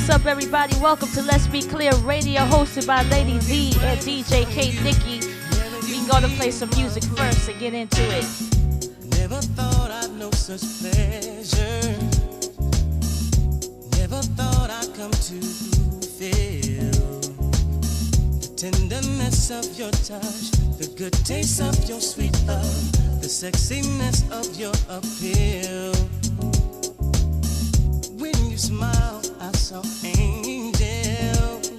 What's up, everybody? Welcome to Let's Be Clear Radio, hosted by Lady V and DJ K Nikki. We gonna play some music first and get into it. Never thought I'd know such pleasure. Never thought I'd come to feel the tenderness of your touch, the good taste of your sweet love, the sexiness of your appeal. When you smile, I saw angels,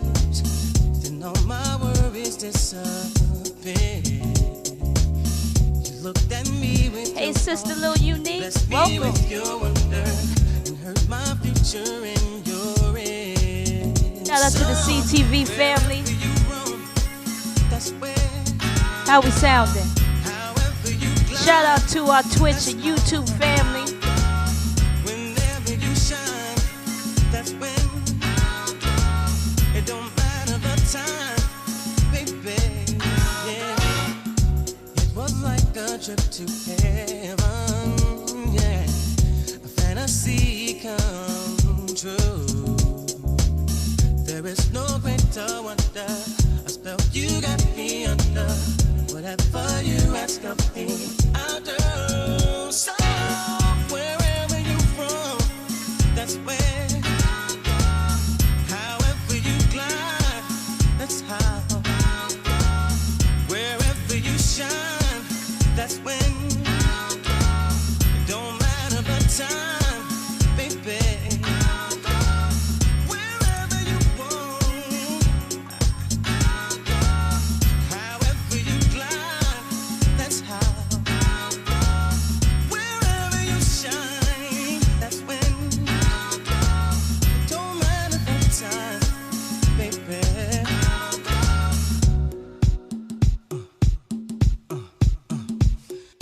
then all my worries disappeared. You looked at me with Hey, Sister Lil Unique, welcome. With your wonder and heard my future in your ears. Shout out to the CTV family. How we sounding? Shout out to our Twitch and YouTube family. Whenever you shine, that's when it don't matter the time, baby. Yeah, it was like a trip to heaven. Yeah, a fantasy come true. There is no greater wonder. A spell you got me under. Whatever you ask of me, I'll do. So wherever you're from, that's where. However you glide, that's how. Wherever you shine, that's when. It don't matter the time, baby. Wherever you want, however you glide, that's how. Wherever you shine, that's when. It don't matter the time, baby.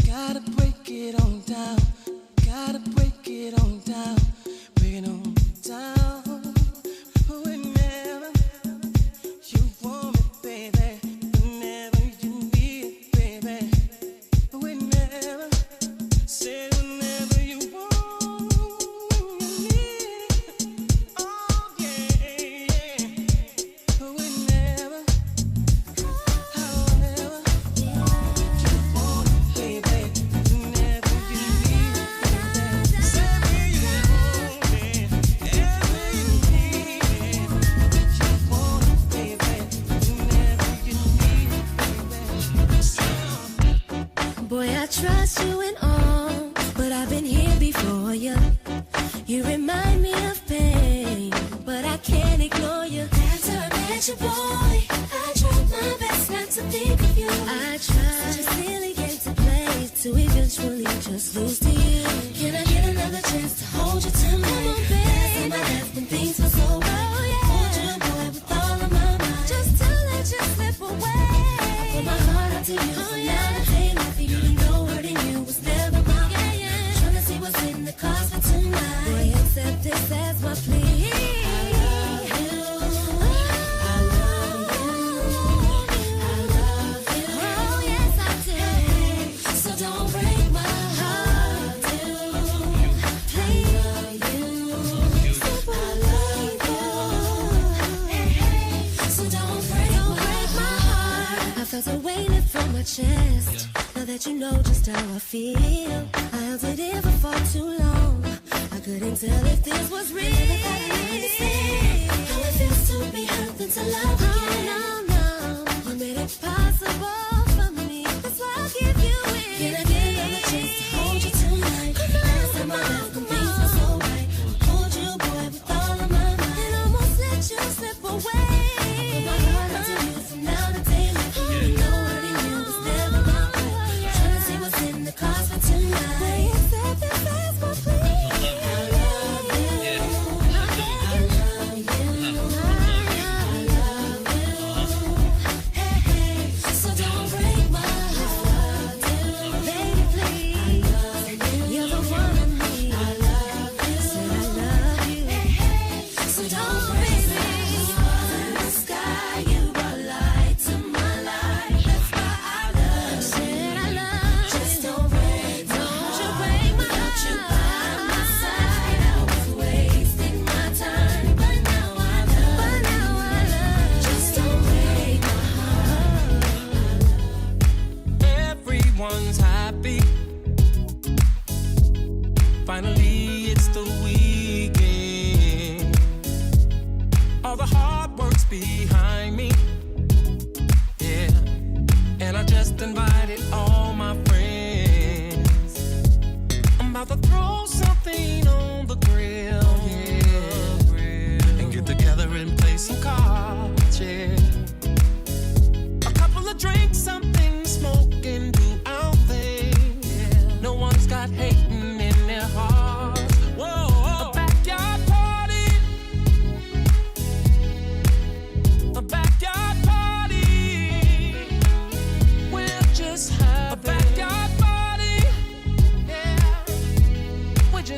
Gotta break it on down. Gotta break it on down. Break it on down. Whenever you want it, baby. Whenever you need it, baby. Whenever, say whenever you want, you need it. Oh yeah, yeah. Whenever, however you want it, baby. Whenever you need it, baby. Say where you want it, wherever you need it. You want it, baby. Whenever you need it, baby. Boy, I trust you and all, but I've been here before you. You remind me of pain, but I can't ignore you. After I met you, boy, I tried my best not to think of you. I tried such a silly game to play, to eventually just lose to you. Can I get another chance to hold you tonight? Come on, babe. Last time I left when things were so right. Hold you, boy, with all of my might. Just to let you slip away. I put my heart out to you, so now the day life for you, and no hurting you was never mine. Tryna see what's in the cards for tonight. Boy, accept this as my plea. I love you. I love you. I love you. Oh, yes, I do. So don't break my heart. I do. I love you. I love you. So don't break my heart. I felt a weight lift from my chest. Now that you know just how I feel, I held it in for far too long. I couldn't tell if this was real. Never thought I'd understand how it feels to be hurt than to love again. No, no, you made it possible for me. That's why I'll give you it. Can I get another chance to hold you tonight? Last time I left when things were so right. Hold you, boy, with all of my might, and almost let you slip away. I put my heart out to you from now to daylight. You know hurting you was never my way. Tryna see what's in the cards for tonight. They accept this as my plea. I love you. I love you. I love you.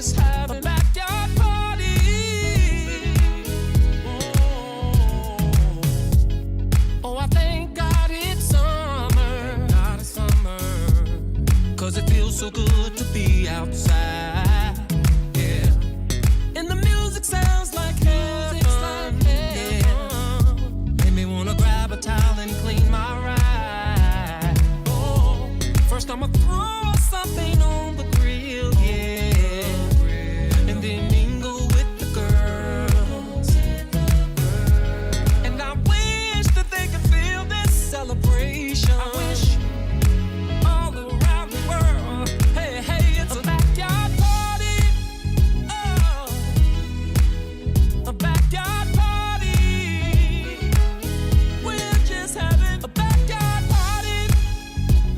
just have a backyard party. Oh, I thank God it's summer. God it's summer. 'Cause it feels so good to be outside. Yeah. And the music sounds like heaven. Yeah. Made me wanna grab a towel and clean my ride. Oh, first I'ma throw something on the grill, yeah. And then mingle with the girls. And I wish that they could feel this celebration. I wish all around the world. Hey, hey, it's a backyard party. Oh, a backyard party. We're just having a backyard party.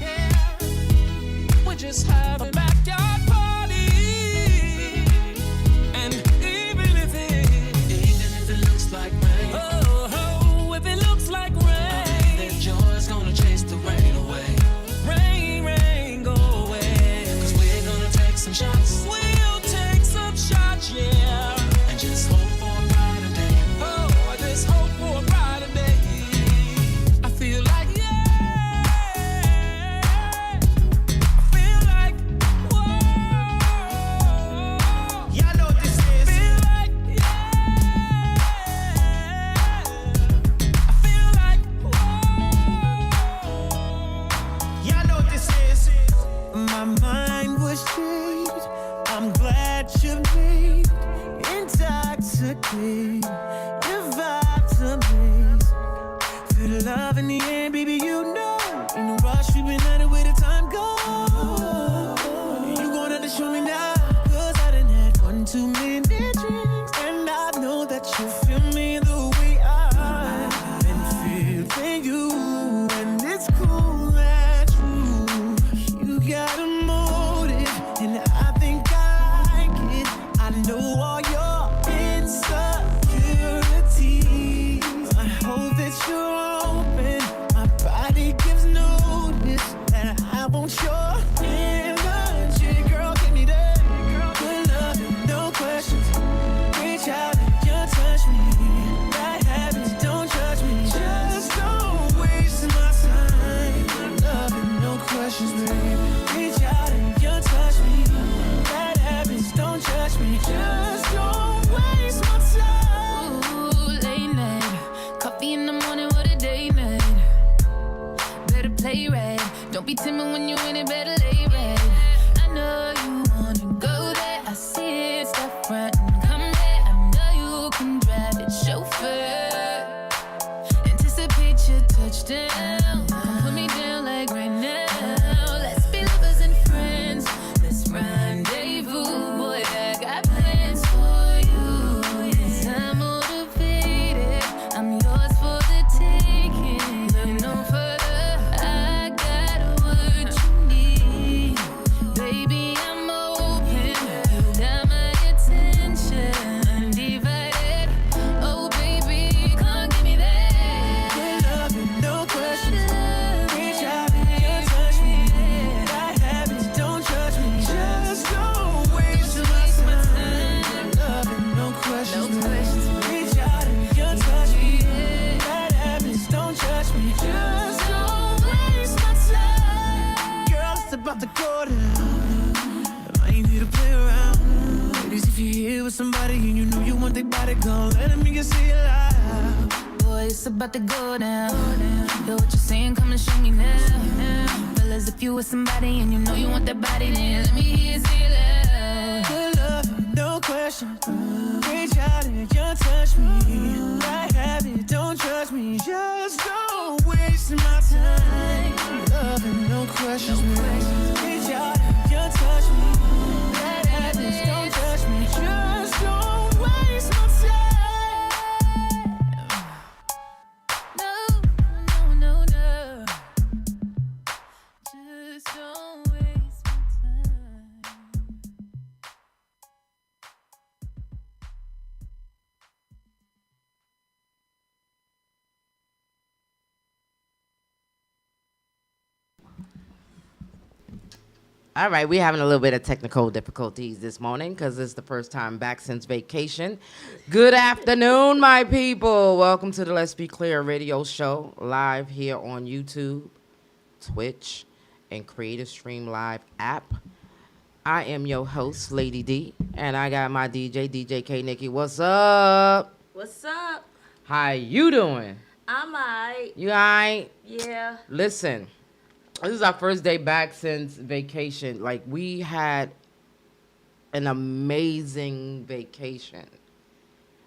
Yeah, we're just having a backyard party. And even if it looks like rain, oh, if it looks like rain, then joy's gonna chase the rain away. Rain, rain, go away. 'Cause we're gonna take some shots. We'll take some shots, yeah. And just hope for a brighter day. Oh, I just hope for a brighter day. I feel like, yeah. I feel like, whoa. Y'all know what this is. Feel like, yeah. I feel like, whoa. Y'all know what this is. My mind was changed. I'm glad you made intoxicate. Your vibe's amazing. Feel the love in the air, baby, you know. In a rush, we've been at it where the time goes. You gonna have to show me now, 'cause I done had one too many drinks. And I know that you feel me the way I've been feeling you. And it's cool that you got a motive, and I think I like it. I know all your insecurities. I hope that you're open. My body gives notice that I want your energy. Girl, give me that good love, no questions. Reach out and you touch me. Bad habits, don't judge me. Just don't waste my time. Love and no questions, baby. Reach out and you touch me. Bad habits, don't judge me. Just don't waste my time. Ooh, late night, coffee in the morning, what a day night. Better play right, don't be timid when you in it, better lay right. I know you wanna go there, I see it, step front and come there. I know you can drive it, chauffeur. Anticipate your touchdown, come put me down like right now. Let's be lovers and friends, let's rendezvous. Boy, I got plans for you. 'Cause I'm motivated, I'm yours for the taking. Look no further, I got what you need. Baby, I'm open, you got my attention. Undivided, oh baby, come give me that. Good love and no questions. Reach out and you touch me. Bad habits, don't judge me. Just don't waste my time. Love and no questions. Reach out and you touch me. Bad habits, don't judge me. Just don't waste my time. Girl, it's about to go down. I ain't here to play around. Ladies, if you're here with somebody and you know you want their body, gone, let them make you say it loud. Boy, it's about to go down. Hear what you're saying, come and show me now. Fellas, if you with somebody and you know you want that body, then let me hear you say it loud. Good love, no question. Reach out and you touch me. Bad habit, don't judge me. Just don't waste my time. Love and no questions. Reach out and you touch me. Bad habits, don't judge me. Just don't waste my time. No, no, no, no. Just don't waste my time. All right, we're having a little bit of technical difficulties this morning because it's the first time back since vacation. Good afternoon, my people. Welcome to the Let's Be Clear radio show, live here on YouTube, Twitch, and Creative Stream Live app. I am your host, Lady D, and I got my DJ K Nikki. What's up? What's up? How you doing? I'm alright. You all right? Yeah. Listen. This is our first day back since vacation. Like, we had an amazing vacation.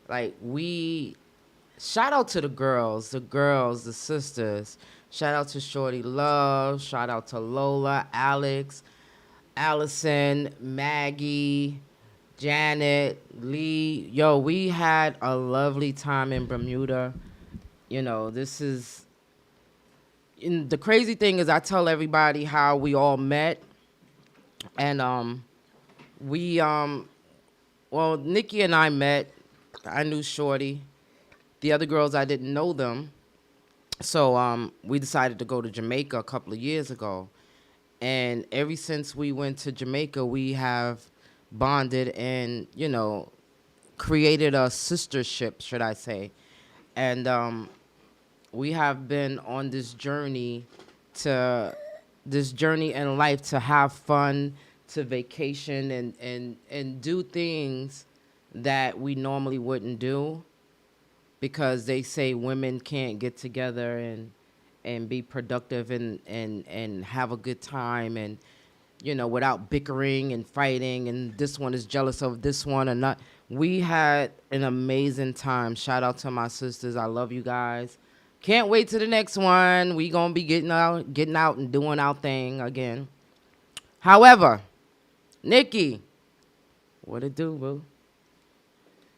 Like, shout out to the girls, the sisters. Shout out to Shorty Love. Shout out to Lola, Alex, Allison, Maggie, Janet, Lee. Yo, we had a lovely time in Bermuda. You know, and the crazy thing is I tell everybody how we all met. And Nikki and I met. I knew Shorty. The other girls, I didn't know them. So we decided to go to Jamaica a couple of years ago. And ever since we went to Jamaica, we have bonded and, you know, created a sistership, should I say. And we have been on this journey in life to have fun, to vacation and do things that we normally wouldn't do, because they say women can't get together and be productive and have a good time, and, you know, without bickering and fighting and this one is jealous of this one or not. We had an amazing time. Shout out to my sisters. I love you guys. Can't wait to the next one. We gonna be getting out and doing our thing again. However, Nikki, what it do, boo?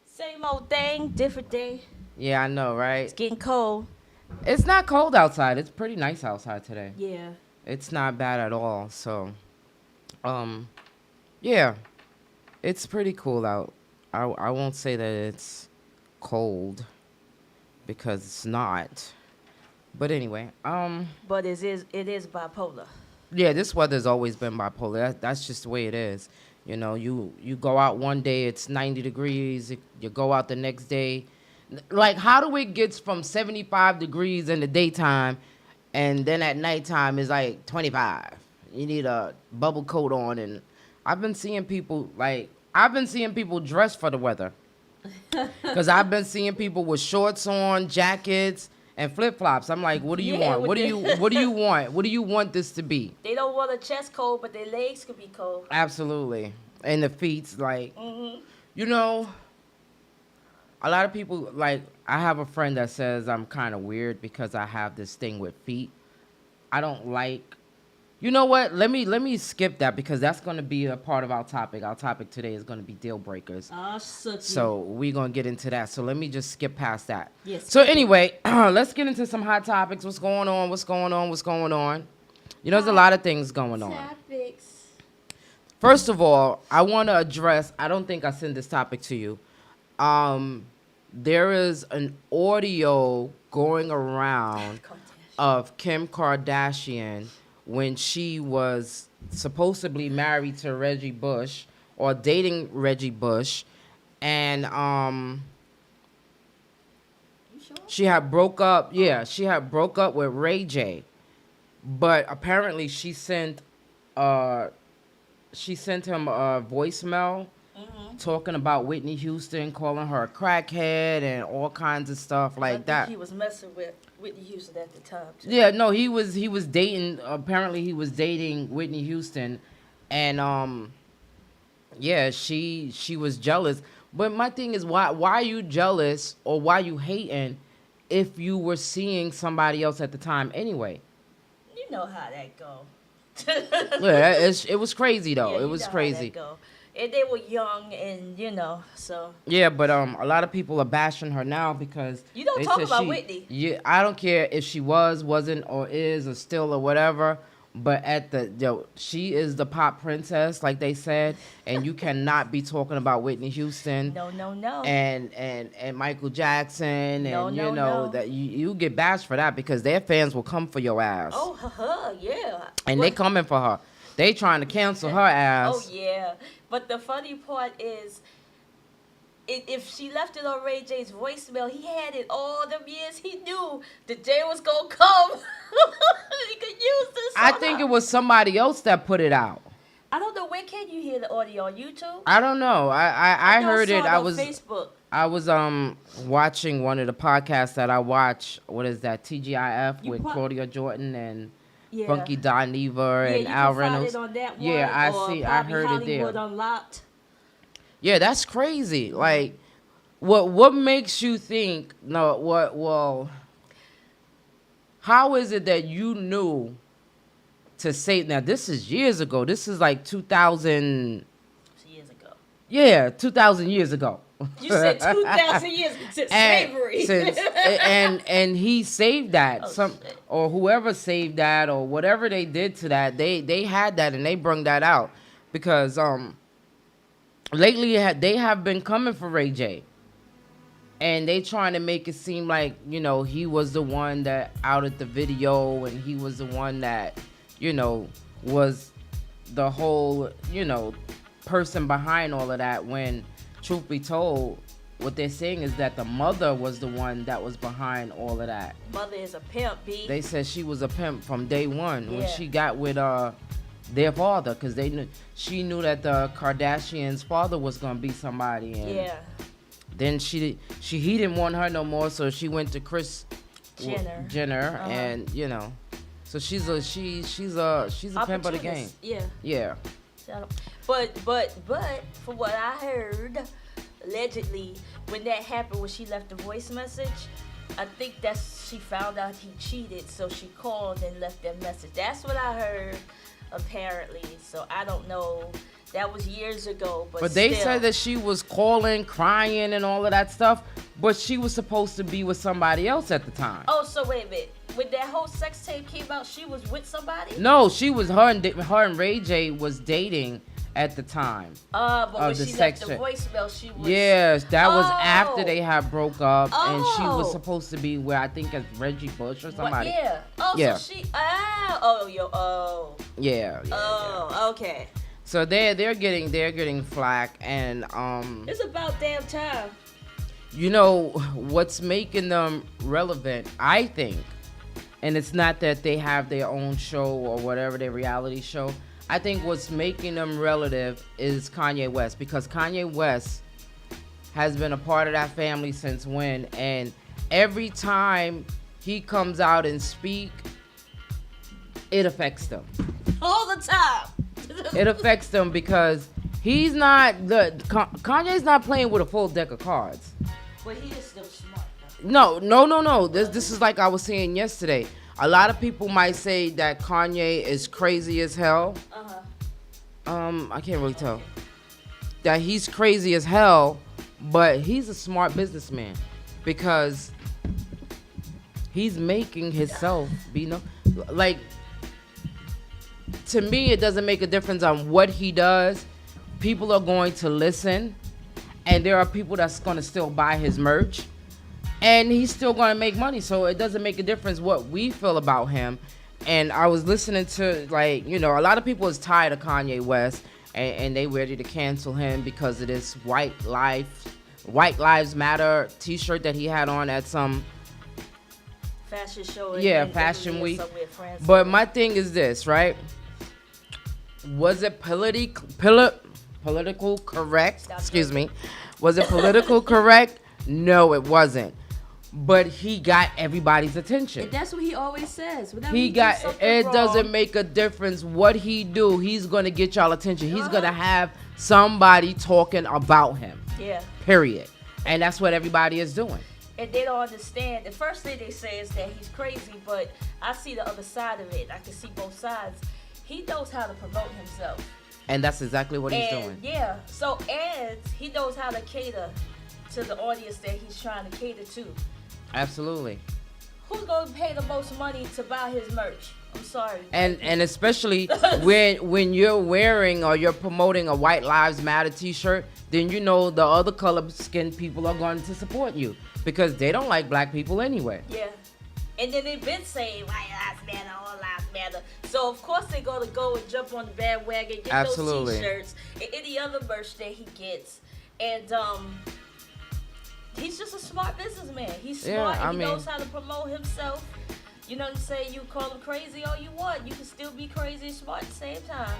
Same old thing, different day. Yeah, I know, right? It's getting cold. It's not cold outside. It's pretty nice outside today. Yeah. It's not bad at all. So, yeah, it's pretty cool out. I won't say that it's cold, because it's not. But anyway, But it is bipolar. yeah, this weather's always been bipolar. That's just the way it is. You know, you go out one day, it's 90 degrees. You go out the next day. Like, how do it get from 75 degrees in the daytime, and then at nighttime it's like 25? You need a bubble coat on. And I've been seeing people dress for the weather. Because I've been seeing people with shorts on, jackets, and flip-flops. I'm like, what do you want? What do you want? What do you want this to be? They don't want a chest cold, but their legs could be cold. Absolutely. And the feet's like, you know, a lot of people, like, I have a friend that says I'm kind of weird because I have this thing with feet. I don't like. You know what? Let me skip that, because that's going to be a part of our topic. Our topic today is going to be deal breakers. So we're going to get into that. So let me just skip past that. Yes. So anyway, let's get into some hot topics. What's going on? You know, there's a lot of things going on. Topics. First of all, I want to address, I don't think I sent this topic to you. There is an audio going around of Kim Kardashian when she was supposedly married to Reggie Bush, or dating Reggie Bush, and she had broke up. Yeah, she had broke up with Ray J, but apparently she sent him a voicemail talking about Whitney Houston, calling her a crackhead and all kinds of stuff like that. He was messing with Whitney Houston at the time, too. Yeah, no, he was dating. Apparently, he was dating Whitney Houston, and yeah, she was jealous. But my thing is, why are you jealous, or why you hating if you were seeing somebody else at the time anyway? You know how that go. Yeah, it was crazy though. Yeah, it was crazy. And they were young, and you know, so. Yeah, but a lot of people are bashing her now because you don't talk about Whitney. Yeah, I don't care if she wasn't, or is, or still, or whatever. But she is the pop princess, like they said, and you cannot be talking about Whitney Houston. No. And Michael Jackson, and no. that you get bashed for that, because their fans will come for your ass. Oh, yeah. And they coming for her. They trying to cancel her ass. Oh yeah, but the funny part is, if she left it on Ray J's voicemail, he had it all them years. He knew the day was gonna come. He could use this. I think it was somebody else that put it out. I don't know, where can you hear the audio, on YouTube? I don't know. I heard it. On Facebook. I was watching one of the podcasts that I watch. What is that? TGIF with Claudia Jordan and Funky Dineva and Al Reynolds. It on that one, yeah, I see. I heard Hollywood it there. Unlocked. Yeah, that's crazy. Like, what makes you think? No, what? Well, how is it that you knew to say? Now, this is years ago. This is like 2000. Years ago. Yeah, 2,000 years ago. You said 2,000 years since slavery. And he saved that. Shit. Or whoever saved that or whatever they did to that, they had that and they brung that out. Because lately they have been coming for Ray J. And they trying to make it seem like, you know, he was the one that outed the video and he was the one that, you know, was the whole, you know, person behind all of that, when truth be told, what they're saying is that the mother was the one that was behind all of that. Mother is a pimp, B. They said she was a pimp from day one when Yeah. she got with their father, because she knew that the Kardashians' father was gonna be somebody, and Yeah. then he didn't want her no more, so she went to Kris Jenner, Uh-huh. and you know, so she's a pimp of the game. Yeah. Yeah. But from what I heard, allegedly, when that happened, when she left the voice message, I think she found out he cheated, so she called and left that message. That's what I heard, apparently. So I don't know. That was years ago, but they still. said that she was calling, crying, and all of that stuff, but she was supposed to be with somebody else at the time. Oh, so wait a minute. When that whole sex tape came out, she was with somebody? No, she was her and Ray J was dating at the time. But when the she sex left the tape. voicemail, she was... Yes, that was Oh. after they had broke up, and she was Oh. supposed to be where I think as Reggie Bush or What? somebody. Yeah. Oh, Yeah. so she... Oh. Yeah. Oh, okay. So they're getting flack, and It's about damn time. you know what's making them relevant, I think, and it's not that they have their own show or whatever, their reality show. I think what's making them relative is Kanye West, because Kanye West has been a part of that family since when, and every time he comes out and speak, it affects them. All the time. It affects them because Kanye's not playing with a full deck of cards. But he is still smart, though. No. This is like I was saying yesterday. A lot of people might say that Kanye is crazy as hell. I can't really tell. That he's crazy as hell, but he's a smart businessman because he's making himself be like. To me, it doesn't make a difference on what he does. People are going to listen, and there are people that's going to still buy his merch, and he's still going to make money. So it doesn't make a difference what we feel about him. And I was listening to, like, you know, a lot of people is tired of Kanye West, and they ready to cancel him because of this White Lives Matter t-shirt that he had on at some Fashion show. Fashion week. But my thing is this, right? Was it political correct? Excuse me. Was it political correct? No, it wasn't. But he got everybody's attention. And that's what he always says. Whenever He do got something it. wrong, Doesn't make a difference what he do. He's gonna get y'all attention. He's gonna have somebody talking about him. Yeah. Period. And that's what everybody is doing. And they don't understand. The first thing they say is that he's crazy, but I see the other side of it. I can see both sides. He knows how to promote himself. And that's exactly what he's doing. Yeah. So, and he knows how to cater to the audience that he's trying to cater to. Absolutely. Who's going to pay the most money to buy his merch? I'm sorry. And especially when you're wearing or you're promoting a White Lives Matter t-shirt, then you know the other color skinned people are going to support you because they don't like black people anyway. Yeah. And then they've been saying White Lives Matter, all lives Matter. So of course they're gonna go and jump on the bandwagon, get Absolutely. those T-shirts and any other merch that he gets, and he's just a smart businessman. He's smart. Yeah, He knows how to promote himself. You know what I'm saying? You call him crazy all you want. You can still be crazy and smart at the same time.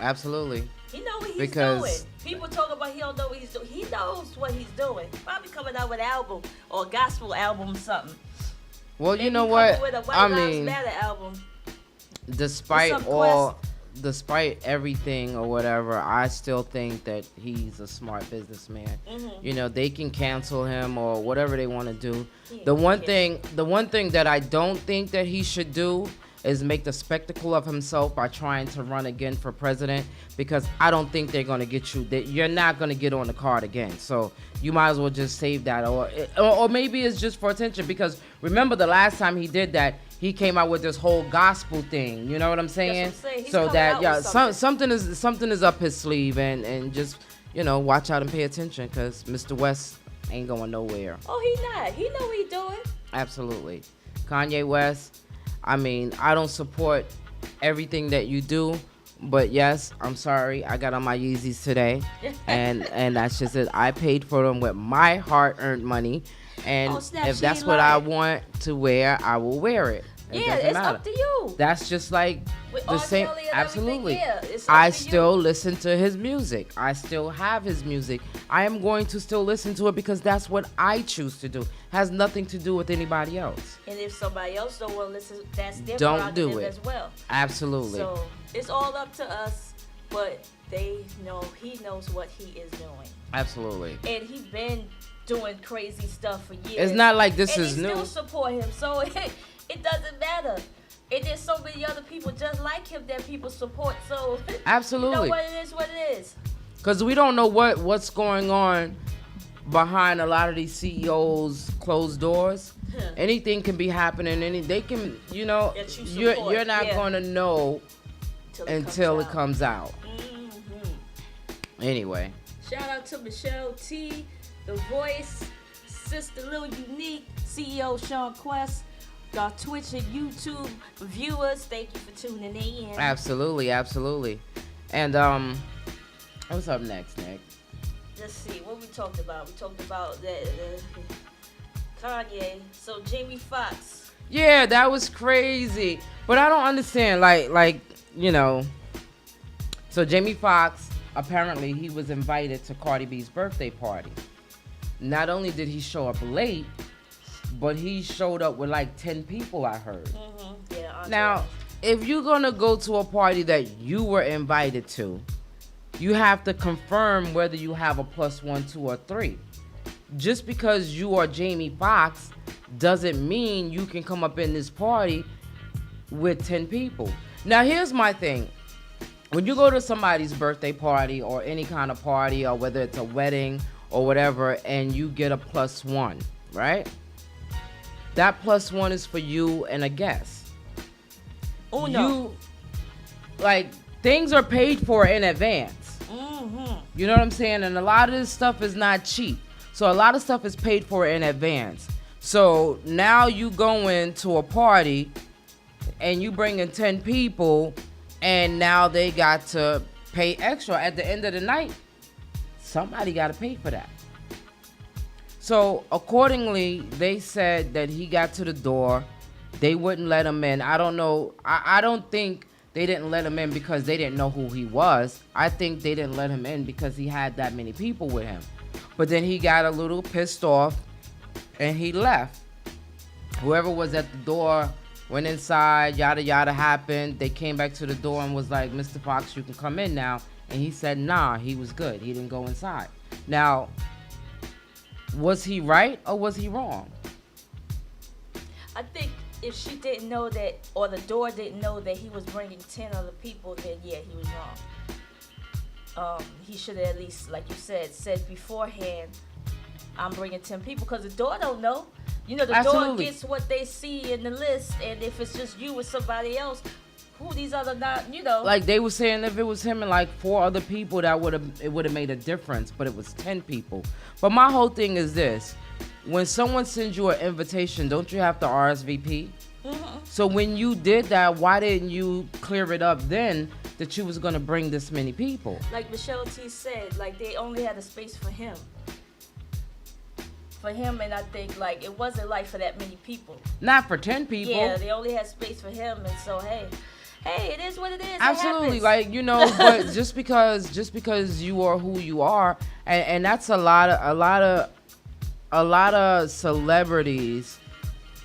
Absolutely. He know what he's Because- doing. People talk about he don't know what he's doing. He knows what he's doing. Probably coming out with an album or a gospel album or something. Well, Maybe you know coming what? with a White I Lives mean, Matter album. despite some despite everything or whatever, I still think that he's a smart businessman. You know, they can cancel him or whatever they want to do. Yeah, The one yeah. thing that I don't think that he should do is make the spectacle of himself by trying to run again for president, because I don't think they're going to get you. That you're not going to get on the card again. So you might as well just save that, or maybe it's just for attention, because remember the last time he did that, he came out with this whole gospel thing. You know what I'm saying? That's what I'm saying. He's So coming that out yeah, with something is up his sleeve, and just, you know, watch out and pay attention, because Mr. West ain't going nowhere. Oh, he not. He know what he doing. Absolutely. Kanye West, I mean, I don't support everything that you do, but yes, I'm sorry, I got on my Yeezys today, and that's just it. I paid for them with my hard-earned money, and Oh, snap, if she that's ain't what I lying. want to wear, I will wear it. It Yeah, doesn't it's matter. up to you. That's just like With the R. same. Kelly and Absolutely. everything, yeah, it's up I to you. still listen to his music. I still have his music. I am going to still listen to it because that's what I choose to do. Has nothing to do with anybody else. And if somebody else don't want to listen, that's their Don't do prerogative it. as well. Absolutely. So it's all up to us, but they know he knows what he is doing, Absolutely. and he been doing crazy stuff for years. It's not like this and is they new. still support him, so it doesn't matter. And there's so many other people just like him that people support. So Absolutely. you know what it is. Because we don't know what's going on behind a lot of these CEOs' closed doors. Anything can be happening. They can, you know, That you support, you're not yeah. going to know until it comes comes out. Mhm. Anyway. Shout out to Michelle T, The Voice, Sister Lil Unique, CEO Sean Quest, our Twitch and YouTube viewers. Thank you for tuning in. Absolutely. And what's up next, Nick? Let's see what we talked about. We talked about the Kanye. So Jamie Foxx. Yeah, that was crazy. But I don't understand, like you know. So Jamie Foxx, apparently he was invited to Cardi B's birthday party. Not only did he show up late, but he showed up with like 10 people, I heard. Yeah. Andre. Now, if you're gonna go to a party that you were invited to, you have to confirm whether you have a +1, 2, or 3. Just because you are Jamie Foxx doesn't mean you can come up in this party with 10 people. Now, here's my thing. When you go to somebody's birthday party or any kind of party, or whether it's a wedding or whatever, and you get a +1, right? That +1 is for you and a guest. Uno. Like, things are paid for in advance. Mm-hmm. You know what I'm saying? And a lot of this stuff is not cheap. So a lot of stuff is paid for in advance. So now you go into a party and you bring in 10 people, and now they got to pay extra. At the end of the night, somebody got to pay for that. So accordingly, they said that he got to the door. They wouldn't let him in. I don't know. I don't think they didn't let him in because they didn't know who he was. I think they didn't let him in because he had that many people with him. But then he got a little pissed off and he left. Whoever was at the door went inside, yada yada happened. They came back to the door and was like, Mr. Fox, you can come in now. And he said, nah, he was good. He didn't go inside. Now, was he right or was he wrong? I think if she didn't know that, or the door didn't know that he was bringing 10 other people, then yeah, he was wrong. He should have at least, like you said beforehand, I'm bringing 10 people, because the door don't know. You know, the door Absolutely. gets what they see in the list, and if it's just you with somebody else, who these other not, you know. Like they were saying, if it was him and like 4 other people, it would have made a difference. But it was 10 people. But my whole thing is this: when someone sends you an invitation, don't you have to RSVP? So when you did that, why didn't you clear it up then that you was gonna bring this many people? Like Michelle T said, like they only had a space for him. For him, and I think like it wasn't like for that many people. Not for 10 people. Yeah, they only had space for him, and so hey, it is what it is. Absolutely, It happens. like, you know, but just because you are who you are, and that's a lot of celebrities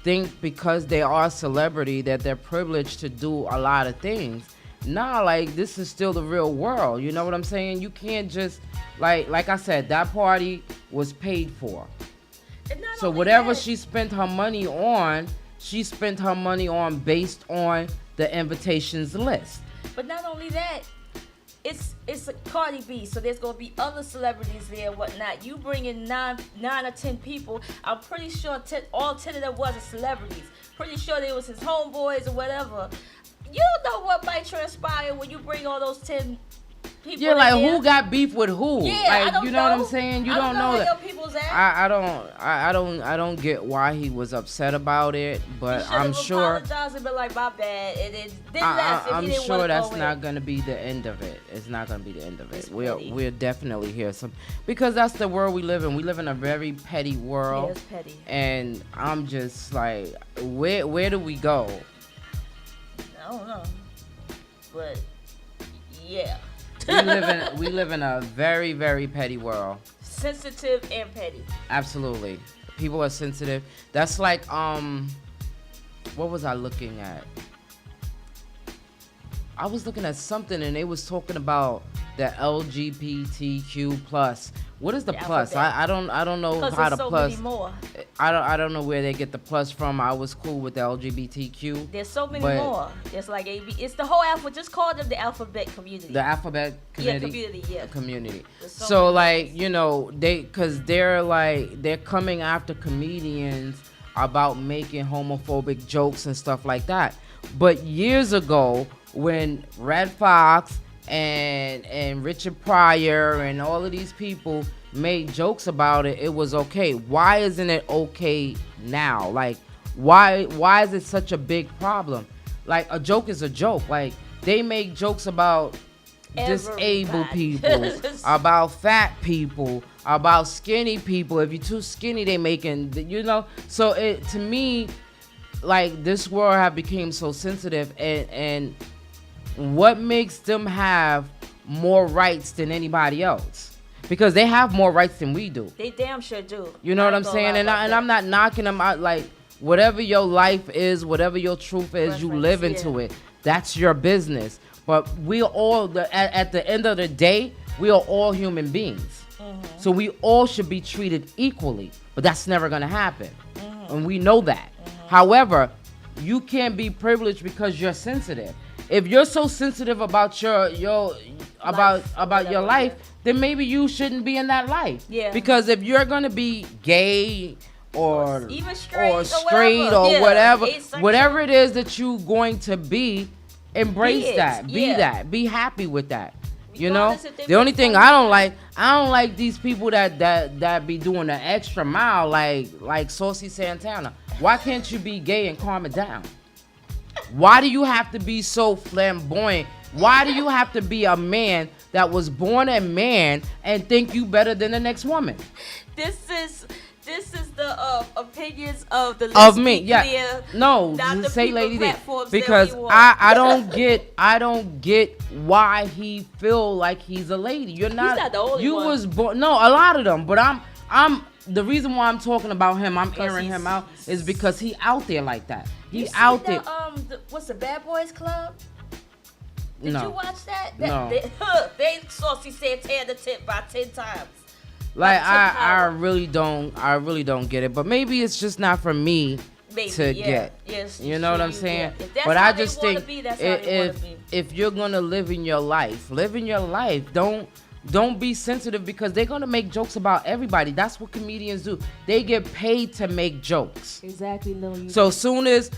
think because they are a celebrity that they're privileged to do a lot of things. Nah, like this is still the real world. You know what I'm saying? You can't just like I said, that party was paid for. And not So only whatever that, she spent her money on based on the invitations list. But not only that, it's a Cardi B, so there's gonna be other celebrities there and whatnot. You bring in nine or 10 people. I'm pretty sure all 10 of them wasn't celebrities. Pretty sure they was his homeboys or whatever. You don't know what might transpire when you bring all those 10 people. Yeah, like in there. who got beef with who? Yeah, like, I don't you know what I'm know. saying? You I don't know where that. your people's at. I don't get why he was upset about it, but He I'm should've sure apologized and been like, my bad, and then left if I'm he didn't sure wanna that's go not in. gonna be the end of it. It's not gonna be the end of it. It's petty. We're definitely here because that's the world we live in. We live in a very petty world. Yeah, it's petty. And I'm just like, where do we go? I don't know, but yeah. We live in a very, very petty world. Sensitive and petty. Absolutely. People are sensitive. That's like what was I looking at? I was looking at something and they was talking about the LGBTQ plus. What is the plus? alphabet. I don't know Because how there's to so plus. many more. I don't know where they get the plus from. I was cool with the LGBTQ. There's so many but more. It's like AB. It's the whole alphabet. Just call them the alphabet community. The alphabet community. Community. There's so So many like, names. you know, they're coming after comedians about making homophobic jokes and stuff like that. But years ago, when Red Fox and Richard Pryor and all of these people made jokes about it, it was okay. Why isn't it okay now? Like, why is it such a big problem? Like, a joke is a joke. Like, they make jokes about disabled Everybody. people, about fat people, about skinny people. If you're too skinny, they making, you know. So it, to me, like, this world have become so sensitive, and what makes them have more rights than anybody else? Because they have more rights than we do. They damn sure do. You know what I I'm ain't gonna saying? lie And about I'm that. not knocking them out. Like, whatever your life is, whatever your truth is, you Preference, live into yeah. it. That's your business. But we all, at the end of the day, we are all human beings. Mm-hmm. So we all should be treated equally. But that's never going to happen. Mm-hmm. And we know that. However, you can't be privileged because you're sensitive. If you're so sensitive about your whatever, life, yeah. then maybe you shouldn't be in that life. Yeah. Because if you're gonna be gay or Even straight or straight whatever. or Yeah, whatever, asexual. whatever it is that you're going to be, embrace Be it, that. Be yeah. that. Be happy with that. You know, Regardless if they the only make thing fun I of don't that. I don't like these people that be doing the extra mile, like Saucy Santana. Why can't you be gay and calm it down? Why do you have to be so flamboyant? Why do you have to be a man that was born a man and think you better than the next woman? This is the opinions of the Of me, Let's Be yeah. Clear, No, not the just say people Lady D. platforms that Because we want. I don't get why he feel like he's a lady. You're not. not the only you one. was born. No, a lot of them. But I'm. The reason why I'm talking about him, I'm airing him out, is because he out there like that. You He seen out there. what's the Bad Boys Club? Did No. you watch that? No. They Saucy Santana tip by 10 times. Like Up to I power. really don't get it. But maybe it's just not for me Maybe, to yeah. get. Yes, You know what I'm you, saying? yeah. If that's But how I they just wanna think be, that's how they wanna be. if you're gonna live in your life. Don't be sensitive, because they're gonna make jokes about everybody. That's what comedians do. They get paid to make jokes. Exactly, Lil. So soon as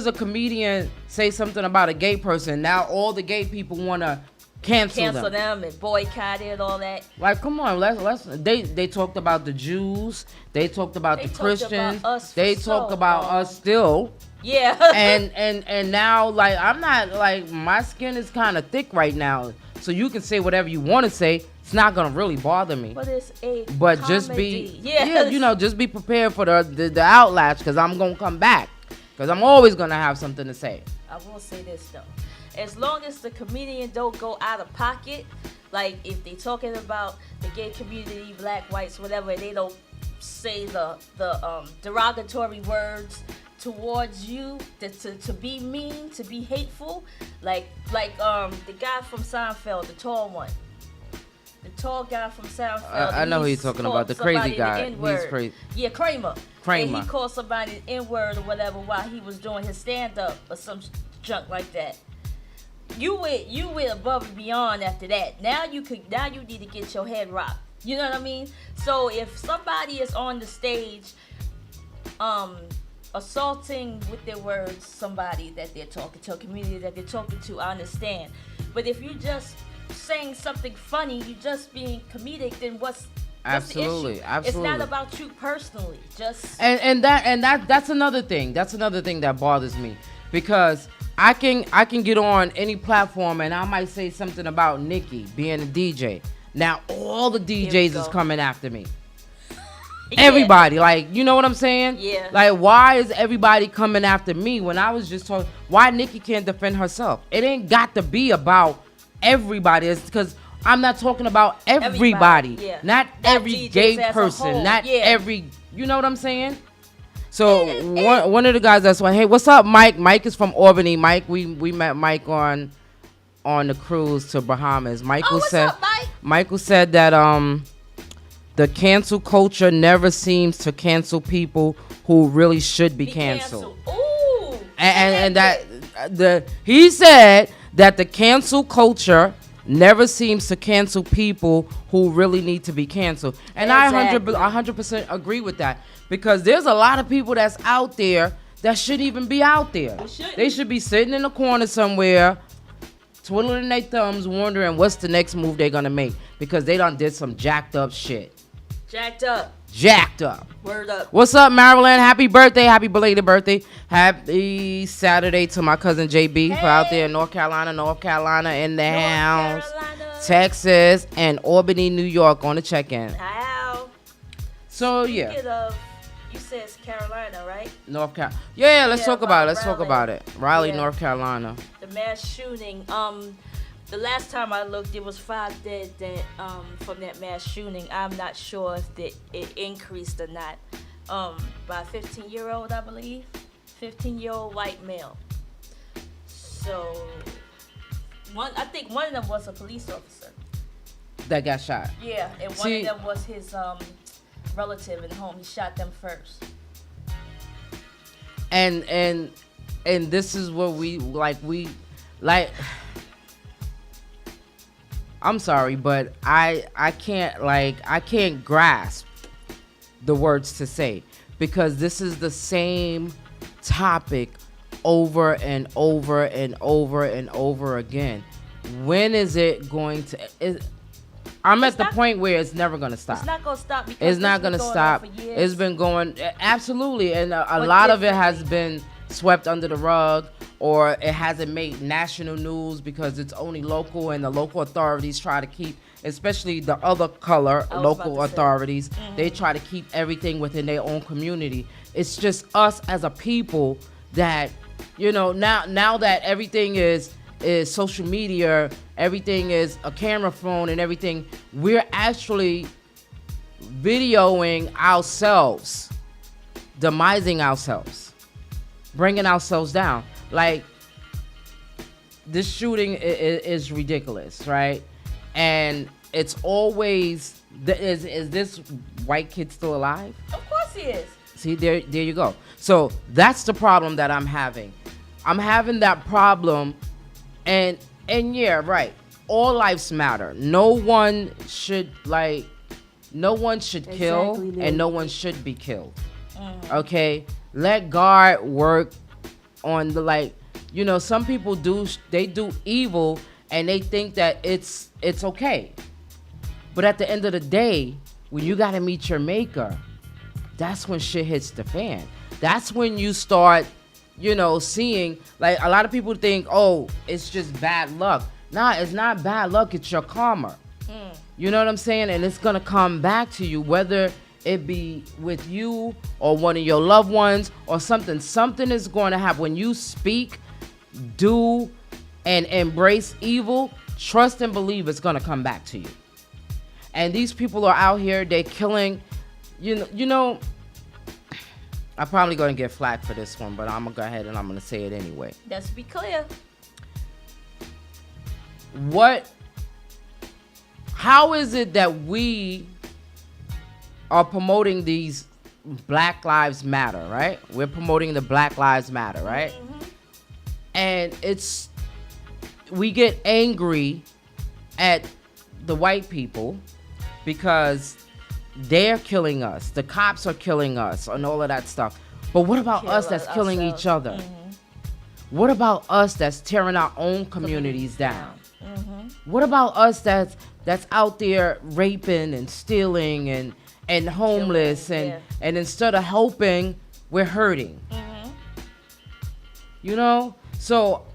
a comedian say something about a gay person, now all the gay people wanna cancel them. And boycott it and all that. Like, come on, let's. They talked about the Jews. They talked about They the talked Christians. about us for They so talked about long. us still. Yeah. and now, like, I'm not, like, my skin is kind of thick right now, so you can say whatever you want to say. It's not gonna really bother me. But it's a But comedy. just be, Yes. just be prepared for the outlatch, because I'm gonna come back, because I'm always gonna have something to say. I will say this though, as long as the comedian don't go out of pocket, like if they talking about the gay community, black, whites, whatever, they don't say the derogatory words towards you to be mean, to be hateful, like the guy from Seinfeld, the tall one. The tall guy from Seinfeld. I know who you're talking about, the crazy guy. He's crazy. Yeah, Kramer. Kramer. And he called somebody an N-word or whatever while he was doing his stand-up or some junk like that. You went above and beyond after that. Now you need to get your head rocked. You know what I mean? So if somebody is on the stage, assaulting with their words somebody that they're talking to, a community that they're talking to, I understand. But if you just saying something funny, you just being comedic, then what's Absolutely, the issue? absolutely. It's not about you personally. Just That's another thing. That's another thing that bothers me, because I can get on any platform and I might say something about NIKKI being a DJ. Now all the DJs is coming after me. Yeah. Everybody, like, you know what I'm saying? Yeah. Like, why is everybody coming after me when I was just talking? Why NIKKI can't defend herself? It ain't got to be about everybody. It's because I'm not talking about everybody. Yeah. Not every DJs gay as a person. whole. Not Yeah. every, you know what I'm saying? So one of the guys that's like, hey, what's up, Mike? Mike is from Albany. Mike, we met Mike on the cruise to Bahamas. Michael what's said up, Mike? Michael said that the cancel culture never seems to cancel people who really should be canceled. Ooh. And that he said that the cancel culture never seems to cancel people who really need to be canceled. And Exactly. I 100% agree with that, because there's a lot of people that's out there that shouldn't even be out there. They should be sitting in a corner somewhere, twiddling their thumbs, wondering what's the next move they're gonna make, because they done did some jacked up shit. Jacked up. Jacked up. Word up. What's up, Maryland? Happy birthday. Happy belated birthday. Happy Saturday to my cousin JB for out there in North Carolina in the house. Carolina. Texas and Albany, New York on the check-in. How? So, Speaking yeah. of, you said it's Carolina, right? North Carolina. Yeah, let's Yeah, talk about it. Let's Raleigh. talk about it. Raleigh, Yeah. North Carolina. The mass shooting. The last time I looked, there was 5 dead from that mass shooting. I'm not sure if it increased or not. By a 15-year-old, I believe. 15-year-old white male. So, I think one of them was a police officer. That got shot. Yeah, and one of them was his relative in home. He shot them first. And this is what we like. I'm sorry, but I can't grasp the words to say, because this is the same topic over and over and over and over again. When is it going to? I'm at the point where it's never going to stop. It's not going to stop. Because It's not going to stop. It's been going, absolutely, and a lot of it has been swept under the rug, or it hasn't made national news because it's only local, and the local authorities try to keep, especially the other color local authorities, they try to keep everything within their own community. It's just us as a people that, now that everything is social media, everything is a camera phone and everything, we're actually videoing ourselves, demising ourselves, bringing ourselves down. Like, this shooting is ridiculous, right? And it's always, is this white kid still alive? Of course he is. See, there you go. So that's the problem that I'm having. I'm having that problem, and yeah, right. All lives matter. No one should kill, and no one should be killed. Okay? Let God work on the, some people do evil and they think that it's okay. But at the end of the day, when you got to meet your maker, that's when shit hits the fan. That's when you start seeing, like, a lot of people think, oh, it's just bad luck. Nah, it's not bad luck. It's your karma. You know what I'm saying? And it's going to come back to you, whether it be with you or one of your loved ones or something. Something is going to happen. When you speak, do, and embrace evil, trust and believe it's going to come back to you. And these people are out here, they're killing, I'm probably going to get flack for this one, but I'm going to go ahead and I'm going to say it anyway. Let's be clear. How is it that we are promoting these Black Lives Matter, right? We're promoting the Black Lives Matter, right? Mm-hmm. And we get angry at the white people because they're killing us. The cops are killing us and all of that stuff. But what about us that's killing each other? Mm-hmm. What about us that's tearing our own communities down? Mm-hmm. What about us that's out there raping and stealing and homeless and instead of helping, we're hurting? Mm-hmm. So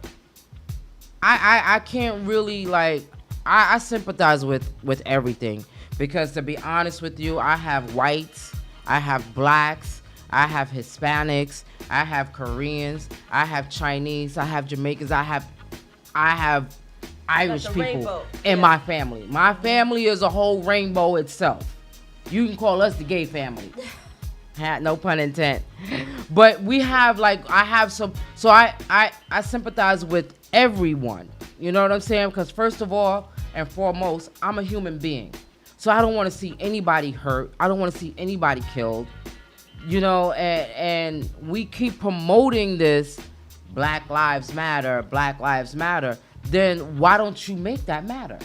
I can't really, like, I sympathize with everything, because to be honest with you, I have whites, I have blacks, I have Hispanics, I have Koreans, I have Chinese, I have Jamaicans, I have Irish people in my family. My family is a whole rainbow itself. You can call us the gay family. No pun intended. But we have, like, I have some, so I sympathize with everyone. You know what I'm saying? Because first of all and foremost, I'm a human being. So I don't want to see anybody hurt. I don't want to see anybody killed. And we keep promoting this Black Lives Matter, Black Lives Matter. Then why don't you make that matter?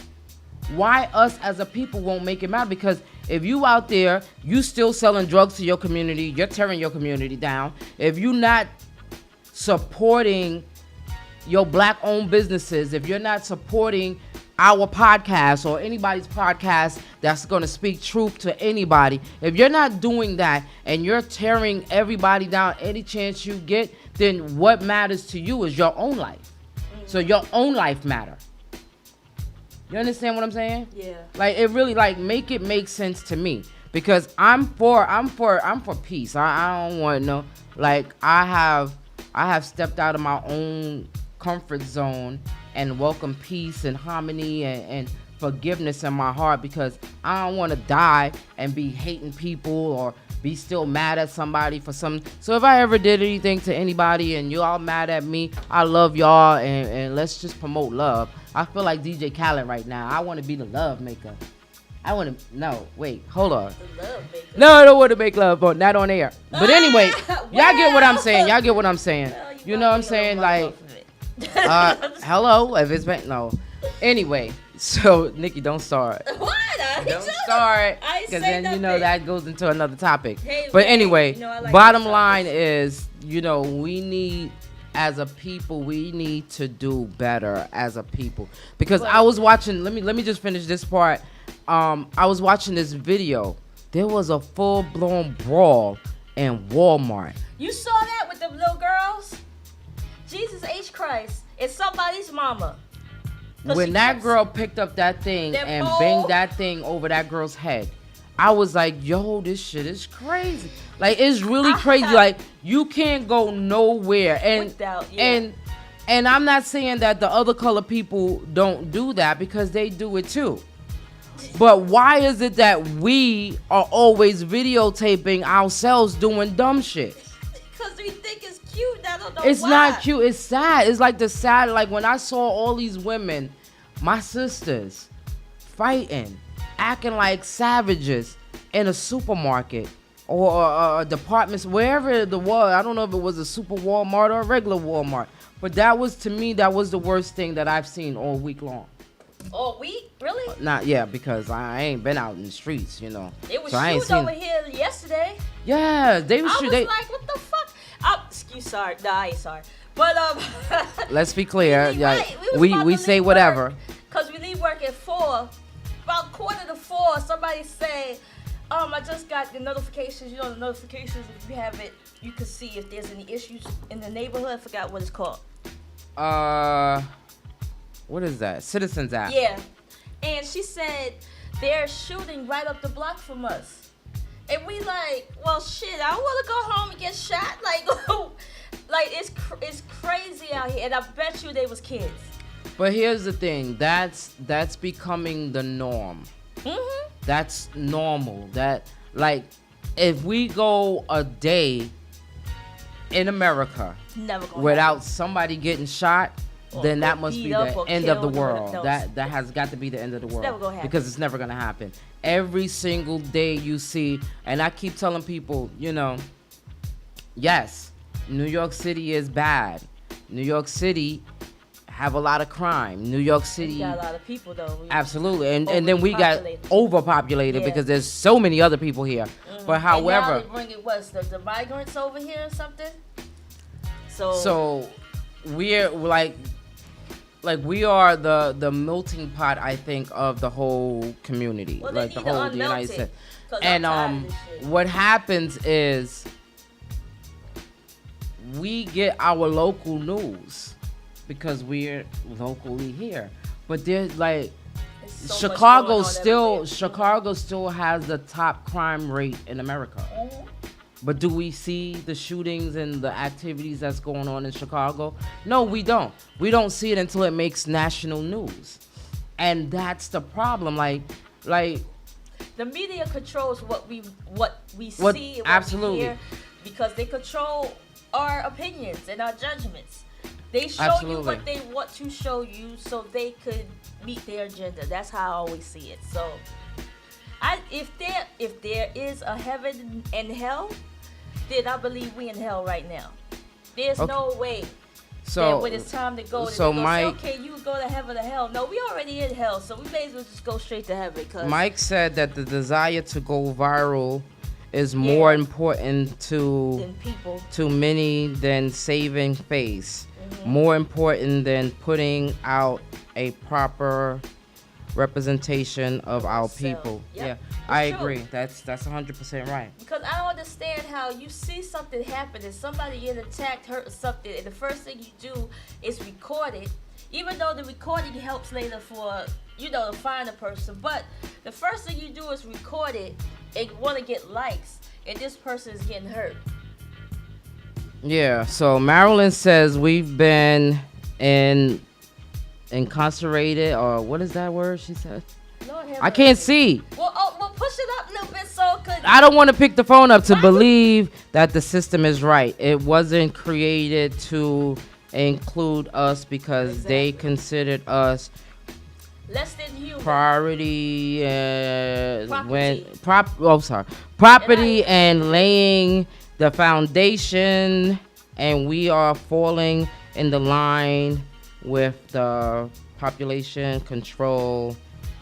Why us as a people won't make it matter? Because if you out there, you still selling drugs to your community, you're tearing your community down. If you're not supporting your black-owned businesses, if you're not supporting our podcast or anybody's podcast that's going to speak truth to anybody, if you're not doing that and you're tearing everybody down any chance you get, then what matters to you is your own life. So your own life matter. You understand what I'm saying? Yeah. Like, it really, like, make it make sense to me, because I'm for peace. I don't want no, like, I have stepped out of my own comfort zone and welcome peace and harmony and forgiveness in my heart, because I don't want to die and be hating people or be still mad at somebody for something. So if I ever did anything to anybody and you all mad at me, I love y'all, and let's just promote love. I feel like DJ Khaled right now. I want to be the love maker. Hold on. No, I don't want to make love, but not on air. But anyway, y'all get what I'm saying. Well, you know what I'm saying? Like, hello, if it's been, no. Anyway, so Nikki, don't start. What? Don't start, because then that goes into another topic. But anyway, like bottom line is, we need, as a people, we need to do better as a people. Because I was watching, let me just finish this part. I was watching this video. There was a full-blown brawl in Walmart. You saw that with them little girls? Jesus H. Christ. It's somebody's mama. When that girl picked up that thing and banged that thing over that girl's head, I was like, yo, this shit is crazy. Like, it's really crazy. Like, you can't go nowhere. And I'm not saying that the other color people don't do that, because they do it too. But why is it that we are always videotaping ourselves doing dumb shit? Because we think it's cute. I don't know it's why. Not cute. It's sad. It's like the sad, like when I saw all these women, my sisters, fighting, acting like savages in a supermarket or departments, wherever it was. I don't know if it was a super Walmart or a regular Walmart. But that was, to me, that was the worst thing that I've seen all week long. All week? Really? Not, yeah, because I ain't been out in the streets, It was so shooting over here yesterday. Yeah, they was shooting. I was like, what the fuck? Sorry. No, I ain't sorry. But, let's be clear. We say whatever. Because we leave work at 4. About 3:45, somebody say, I just got the notifications. You know, the notifications. If you have it, you can see if there's any issues in the neighborhood. I forgot what it's called. What is that? Citizens Act. Yeah, and she said they're shooting right up the block from us, and we like, well, shit. I want to go home and get shot. Like, like it's crazy out here, and I bet you they was kids. But here's the thing. That's becoming the norm. Mhm. That's normal. That, like, if we go a day in America Never gonna without happen. somebody getting shot, Or then that must beat be up the or end of the killed or world. whatever. No, That has got to be the end of the world. never gonna happen. Because it's never gonna happen. Every single day you see, and I keep telling people, you know, yes, New York City is bad. New York City have a lot of crime. New York City We got a lot of people though. absolutely, and then we got overpopulated Yeah. because there's so many other people here. But And however, now they bring it the migrants over here or something. so we're like we are the melting pot, I think, of the whole community, Well, they like the need to whole the United unmelt it, States. 'cause And I'm tired of this shit. what happens is we get our local news because we're locally here. But there's like There's so much Chicago going on everywhere. Chicago still has the top crime rate in America. Mhm. But do we see the shootings and the activities that's going on in Chicago? No, we don't. We don't see it until it makes national news. And that's the problem. Like The media controls what we see and what absolutely. we hear because they control our opinions and our judgments. They show Absolutely. you what they want to show you so they could meet their agenda. That's how I always see it. So, if there is a heaven and hell, then I believe we in hell right now. There's Okay. no way that so when it's time to go, that so they gonna Mike- say, okay, you go to heaven or hell. No, we already in hell, so we may as well just go straight to heaven. Cause Mike said that the desire to go viral is more Yeah. important then people. to many than saving face. Mm-hmm. More important than putting out a proper representation of our Ourselves. people. Yep. Yeah, It's I true. agree. That's 100% right. Because I don't understand how you see something happen and somebody get attacked, hurt, or something, and the first thing you do is record it, even though the recording helps later for, to find a person. But the first thing you do is record it and want to get likes, and this person is getting hurt. Yeah, so Marilyn says we've been incarcerated, or what is that word she said? Lord have I can't mercy. see. Well, push it up a little bit so could. I don't want to pick the phone up to Why? believe that the system is right. It wasn't created to include us because they Exactly. considered us Less than human. priority Property. property and laying the foundation, and we are falling in the line with the population control,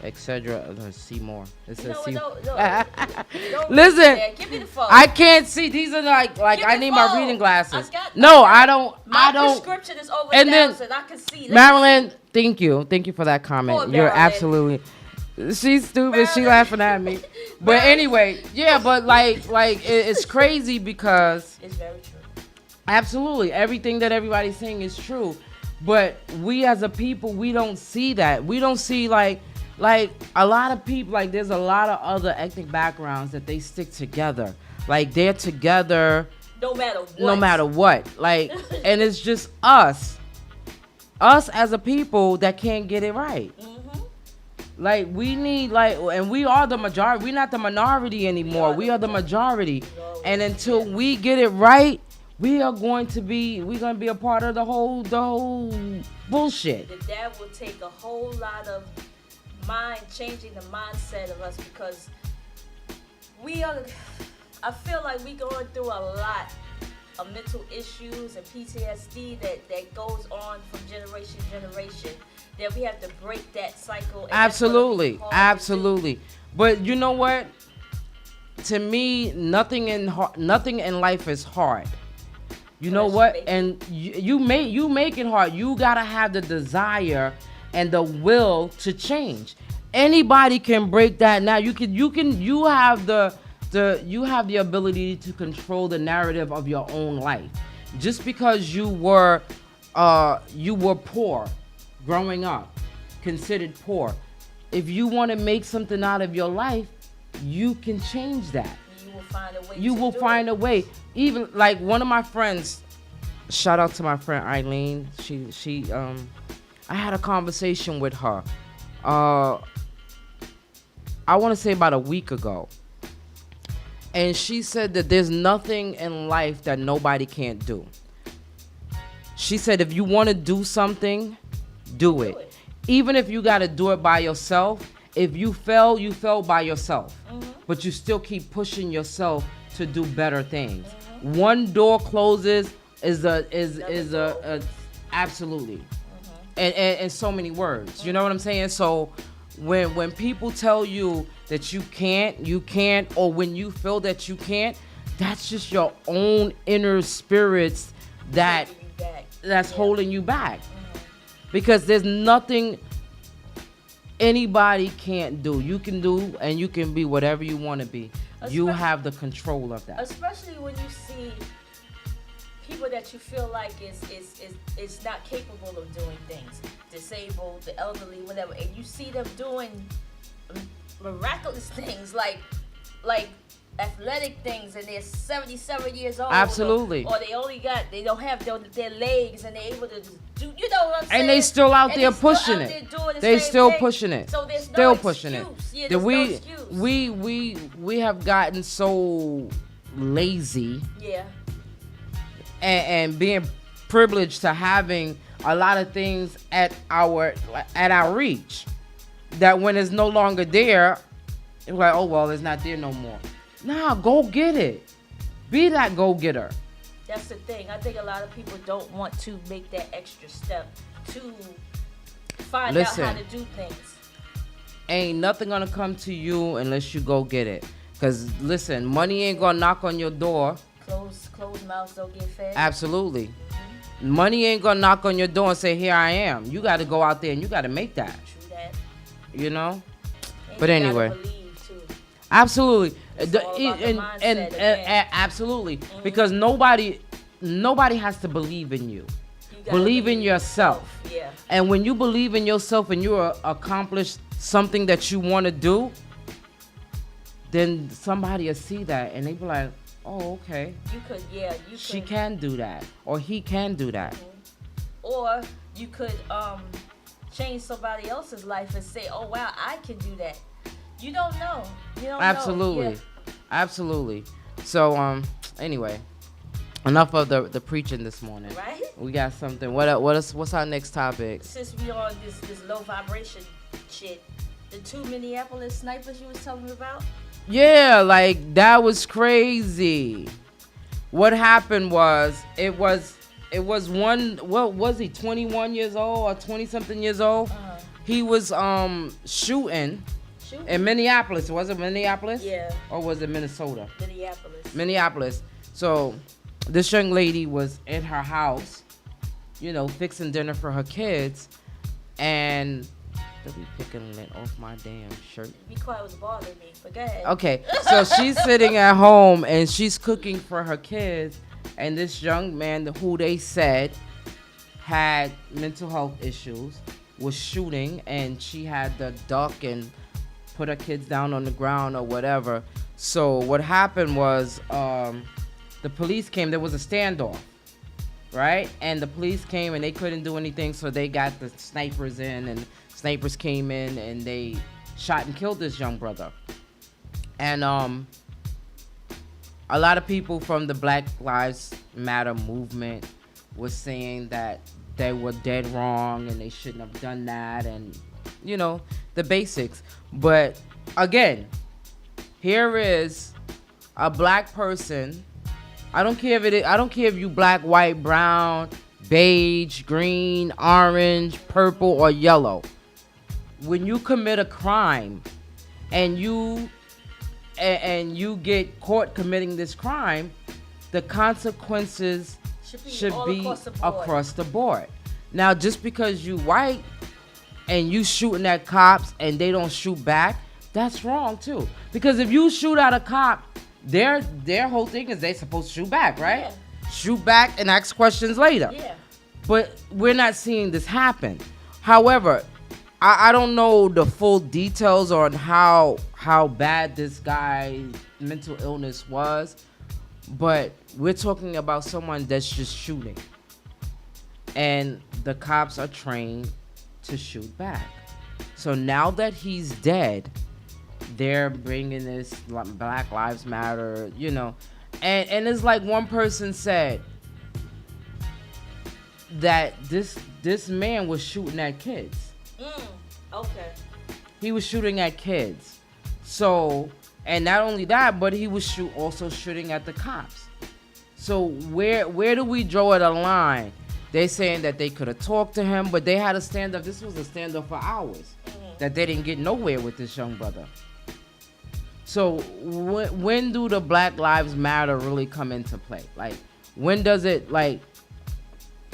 etc. Let's see more. It says No, see. don't Listen, read that. Give me the phone. I can't see. These are like Give I me need the my phone. reading glasses. I got- No, I I don't. My I don't. prescription is over And then, 1,000. I can see. Let me Marilyn, see. thank you for that comment. Poor You're Marilyn. absolutely. She's stupid. She Marilyn. laughing at me. But Marilyn. anyway, yeah. But it's crazy because It's very true. absolutely everything that everybody's saying is true. But we as a people, we don't see that. We don't see like a lot of people. Like there's a lot of other ethnic backgrounds that they stick together. Like they're together No matter what. no matter what. Like, and it's just us as a people that can't get it right. Mhm. Like we need and we are the majority. We're not the minority anymore. We are the majority. And until we get it right, we're going to be a part of the whole bullshit. That will take a whole lot of changing the mindset of us because I feel like we going through a lot of mental issues and PTSD that goes on from generation to generation. That we have to break that cycle. And that's gonna be Absolutely, hard to do. absolutely. But you know what? To me, nothing in life is hard. You know Unless you what? make it. And you make it hard. You gotta have the desire and the will to change. Anybody can break that. Now you have the ability to control the narrative of your own life. Just because you were poor growing up, considered poor, if you want to make something out of your life, you can change that. You will find a way. You will find a way. Even like one of my friends, shout out to my friend Eileen. She I had a conversation with her. I want to say about a week ago. And she said that there's nothing in life that nobody can't do. She said if you want to do something, do it. Even if you got to do it by yourself. If you fail, you fail by yourself. Mm-hmm. But you still keep pushing yourself to do better things. Mm-hmm. One door closes is a absolutely. Mm-hmm. And so many words. Mm-hmm. You know what I'm saying? So when people tell you that you can't, or when you feel that you can't, that's just your own inner spirits that's holding you back. Mm-hmm. Because there's nothing anybody can't do. You can do, and you can be whatever you want to be. You have the control of that. Especially when you see people that you feel like is not capable of doing things, disabled, the elderly, whatever, and you see them doing miraculous things like athletic things, and they're 77 years old. Absolutely. Or they don't have their legs, and they're able to do, you know what I'm saying? And they still out there pushing it. They still pushing it. So there's still no pushing excuse. it. Yeah, there's no excuse. We have gotten so lazy. Yeah. And being privileged to having a lot of things at our reach, that when it's no longer there, it's like, oh well, it's not there no more. Nah, go get it. Be that go-getter. That's the thing. I think a lot of people don't want to make that extra step to find out how to do things. Ain't nothing gonna come to you unless you go get it. Cause listen, money ain't gonna knock on your door. Closed mouths don't get fed. Absolutely. Mm-hmm. Money ain't gonna knock on your door and say, here I am. You gotta go out there and you gotta make that. True that. You know? And but you anyway. gotta believe too. Absolutely. And absolutely. Mm-hmm. Because nobody has to believe in you. Believe in yourself. Yeah. And when you believe in yourself and you accomplish something that you want to do, then somebody will see that and they be like, oh, okay. You could. She can do that, or he can do that. Mm-hmm. Or you could change somebody else's life and say, oh wow, I can do that. You don't know. Absolutely. Know. Yeah. Absolutely. So anyway, enough of the preaching this morning. Right? We got something. What's our next topic? Since we on this low vibration shit, the 2 Minneapolis snipers you was telling me about? Yeah, like that was crazy. What happened was it was one, what was he, 21 years old or 20 something years old? Uh-huh. He was shooting in Minneapolis. Was it Minneapolis? Yeah. Or was it Minnesota? Minneapolis. So this young lady was in her house, fixing dinner for her kids, and they'll be picking lint off my damn shirt. Be quiet, it was bothering me, but go ahead. Okay, so she's sitting at home and she's cooking for her kids, and this young man who they said had mental health issues was shooting, and she had to duck and put her kids down on the ground or whatever. So what happened was the police came. There was a standoff, right? And the police came and they couldn't do anything, so they got the snipers in, and snipers came in and they shot and killed this young brother. And a lot of people from the Black Lives Matter movement was saying that they were dead wrong and they shouldn't have done that, and the basics. But again, here is a black person. I don't care if you black, white, brown, beige, green, orange, purple, or yellow. When you commit a crime and you get caught committing this crime, the consequences should be across the board. Now, just because you white and you shooting at cops and they don't shoot back, that's wrong too. Because if you shoot at a cop, their whole thing is they supposed to shoot back, right? Yeah. Shoot back and ask questions later. Yeah. But we're not seeing this happen. However, I don't know the full details on how bad this guy's mental illness was, but we're talking about someone that's just shooting. And the cops are trained to shoot back. So now that he's dead, they're bringing this Black Lives Matter, you know. And it's like one person said that this man was shooting at kids. Okay. He was shooting at kids. So, and not only that, but he was also shooting at the cops. So where do we draw the line? They saying that they could have talked to him, but they had a stand-up. This was a stand-up for hours. That they didn't get nowhere with this young brother. So when do the Black Lives Matter really come into play? Like, when does it, like,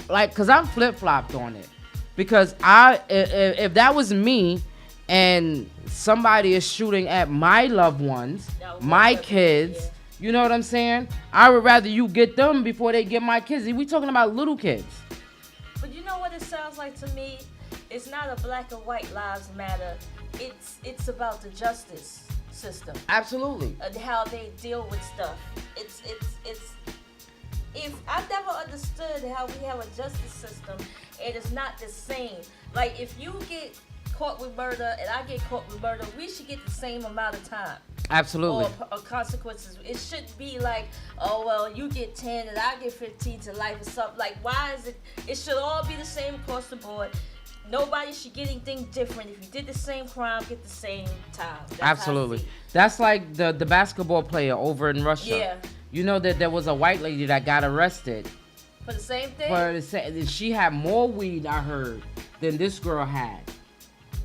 cause I'm flip-flopped on it. Because if that was me and somebody is shooting at my loved ones, my kids, you know what I'm saying? I would rather you get them before they get my kids. We talking about little kids. But you know what it sounds like to me? It's not a black or white lives matter. It's about the justice system. Absolutely. How they deal with stuff. It's if I've never understood how we have a justice system and it's not the same. Like, if you get caught with murder and I get caught with murder, we should get the same amount of time. Absolutely. Or consequences. It shouldn't be like, oh, well, you get 10 and I get 15 to life or something. Like, why is it? It should all be the same across the board. Nobody should get anything different. If you did the same crime, get the same time. That's absolutely. That's like the basketball player over in Russia. Yeah. You know that there was a white lady that got arrested. For the same thing? She had more weed, I heard, than this girl had.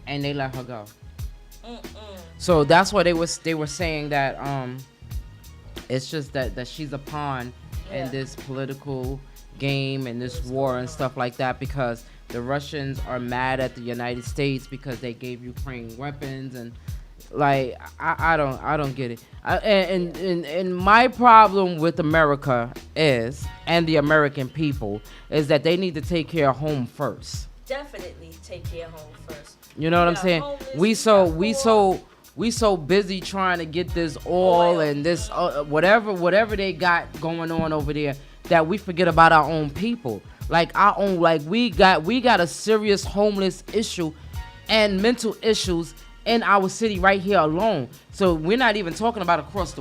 And they let her go. So that's why they were saying that it's just that she's a pawn in this political game and this war and stuff like that, because the Russians are mad at the United States because they gave Ukraine weapons, and like I don't get it. And my problem with America is, and the American people, is that they need to take care of home first. Definitely take care of home first. You know what I'm saying? We so busy trying to get this oil and this whatever they got going on over there that we forget about our own people. Like we got a serious homeless issue and mental issues in our city right here alone. So we're not even talking about across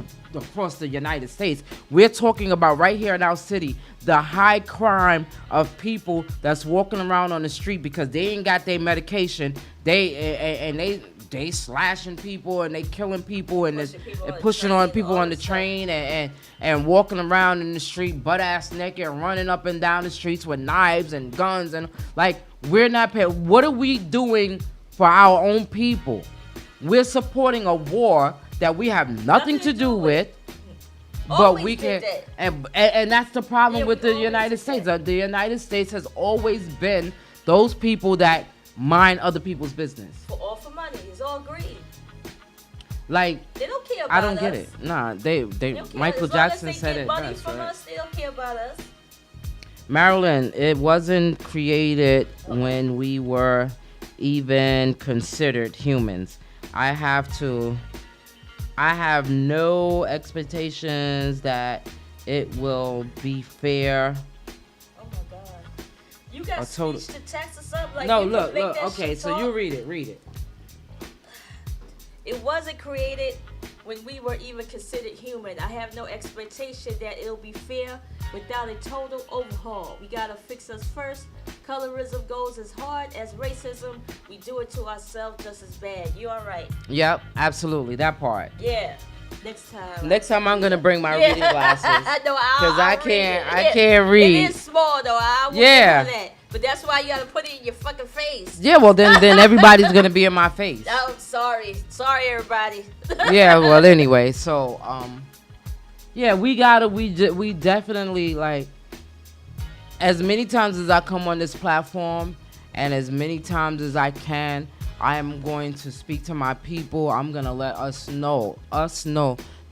the United States. We're talking about right here in our city, the high crime of people that's walking around on the street because they ain't got their medication. They slashing people and they killing people and pushing on people on the train and walking around in the street butt ass naked, running up and down the streets with knives and guns, and like, we're not paying. What are we doing for our own people? We're supporting a war that we have nothing to do with. But we can, and that's the problem with the United States. The United States has always been those people that mind other people's business. For money, it's all greed. Like, they don't care about us. I don't get it. Nah, they Michael Jackson said it best, right? Us, they don't care about us. Marilyn, it wasn't created when we were even considered humans. I have no expectations that it will be fair. Oh my God. You got speech to text or something? Like, no, look. Okay, so you read it. It wasn't created when we were even considered human. I have no expectation that it'll be fair without a total overhaul. We gotta fix us first. Colorism goes as hard as racism. We do it to ourselves just as bad. You all right? Yep, absolutely. That part. Yeah. Next time I'm gonna bring my reading glasses. Because I can't read. It is small though. I won't do that. But that's why you gotta put it in your fucking face. Yeah, well then everybody's gonna be in my face. Oh, sorry everybody. Yeah, well anyway, so yeah, we definitely, like, as many times as I come on this platform and as many times as I can, I am going to speak to my people. I'm gonna let us know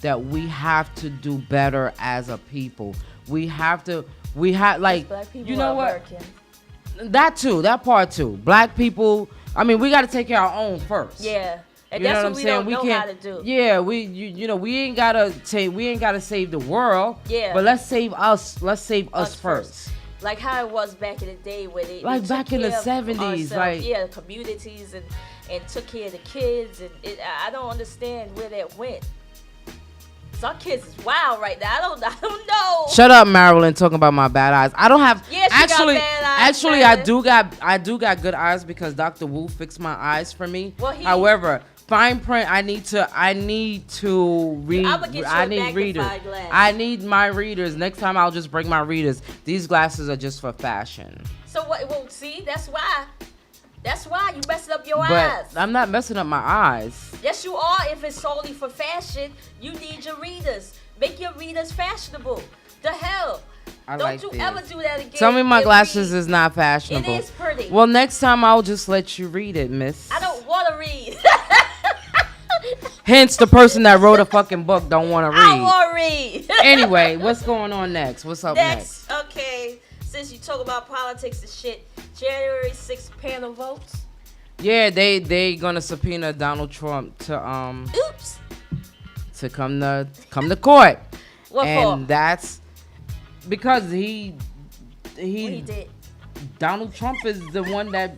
that we have to do better as a people. We have like, Black people you know are what? American. That part too. Black people. I mean, we got to take care of our own first. Yeah. And You know that's what I'm what we saying? don't We know can't, how to do. Yeah, we ain't gotta save the world. Yeah. But let's save us. Let's save us first. Like how it was back in the day where they Like took back in the care of 70s, ourselves, like- yeah, communities and took care of the kids, and I don't understand where that went. Some kids is wild right now. I don't know. Shut up, Marilyn, talking about my bad eyes. I don't have. Yeah, she got actually, bad eyes, actually, I do got good eyes because Dr. Wu fixed my eyes for me. Well, However, fine print, I need to read. I'ma get you I a need readers. magnified glass. I need my readers. Next time, I'll just bring my readers. These glasses are just for fashion. So what? Well, see, that's why. That's why you messing up your But eyes. I'm not messing up my eyes. Yes, you are. If it's solely for fashion, you need your readers. Make your readers fashionable. The hell. I Don't like you these. ever do that again. Tell me my It glasses read- is not fashionable. It is pretty. Well, next time I'll just let you read it, miss. I don't want to read. Hence, the person that wrote a fucking book don't want to read. I want to read. Anyway, what's going on next? What's up next? Okay. Since you talk about politics and shit, January 6th panel votes. Yeah, they gonna subpoena Donald Trump to Oops. to come to court. What And for? that's because he What he did. Donald Trump is the one that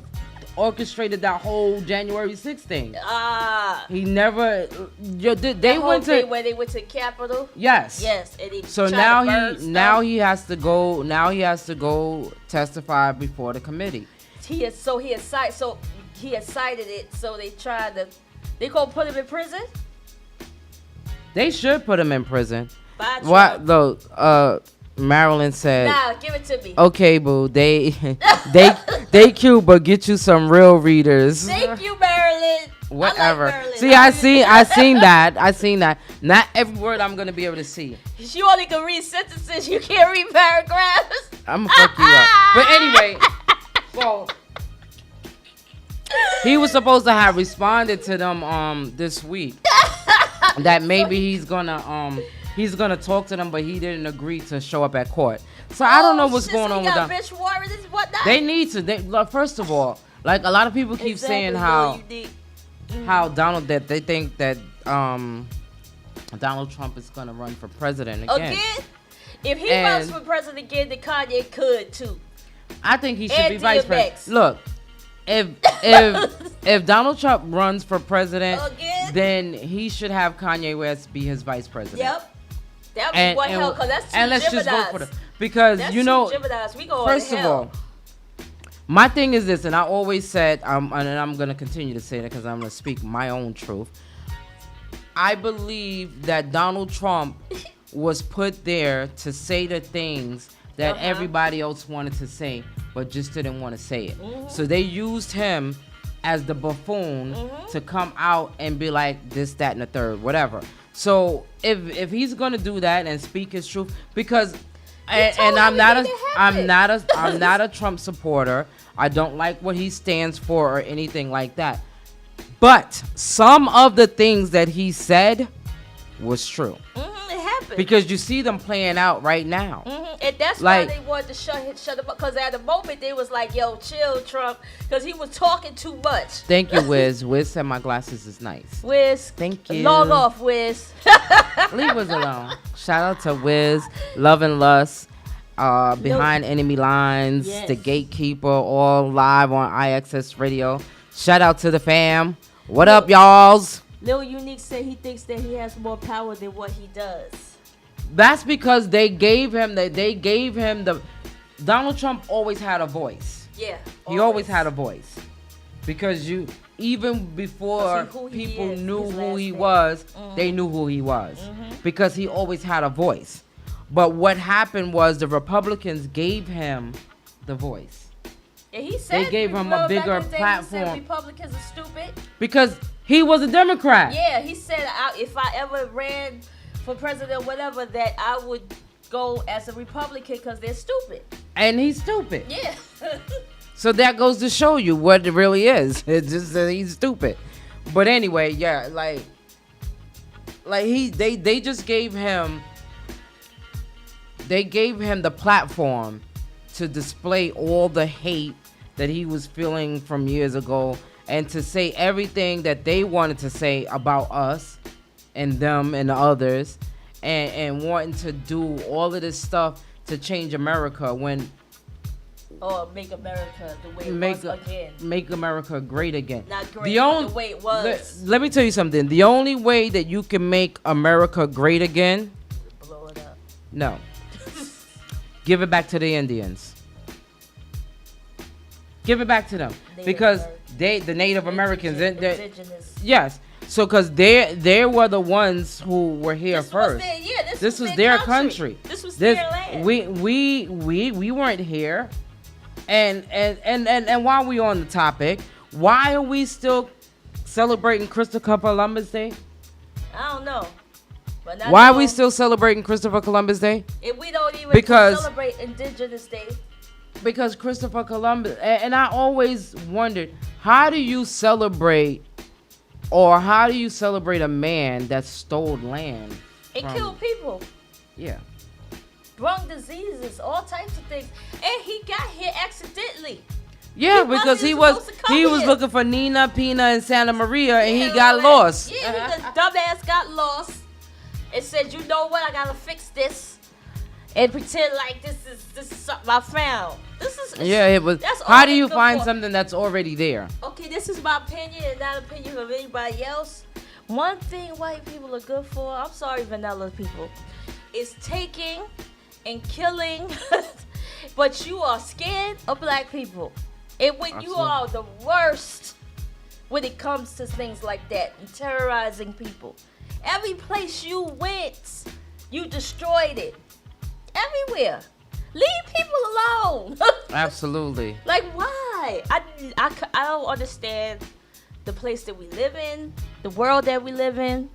orchestrated that whole January 6th thing. He never they went to where they went to Capitol. yes. Yes, and he So tried now to burn he stuff. now he has to go testify before the committee. He had cited it. So they gonna put him in prison. They should put him in prison. By What Trump. though? Marilyn said, Nah, give it to me. "Okay, boo. They cute, but get you some real readers." Thank you, Marilyn. Whatever. I like Marilyn. See, I seen that. Not every word I'm gonna be able to see. She only can read sentences. You can't read paragraphs. I'm gonna fuck you up. But anyway, so he was supposed to have responded to them this week that maybe he's gonna talk to them, but he didn't agree to show up at court. So I don't know what's shit, going so on he with got them. bitch warrants and whatnot. They need to. Look, first of all, like a lot of people keep saying how Donald that they think that Donald Trump is gonna run for president again. If he And- runs for president again, then Kanye could too. I think he should And be vice DMX. president. Look, if Donald Trump runs for president, Again? then he should have Kanye West be his vice president. Yep. That would be one hell, because that's too and let's Gemini's. just vote for them because That's you too know. Gemini's. We going First to of hell. all, my thing is this, and I always said, and I'm gonna continue to say that because I'm gonna speak my own truth. I believe that Donald Trump was put there to say the things that everybody else wanted to say, but just didn't want to say it. So they used him as the buffoon to come out and be like this, that, and the third, whatever. So if he's gonna do that and speak his truth, because and I'm not a Trump supporter. I don't like what he stands for or anything like that. But some of the things that he said was true. It happened. Because you see them playing out right now. And that's Like- why they wanted to shut him up. Because at the moment, they was like, yo, chill, Trump. Because he was talking too much. Thank you, Wiz. Wiz said my glasses is nice. Wiz. Thank you. Log off, Wiz. Leave Wiz alone. Shout out to Wiz, Love and Lust, Behind Enemy Lines, Yes. The Gatekeeper, all live on IXS Radio. Shout out to the fam. What up, y'alls? Lil Unique said he thinks that he has more power than what he does. That's because they gave him the Donald Trump always had a voice. Yeah. He always had a voice. Because even before Because who he people is, knew his who last he name. was, they knew who he was. Because he always had a voice. But what happened was the Republicans gave him the voice. And he said They gave him a back bigger in the day, platform. He said Republicans are stupid. Because he was a Democrat. Yeah, he said if I ever ran for president or whatever, that I would go as a Republican because they're stupid. And he's stupid. Yeah. So that goes to show you what it really is. It's just that he's stupid. But anyway, yeah, like they just gave him the platform to display all the hate that he was feeling from years ago and to say everything that they wanted to say about us and them and others and wanting to do all of this stuff to change America when Or make America the way it was again. Make America great again. Not great, but the way it was. Let me tell you something. The only way that you can make America great again, Blow it up. no. Give it back to the Indians. Give it back to them. Because the Native Americans, indigenous. yes. So because they were the ones who were here first. This was their country. This was their land. We weren't here. And while we on the topic, why are we still celebrating Christopher Columbus Day? I don't know. But why are we still celebrating Christopher Columbus Day? If we don't even celebrate Indigenous Day. Because Christopher Columbus, and I always wondered, how do you celebrate a man that stole land? And killed people. Yeah. Brung diseases, all types of things, and he got here accidentally. Yeah, because he was looking for Nina, Pina, and Santa Maria, and he got lost. Yeah, the dumbass got lost and said, "You know what? I gotta fix this and pretend like this is something I found." It was. How do you find something that's already there? Okay, this is my opinion and not opinion of anybody else. One thing white people are good for, I'm sorry, vanilla people, is taking and killing, but you are scared of black people. And when you are the worst when it comes to things like that and terrorizing people. Every place you went, you destroyed it. Everywhere. Leave people alone. Absolutely. Like, why? I don't understand the place that we live in, the world that we live in.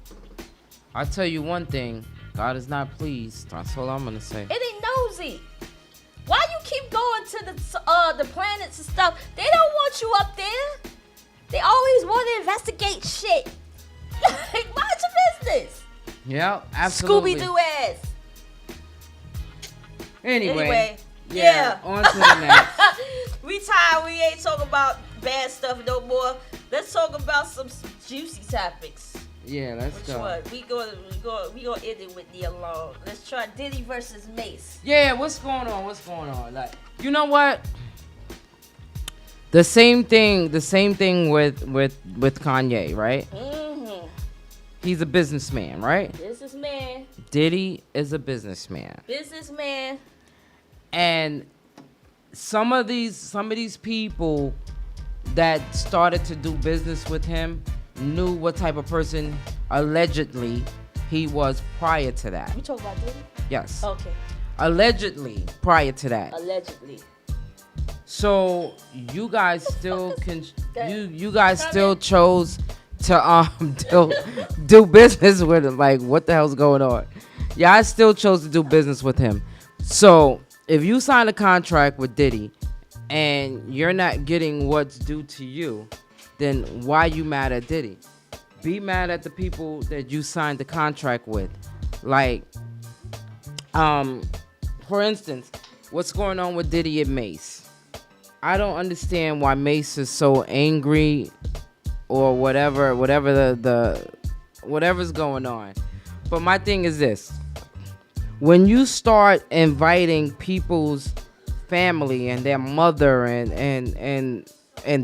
I'll tell you one thing. God is not pleased. That's all I'm going to say. It ain't nosy. Why you keep going to the planets and stuff? They don't want you up there. They always want to investigate shit. Like, mind your business. Yeah, absolutely. Scooby-Doo ass. Anyway. Yeah. On to the next. We tired. We ain't talking about bad stuff no more. Let's talk about some juicy topics. Yeah, let's go. Which one? We gonna end it with the alone. Let's try Diddy versus Mace. Yeah, what's going on? Like, you know what? The same thing with Kanye, right? Mm-hmm. He's a businessman, right? Businessman. Diddy is a businessman. Businessman. And some of these people that started to do business with him knew what type of person allegedly he was prior to that. You talking about Diddy? Yes. Okay. Allegedly prior to that. Allegedly. So you guys still you guys still chose to do business with him. Like, what the hell's going on? Yeah, I still chose to do business with him. So if you sign a contract with Diddy and you're not getting what's due to you, then why you mad at Diddy? Be mad at the people that you signed the contract with. Like, for instance, what's going on with Diddy and Mace? I don't understand why Mace is so angry or whatever whatever's going on. But my thing is this. When you start inviting people's family and their mother and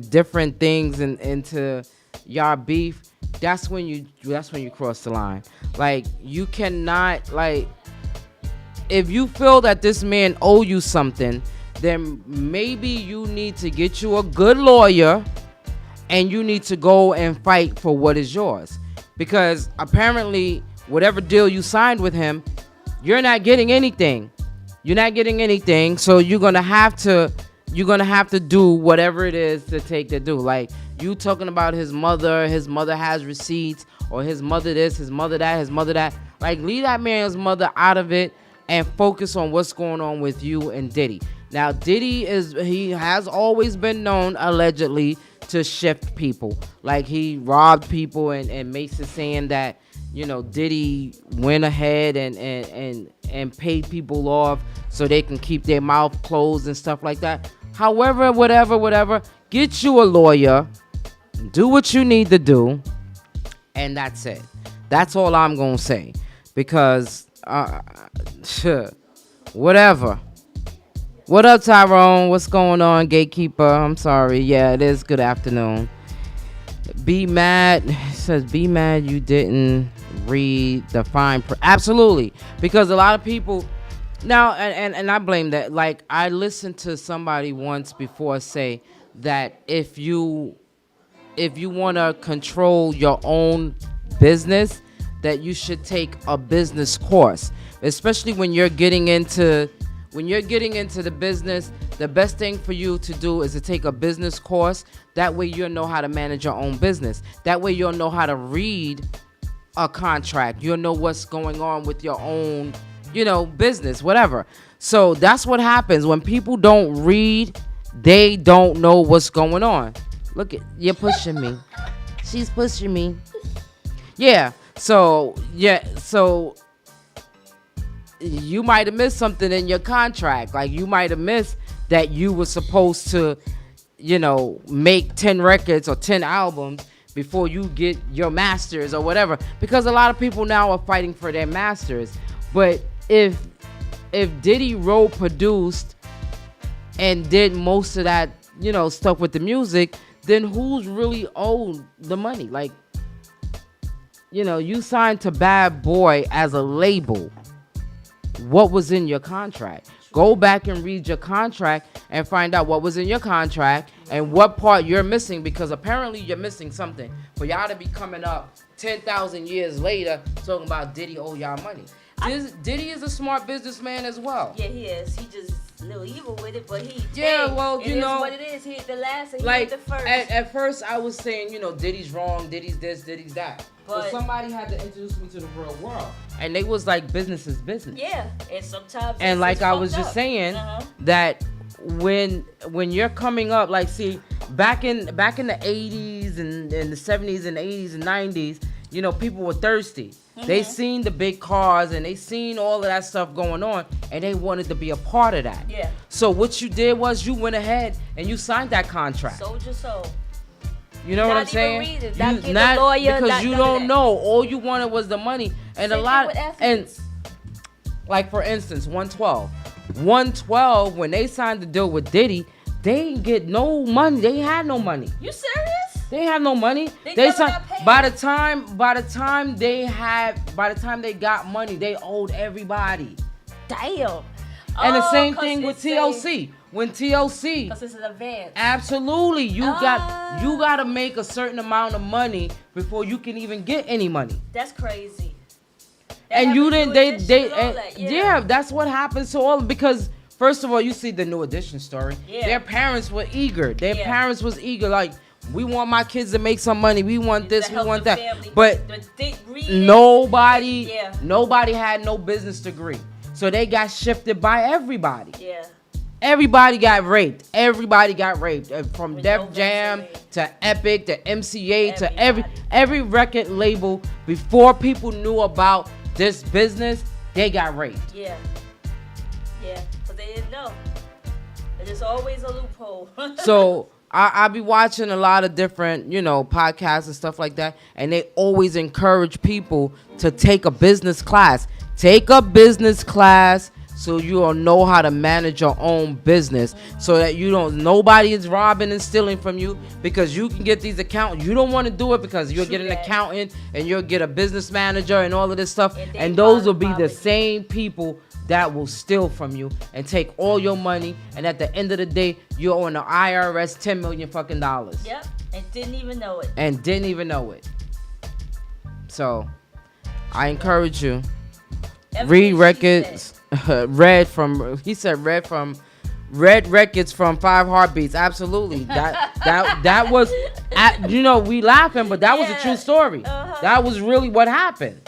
different things into y'all beef, that's when you cross the line. Like, you cannot, like, if you feel that this man owe you something, then maybe you need to get you a good lawyer and you need to go and fight for what is yours. Because apparently whatever deal you signed with him, you're not getting anything. So you're gonna have to do whatever it is to take to do. Like, you talking about his mother has receipts, or his mother this, his mother that. Like, leave that man's mother out of it and focus on what's going on with you and Diddy. Now, he has always been known, allegedly, to shift people. Like, he robbed people, and Mace is saying that, Diddy went ahead and paid people off so they can keep their mouth closed and stuff like that. However, whatever, get you a lawyer, do what you need to do, and that's it. That's all I'm going to say. Because, whatever. What up, Tyrone? What's going on, Gatekeeper? I'm sorry. Yeah, it is good afternoon. Be mad. It says, be mad you didn't read the fine print. Absolutely. Because a lot of people... Now, and I blame that. Like, I listened to somebody once before say that if you want to control your own business, that you should take a business course. Especially when you're getting into the business, the best thing for you to do is to take a business course. That way you'll know how to manage your own business. That way you'll know how to read a contract. You'll know what's going on with your own, business, whatever. So that's what happens when people don't read. They don't know what's going on. Look, you're pushing me. She's pushing me. Yeah. So you might have missed something in your contract. Like, you might have missed that you were supposed to, make 10 records or 10 albums before you get your masters or whatever. Because a lot of people now are fighting for their masters. But if Diddy wrote, produced, and did most of that, stuff with the music, then who's really owed the money? Like, you signed to Bad Boy as a label. What was in your contract? Go back and read your contract and find out what was in your contract and what part you're missing, because apparently you're missing something for y'all to be coming up 10,000 years later talking about Diddy owe y'all money. Diddy is a smart businessman as well. Yeah, he is. He just a little evil with it, but he... Yeah, well, it is what it is. He hit the last and he hit the first. At first I was saying, Diddy's wrong, Diddy's this, Diddy's that. But somebody had to introduce me to the real world. And they was like, business is business. Yeah, and sometimes... And like I was just saying, that when you're coming up, like, see, back in the 80s and the 70s and 80s and 90s, people were thirsty. They seen the big cars and they seen all of that stuff going on, and they wanted to be a part of that. Yeah. So what you did was you went ahead and you signed that contract. Sold your soul. You know what I'm saying? Not a lawyer, because you don't know. All you wanted was the money, and same a lot. And like, for instance, 112. When they signed the deal with Diddy, they didn't get no money. They had no money. You serious? They have no money. They signed, by the time they got money, they owed everybody. Damn. And the same thing with TLC. When TLC, because it's an advance. Absolutely, you gotta make a certain amount of money before you can even get any money. That's crazy. And you didn't. Yeah, that's what happens to all. Because first of all, you see the New Edition story. Yeah. Their parents were eager. Parents was eager. Like, we want my kids to make some money. We want this. We want that. Family. But nobody had no business degree. So they got shifted by everybody. Yeah. Everybody got raped. From Def Jam to Epic to MCA to every record label. Before people knew about this business, they got raped. Yeah. Yeah. But they didn't know. There's always a loophole. So I be watching a lot of different, podcasts and stuff like that, and they always encourage people to take a business class. Take a business class so you'll know how to manage your own business, so that nobody is robbing and stealing from you, because you can get these accountants. You don't want to do it because you'll get an accountant and you'll get a business manager and all of this stuff, and those will be the same people that will steal from you and take all your money, and at the end of the day, you're on the IRS $10 million fucking dollars. Yep, and didn't even know it. So, I encourage you. Read records. Red records from 5 Heartbeats. Absolutely. That was, we laughing, but that was a true story. That was really what happened.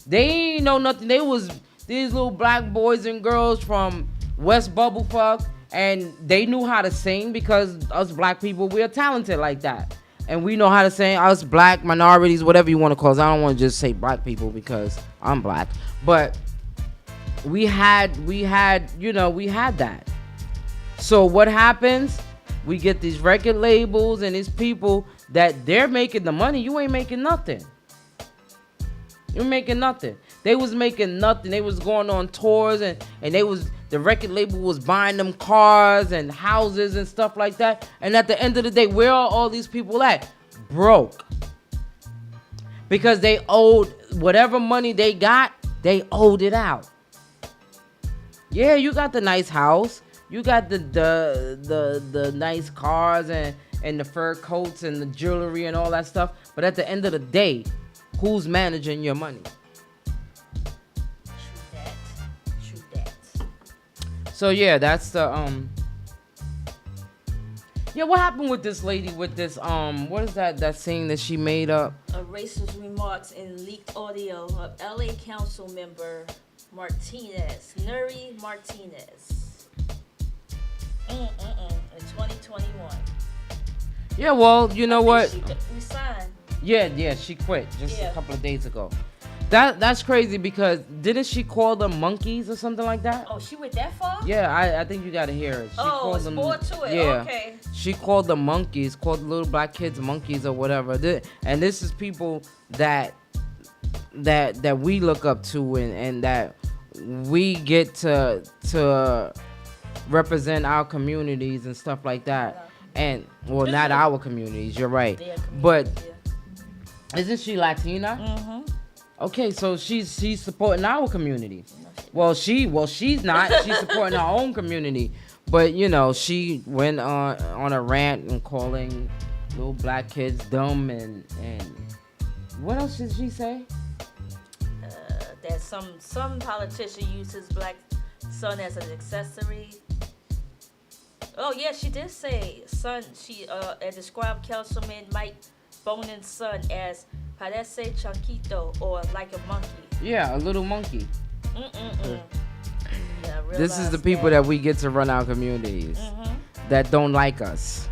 They ain't know nothing. They was these little black boys and girls from West Bubblefuck, and they knew how to sing because us black people, we're talented like that. And we know how to sing. Us black minorities, whatever you want to call us. I don't want to just say black people because I'm black. But we had that. So what happens? We get these record labels and these people that they're making the money. You ain't making nothing. You're making nothing. They was making nothing. They was going on tours and the record label was buying them cars and houses and stuff like that. And at the end of the day, where are all these people at? Broke. Because they owed whatever money they got, they owed it out. Yeah, you got the nice house. You got the nice cars and the fur coats and the jewelry and all that stuff. But at the end of the day, who's managing your money? True that. So yeah, that's the yeah, what happened with this lady with this what is that scene that she made up? Racist remarks in leaked audio of LA Council member Nuri Martinez. In 2021. Yeah, well, you know what? She resigned. Yeah, she quit just a couple of days ago. That's crazy because didn't she call them monkeys or something like that? Oh, she went that far? Yeah, I think you gotta hear it. She called it's them, more to it. Yeah, Okay. She called them monkeys, called the little black kids monkeys or whatever. And this is people that we look up to and that we get to represent our communities and stuff like that. And well, not our communities. You're right, but isn't she Latina? Mm-hmm. Okay, so she's supporting our community. Well, she's not. She's supporting her own community. But you know, she went on a rant and calling little black kids dumb and what else did she say? That some politician used his black son as an accessory. Oh yeah, she did say son. She described Councilman Mike Bonin's son as parece chanquito, or like a monkey. Yeah, a little monkey. Yeah, this is the people that we get to run our communities that don't like us.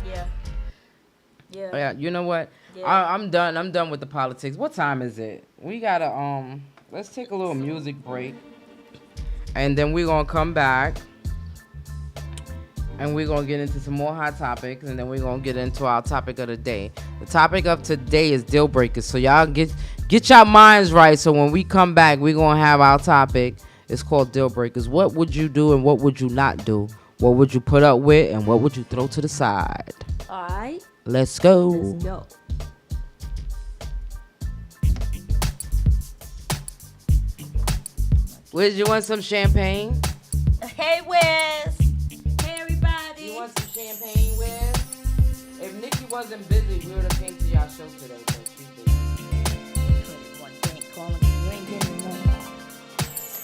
Yeah. You know what? Yeah. I'm done with the politics. What time is it? We gotta let's take a little music break, and then we're gonna come back. And we're going to get into some more hot topics. And then we're going to get into our topic of the day. The topic of today is deal breakers. So y'all get your minds right. So when we come back, we're going to have our topic. It's called deal breakers. What would you do and what would you not do? What would you put up with and what would you throw to the side? All right. Let's go. Let's go. Wiz, you want some champagne? Hey, Wiz. You want some champagne, Wiz? If Nikki wasn't busy, we would have came to y'all show today, but she's busy.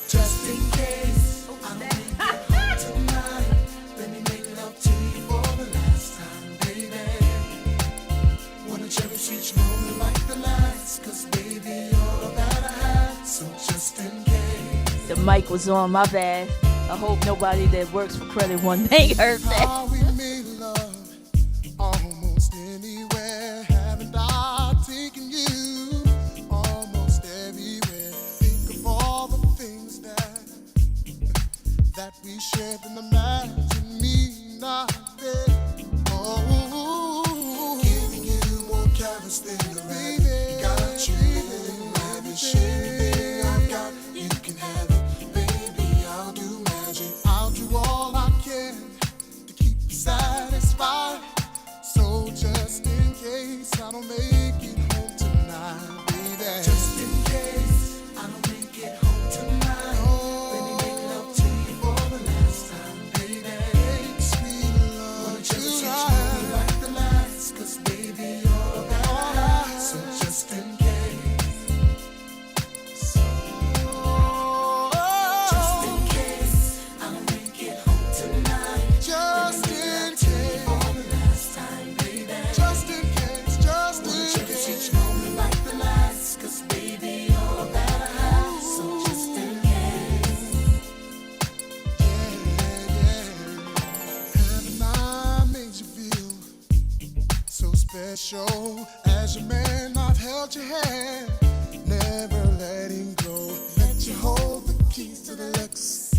Just in case I'm tonight, let me make love to you for the last time, baby. Wanna cherish each moment like the last, 'cause baby, you're about to have. So just in case. The mic was on, my bad. I hope nobody that works for Credit One Bank heard that. How we made love almost anywhere. Haven't I taken you almost everywhere? Think of all the things that we shared and imagine me not there. Oh, giving you more carrots than the baby. Got you lavish, anything I've got, you can have it. I'll do all I can to keep you satisfied. So just in case I don't make it home tonight, baby. Just in case I don't make it home tonight, let me make love to you for the last time, held your hand, never letting go. Let you hold the keys to the Lexus.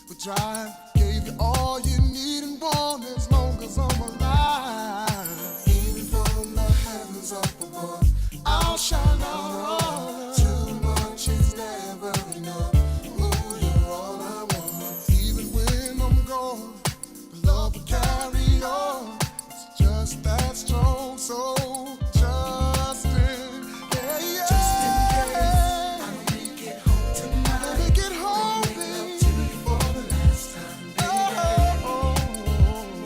We drive, gave you all you need and want as long as I'm alive. Even from the heavens up above, I'll shine out. Too much is never enough. Ooh, you're all I want. Even when I'm gone, the love will carry on. It's just that strong, so just in, yeah, yeah. Just in case I don't make it home tonight. Let me get home, baby. To you for the last time, baby.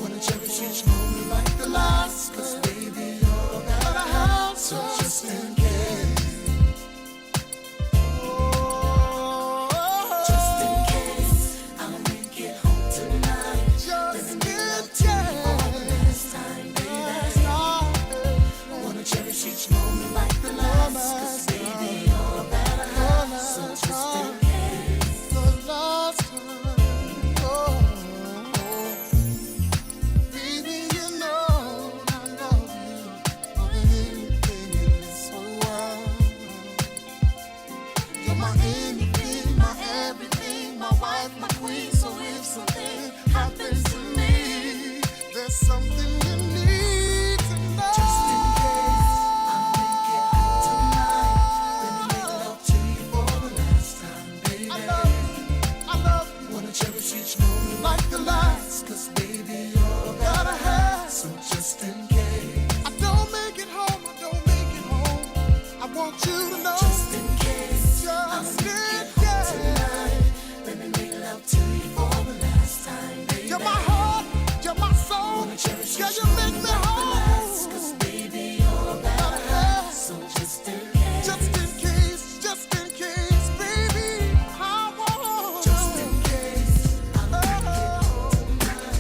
Wanna cherish each moment like the last, 'cause baby, you're that I have. So just in case. Just in case I don't make it home tonight. Just in case. For the last time, baby. Wanna cherish each moment like the last, 'cause baby, you're that I have. So just in case. The last time, oh. Baby, you know I love you more than anything in this whole world. You're my anything, my everything, my wife, my queen. So if something happens to me, there's something you need to know. Just in case I don't make it home tonight, let me make love to you for the last time, baby. I love you. Wanna cherish each moment like the last, 'cause baby, you're that I have. So just in case I don't make it home, I don't make it home, I want you to know. Just in case I don't make it home tonight, let me make love to you for the last time, baby. You're my heart, you're my soul. Wanna cherish each you make me whole, 'cause baby, you're that I have. So just in case, just in case, just in case, baby, I want. Just in case I don't make it home tonight.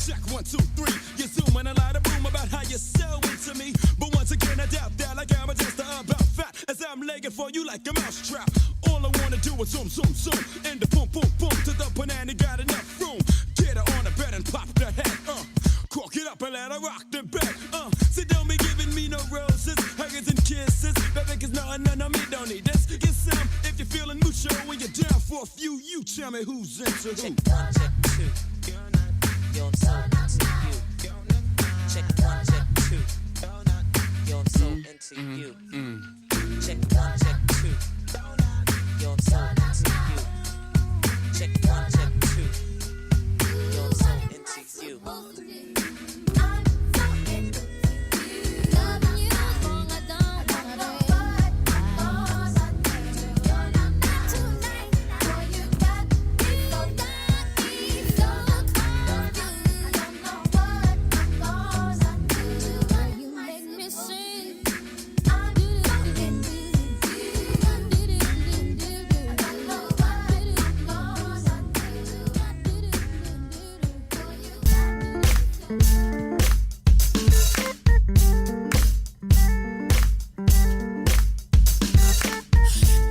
Check 1, 2, 3. You're zooming a lot of boom about how you're so into me. But once again, I doubt that like I'm a tester about fat. As I'm legging for you like a mousetrap. All I wanna do is zoom, zoom, zoom. And the boom, boom, tell me who's into who. Check one, check two. You're not. You're so into you. You're not. Check one, check two. You're not. You're so into you. Check one, check two. You're not. You're so into you. Check one, check two. You're so into you.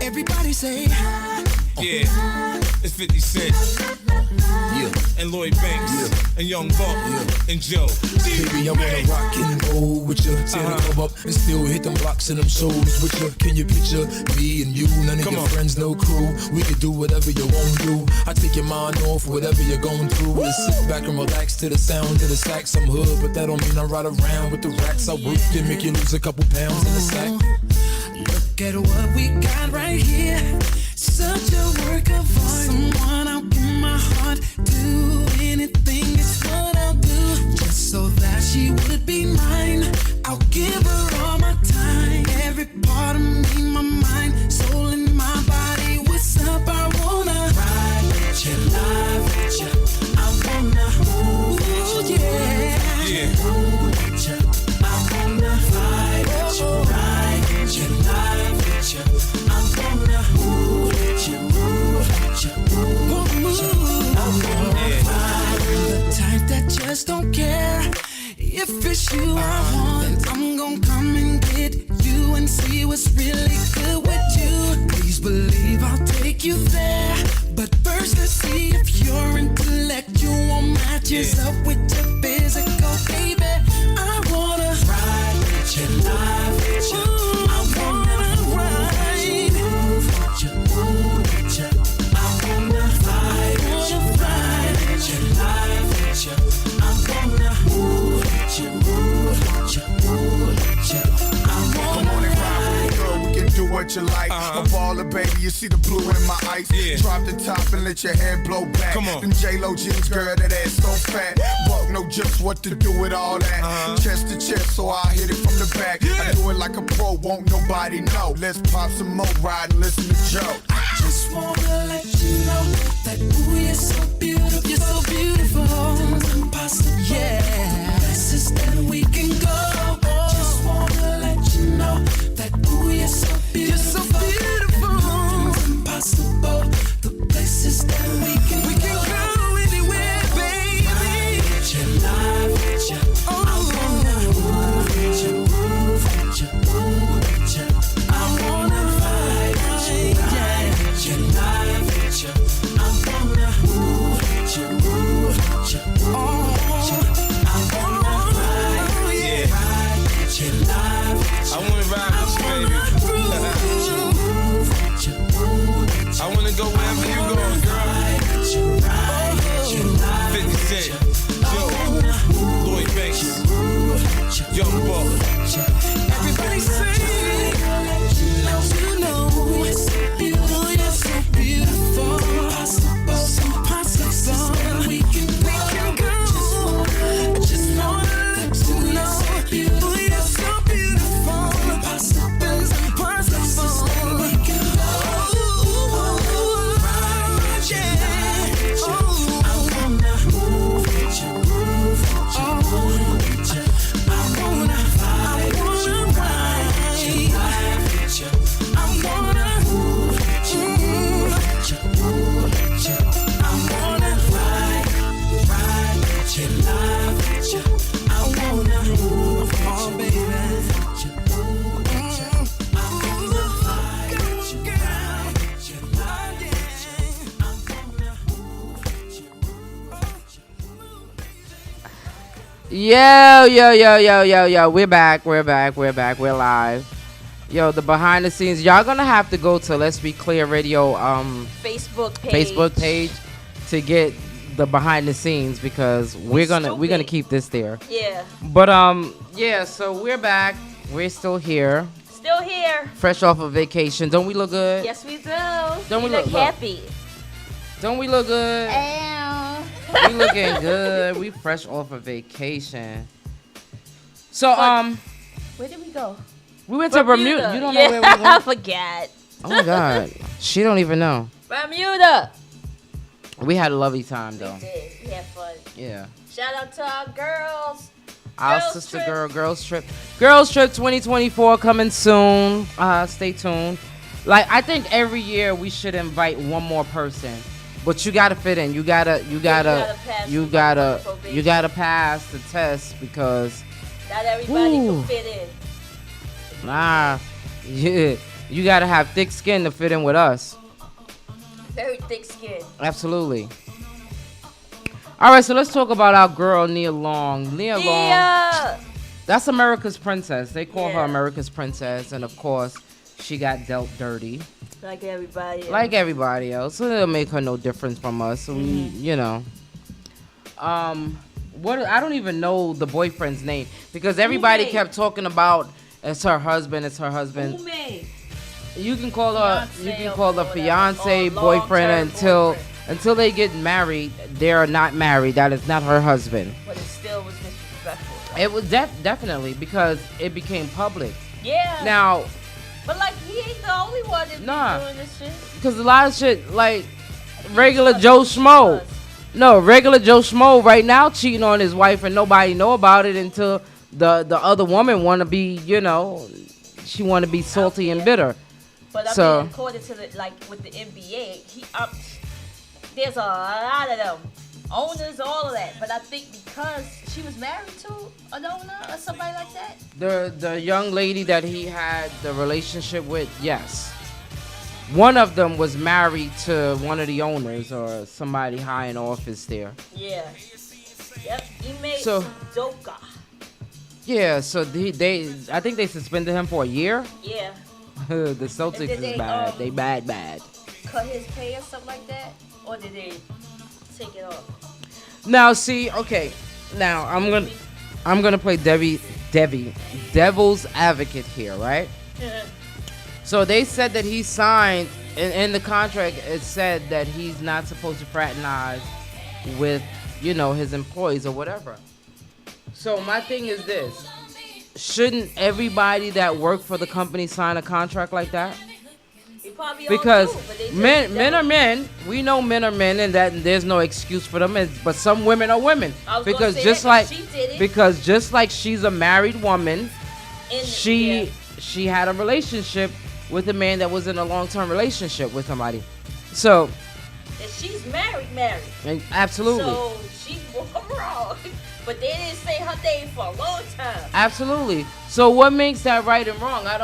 Everybody say hi. Yeah, it's 50 Cent. Yeah. And Lloyd Banks. And Young Buck. And Joe. Baby, I wanna rock and roll with you. Tear the club up and still hit them blocks and them shows with you. Can you picture me and you? None of your friends, no crew. We can do whatever you want to do. I take your mind off whatever you're going through. And sit back and relax to the sound of the sax. I'm hood, but that don't mean I ride around with the rats. I work to make you lose a couple pounds in the sack. Look at what we got right here. Such a work of art. Someone I'll give my heart to. Anything is what I'll do. Just so that she would be mine. I'll give her all my time. Every part of me, my mind, soul and my body. What's up? I wanna ride with you, live with you. I wanna move with you. Yeah. Move with you. I wanna fight with you, ride with you, live with you. I wanna move with you, move with you, move with you. I wanna fight with the type that just don't care. If it's you I want, I'm gon' come and get you and see what's really good with you. Please believe I'll take you there. But first let's see if your intellectual matches up with your physical, baby. I wanna ride with you, live with you. I wanna ride, move with you, move with you. I wanna fight with you, ride with you, live with you. I wanna move with you, move with you, move with you. I wanna come on and ride with me, girl. We can do what you like. A baller, baby, you see the blue in my eyes. Drop the top and let your hair blow back. Come on. Them J-Lo jeans, girl, that ass so fat. Buck know just what to do with all that. Chest to chest, so I hit it from the back. I do it like a pro, won't nobody know. Let's pop some more, ride and listen to Joe. I just wanna let you know that ooh, you're so beautiful, you're so beautiful. It's impossible, yeah. Places that we can go. Just wanna let you know that ooh, you're so beautiful, you're so beautiful. It's impossible. The places that we can go anywhere, baby. Ride with you, live with you. I wanna move with you, move with you, move with you. I wanna ride with you, ride with you, live with you. I wanna move with you, move with you, move with you. I wanna ride with you, ride with you, live with you. I wanna ride with you, baby. Move with you, move with you. I wanna go wherever you go, girl. Ride with you, ride with you, live 50 with Cent. you. Joe. Lloyd Banks. Young Buck. Everybody say, you know, you're so beautiful, you're so beautiful. So possible, we can go. I just wanna let you know, you're so beautiful. It's impossible, we can go. Yeah. I wanna move with you, move with you, move with you. I wanna fight with you, ride with you, ride with you. I wanna move with you, move with you, move with you. I wanna ride with you, live with you. I wanna move with you, baby. With you, move with you. I wanna fight with you, ride with you, live with you. I wanna move with you, move with you. Yo. We're back. We're live. Yo, the behind the scenes. Y'all gonna have to go to Let's Be Clear Radio Facebook page. Facebook page to get the behind the scenes because we're gonna keep this there. Yeah. But yeah, so we're back. We're still here. Still here. Fresh off of vacation. Don't we look good? Yes, we do. Don't we look look happy? Don't we look good? Ow. We looking good. We fresh off of vacation. So Where did we go? we went to Bermuda. You don't know where we I went? forgot. Oh my God, she don't even know. Bermuda. We had a lovely time though. We did. We had fun. Yeah. Shout out to our girls. Our Girls sister trip. girl, girls trip 2024 coming soon. Stay tuned. Like I think every year we should invite one more person, but you gotta fit in. You gotta pass the test because Not everybody Ooh. can fit in. you gotta have thick skin to fit in with us. Very thick skin. Absolutely. All right, so let's talk about our girl Nia Long. Nia Long, that's America's princess. They call her Yeah. America's princess, and of course, she got dealt dirty. Like everybody else. Like everybody else, so it'll make her no difference from us. So we, you know, what I don't even know the boyfriend's name because everybody Ume. kept talking about it's her husband. It's her husband. Ume. You can call her, Fiancé you can or call her whatever, fiance, or boyfriend long-term until they get married. They are not married. That is not her husband. But it still was disrespectful. It was definitely because it became public. Yeah. Now, But like he ain't the only one that Nah. be doing this shit. because a lot of shit like regular Joe Schmo. No, regular Joe Schmo right now cheating on his wife and nobody know about it until the other woman want to be, you know, she want to be salty and bitter. But I So- mean, according to the like with the NBA, there's a lot of them owners, all of that. But I think because she was married to an owner or somebody like that. The young lady that he had the relationship with, yes. One of them was married to one of the owners or somebody high in office there. Yeah. Yep. He made So- Doka. Yeah, so they I think they suspended him for a year. Yeah. The And Celtics did is they, bad. They bad. Cut his pay or something like that, or did they take it off? Now see, okay. Now I'm gonna play devil's advocate here, right? So they said that he signed in the contract. It said that he's not supposed to fraternize with, you know, his employees or whatever. So my thing is this: shouldn't everybody that work for the company sign a contract like that? He probably all Because do, but they just men are don't. men. We know men are men, and that there's no excuse for them. But some women are women. I was gonna Because say just that, like but she did it. because just like she's a married woman, And- she yeah. she had a relationship with a man that was in a long-term relationship with somebody. So, And she's married. and absolutely, So she was wrong. But they didn't say her name for a long time. absolutely. So what makes that right and wrong? I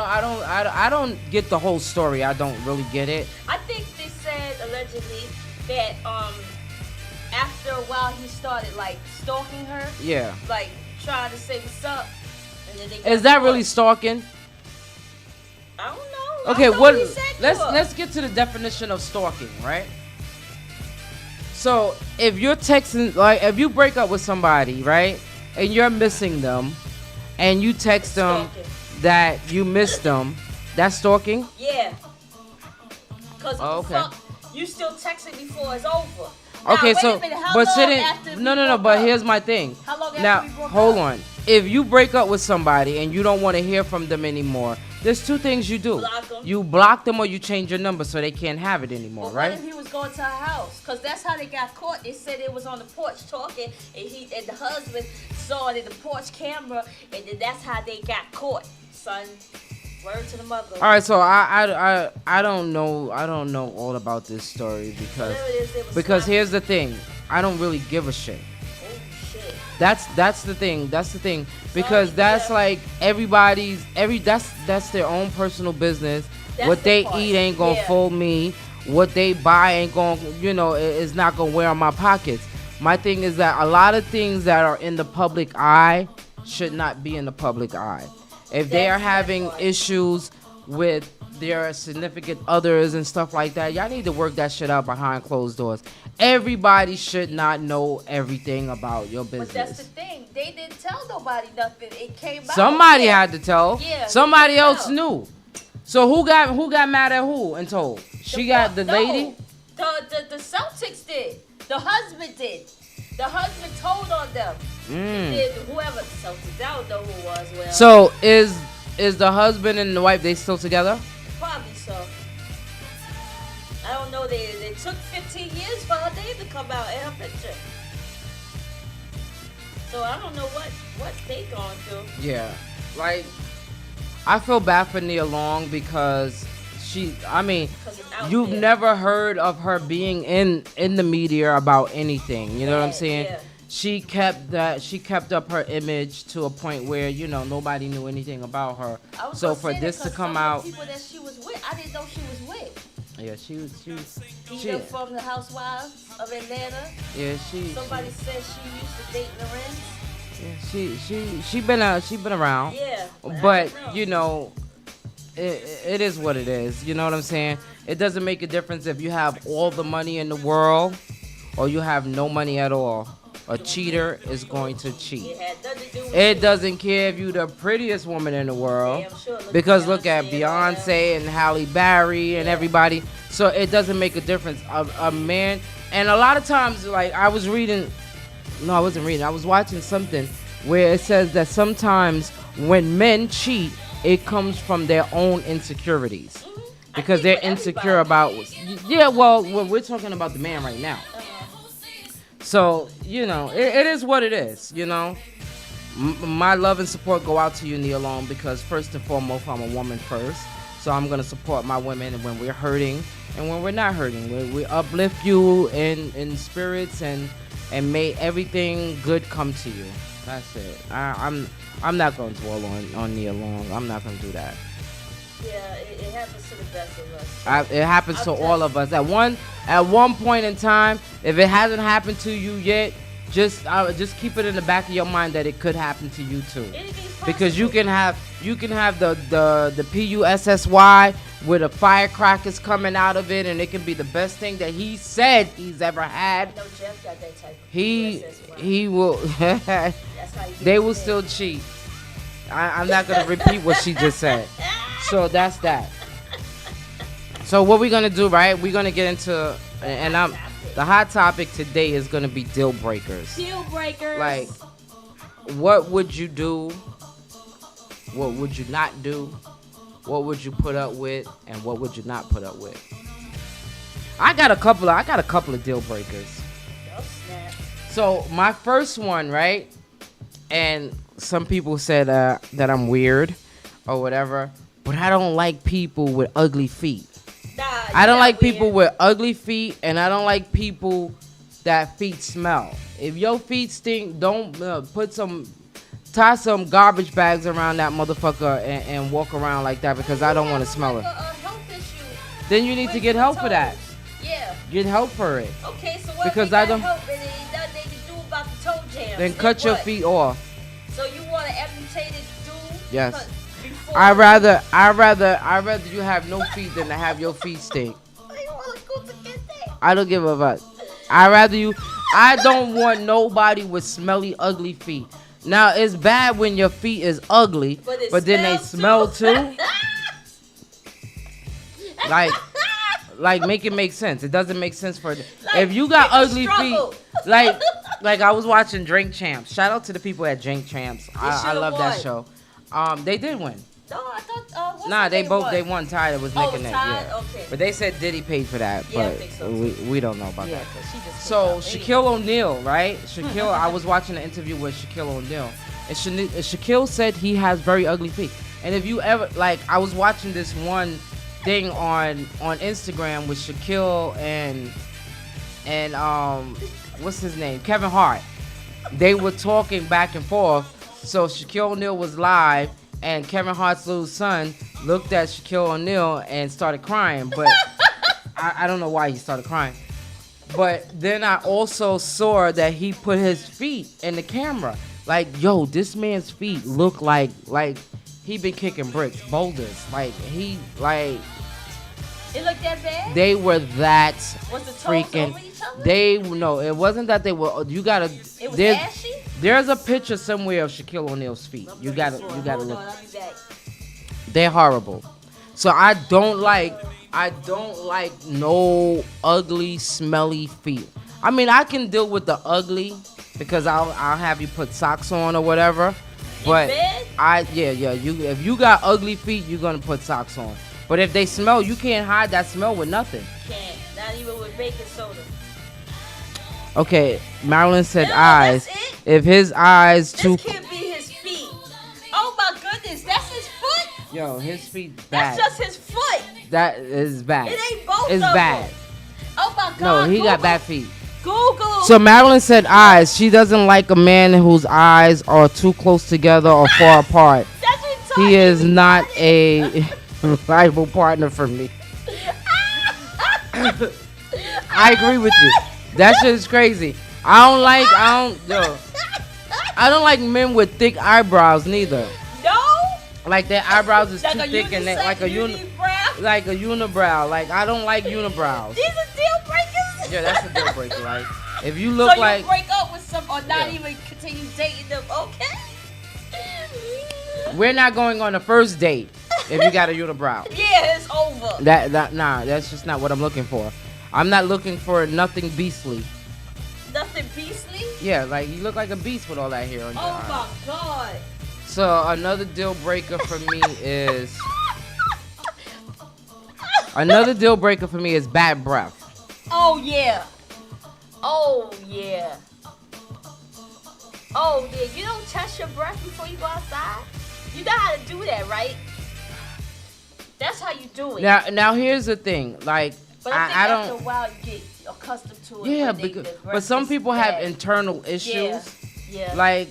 don't get the whole story. I don't really get it. I think they said allegedly that after a while he started like stalking her, Yeah. like trying to say what's up. And then they Is got that caught. really stalking? I don't know. Okay, I don't what? know he said to her. Let's get to the definition of stalking, right? So if you're texting, like, if you break up with somebody, right, and you're missing them, and you text them Stalking. that you missed them, that's stalking. Yeah. Cause Oh, what the okay. fuck, you still texting before it's over. Now, Okay, wait so a minute, how but long sitting, after we no, broke but up? here's my thing. How long after Now, we broke hold up? on. If you break up with somebody and you don't want to hear from them anymore, there's two things you do. Block 'em. You block them or you change your number so they can't have it anymore, But right? what if he was going to her house? Cause that's how they got caught. They said it was on the porch talking, and the husband saw it in the porch camera, and then that's how they got caught. Son, word to the mother. All right, so I don't know all about this story because Whatever it is, they was slapping. here's the thing, I don't really give a shit. Oh shit. That's the thing because that's yeah. like that's their own personal business. That's What the they part. eat ain't gonna Yeah. fool me. What they buy ain't gonna, is not gonna wear on my pockets. My thing is that a lot of things that are in the public eye should not be in the public eye. If they That's are the having part. issues with their significant others and stuff like that, y'all need to work that shit out behind closed doors. Everybody should not know everything about your business. But that's the thing. They didn't tell nobody nothing. It came out. Somebody had to tell. Yeah, Somebody they else tell. knew. So who got mad at who and told? She got the no, lady? The Celtics did. The husband did. The husband told on them. Did whoever Celtics, I don't know who it was. Well, So is the husband and the wife, they still together? probably so. I don't know. They took 15 years for her name to come out in her picture. So I don't know what they gone through. Yeah. Like, I feel bad for Nia Long because you've there. never heard of her being in the media about anything. You know what I'm saying? Yeah. She kept up her image to a point where, nobody knew anything about her. I was So gonna for say this that to 'cause come some of out, the people that she was with, I didn't know she was with. yeah, she Either from the Housewives of Atlanta. Somebody said she used to date Lorenz. she been around. Yeah. But it is what it is. You know what I'm saying? It doesn't make a difference if you have all the money in the world or you have no money at all. A cheater is going to cheat. It had nothing to do with It doesn't care if you're the prettiest woman in the world. Damn sure. Because look at and all that. Beyonce and Halle Berry and everybody. So it doesn't make a difference. A man, and a lot of times, like I was watching something where it says that sometimes when men cheat, it comes from their own insecurities. Because they're insecure about, well, we're talking about the man right now. So, it is what it is, My love and support go out to you, Nia Long, because first and foremost, I'm a woman first. So I'm going to support my women when we're hurting and when we're not hurting. We uplift you in spirits and may everything good come to you. That's it. I'm not going to dwell on Nia Long. I'm not going to do that. Yeah, it happens to the best of us. It happens to all of us. At one point in time, if it hasn't happened to you yet, just keep it in the back of your mind that it could happen to you too. Because you can have the PUSSY with the firecrackers coming out of it, and it can be the best thing that he said he's ever had. No, Jeff got that type of He PUSSY. will. That's how you get They it will in. still cheat. I'm not gonna repeat what she just said. So that's that. So what we're gonna do, right? We're gonna get into, and the hot topic today is gonna be deal breakers. Deal breakers. Like, what would you do? What would you not do? What would you put up with? And what would you not put up with? I got a couple of deal breakers. Oh, snap. So my first one, right? And some people said that I'm weird or whatever, but I don't like people with ugly feet. Nah, I don't like weird. people with ugly feet, and I don't like people that feet smell. If your feet stink, don't tie some garbage bags around that motherfucker and walk around like that, because I don't want to smell like it. a health issue. Then you need to get help for that. Yeah. Get help for it. Okay, so what Because if they I got don't- help and it ain't nothing they can do about the toe jams? Then cut your what? feet off. So you want an amputated dude? Yes. Before I'd rather you have no feet than to have your feet stink. I don't want to go to get that. I don't give a fuck. I don't want nobody with smelly, ugly feet. Now, it's bad when your feet is ugly, but then they smell too. Like, make it make sense. It doesn't make sense for if you got people ugly struggle. feet. Like I was watching Drink Champs. Shout out to the people at Drink Champs. I love that show. They did win. No, I thought. What's Nah, the they name won. Tyler was Nick and Nick. tied? Yeah. Okay. But they said Diddy paid for that. Yeah, I But think so, we don't know about Yeah, that. 'cause she just So picked up Shaquille O'Neal, right? I was watching an interview with Shaquille O'Neal, and Shaquille said he has very ugly feet. And if you ever I was watching this one thing on Instagram with Shaquille and what's his name, Kevin Hart. They were talking back and forth. So Shaquille O'Neal was live, and Kevin Hart's little son looked at Shaquille O'Neal and started crying. But I don't know why he started crying. But then I also saw that he put his feet in the camera. Like, yo, this man's feet look like he been kicking bricks, boulders. Like he like It looked that bad? they were that Was the toes freaking. over each other? They no, it wasn't that they were. You gotta. It was there's, ashy? there's a picture somewhere of Shaquille O'Neal's feet. You gotta Hold look. on, I'll be back. They're horrible. So I don't like no ugly, smelly feet. I mean, I can deal with the ugly because I'll have you put socks on or whatever. But bed? you if you got ugly feet, you're gonna put socks on. But if they smell, you can't hide that smell with nothing. Can't. Not even with baking soda. Okay, Marilyn said No, eyes. that's it? If his eyes This too. can't be his feet. Oh my goodness, that's his foot? Yo, his feet That's bad. just his foot. That is bad. It ain't both It's of bad. them. Oh my No, God. he got Google- bad feet. Google. So Marilyn said eyes. She doesn't like a man whose eyes are too close together or far apart. That's what He is not a rival partner for me. I agree with you. That shit is crazy. I don't like men with thick eyebrows neither. No. Like their eyebrows is Like too a thick and unisex, like a unibrow? like a unibrow. Like I don't like unibrows. These are deal breakers. Yeah, that's a deal breaker. Like if you So look you like break up with some or not Yeah. even continue dating them, okay? we're not going on a first date if you got a unibrow. Yeah, it's over. Nah, that's just not what I'm looking for. I'm not looking for nothing beastly. Nothing beastly? Yeah, like you look like a beast with all that hair on your Oh eye. my God. So another deal breaker for me is bad breath. Oh yeah. Oh yeah. Oh yeah. You don't test your breath before you go outside? You know how to do that, right? That's how you do it. Now here's the thing. Like but I think I after a don't. while you get accustomed to it. Yeah, when because the but breath some is people have bad. internal issues. Yeah. Yeah. Like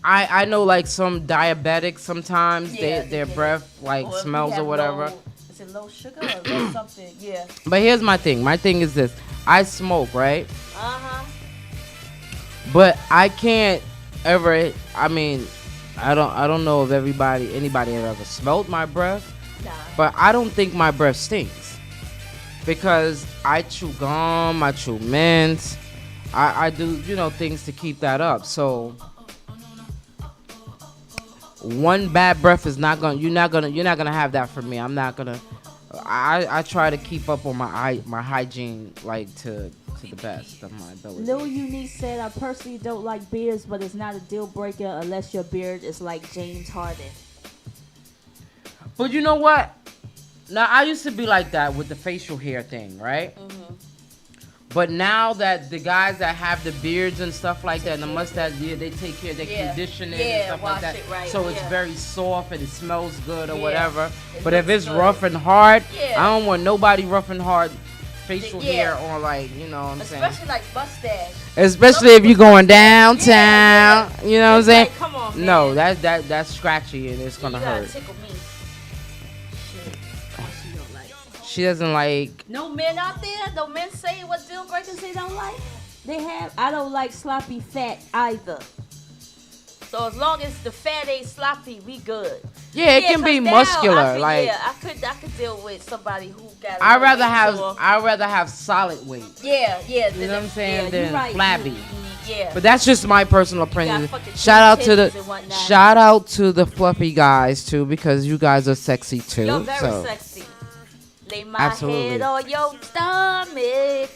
I know like some diabetics sometimes Yeah, their they- breath like or if you smells or have whatever. Low, is it low sugar or low something? Yeah. But here's my thing. My thing is this. I smoke, right? Uh-huh. But I can't ever. I mean, I don't know if anybody have ever smelled my breath, Nah. but I don't think my breath stinks because I chew gum, I chew mints, I do things to keep that up. So one bad breath is not gonna. You're not gonna have that from me. I'm not gonna. I try to keep up on my hygiene like to the best of my ability. Lil Unique said, I personally don't like beards, but it's not a deal breaker unless your beard is like James Harden. But you know what? Now I used to be like that with the facial hair thing, right? Mm-hmm. But now that the guys that have the beards and stuff like that and the mustache, yeah, they take care, they condition it and stuff like that. It right, so it's yeah. very soft and it smells good or Yeah, whatever. it But if looks it's good. rough and hard, Yeah. I don't want nobody rough and hard facial Yeah. hair on, like, you know what I'm saying? Especially like mustache. Especially if you're going downtown, Yeah. you know what I'm It's saying? like, come on, No, man. that's scratchy and it's gonna You gotta hurt. tickle me. Shit. She don't like. She doesn't like. No men out there? No men say what deal breakers they don't like? They have, I don't like sloppy fat either. So as long as the fat ain't sloppy, we good. Yeah, it can 'cause be now muscular. I could, Like yeah, I could deal with somebody who got. a I'd little rather weight to 'em. have solid weight. Yeah. You know what I'm saying? Yeah, Than you right. flabby. Yeah. But that's just my personal opinion. fucking Shout out to titties and whatnot. shout out to the fluffy guys too, because you guys are sexy too. You're very so sexy. Lay my Absolutely. head on your stomach.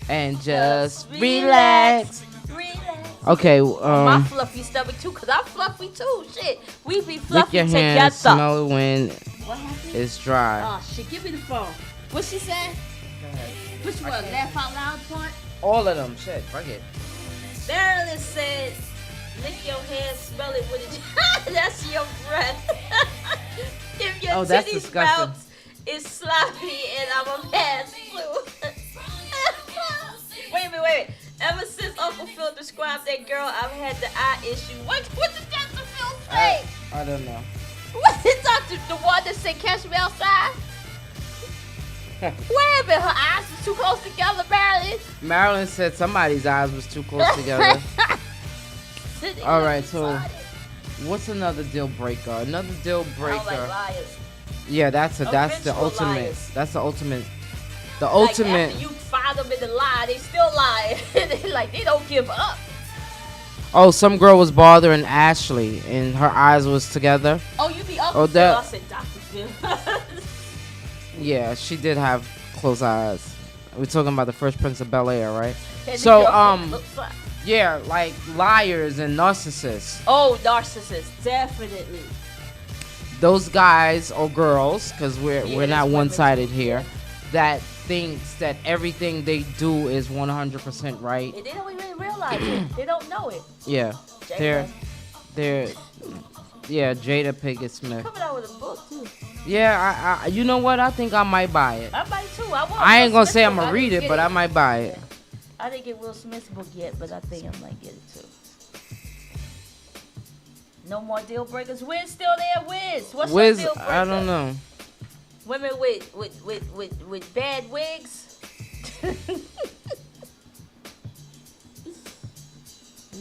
and just relax. Relax. Okay, My fluffy stomach too, cause I'm fluffy too. Shit, we be lick fluffy your together. hands, smell it when What happened? it's dry. Oh shit, give me the phone. What she said? Which one? Laugh out loud part? All of them, shit, fuck it. Marilyn said, lick your hand, smell it with it. That's your breath. If your Oh, that's titties disgusting. bounce, it's sloppy and I'm a pass through. Wait a minute. Ever since Uncle Phil described that girl, I've had the eye issue. What did Dr. Phil say? I don't know. What did the one that said catch me outside? Wait a minute, her eyes was too close together, Marilyn. Marilyn said somebody's eyes was too close together. All right, so What's another deal breaker? Another deal I breaker. don't like liars. Yeah, that's the Eventual ultimate. liars. That's the ultimate. The Like, ultimate. after you find them in the lie, they still lie. They don't give up. Oh, some girl was bothering Ashley, and her eyes was together. Oh, you be up. Oh, Phil. that- I said, Dr. Phil. Yeah, she did have closed eyes. We're talking about the Fresh Prince of Bel-Air, right? And So, the girlfriend looks like- Yeah, like liars and narcissists. Oh, narcissist, definitely. Those guys or girls, because we're Yeah, not there's women one-sided too, here, yeah. that thinks that everything they do is 100% right. And they don't even realize it. They don't know it. Yeah, Jada. they're yeah, Jada Pinkett Smith. Coming out with a book too. Yeah, I you know what? I think I might buy it. I might too. I want. I ain't Will gonna Smith's say I'm book. gonna I read didn't it, get but I might buy it. I didn't get Will Smith's book yet, but I think I might get it too. No more deal breakers. Wiz still there. Wiz, what's Wiz, your deal breaker? I don't know. Women with bad wigs.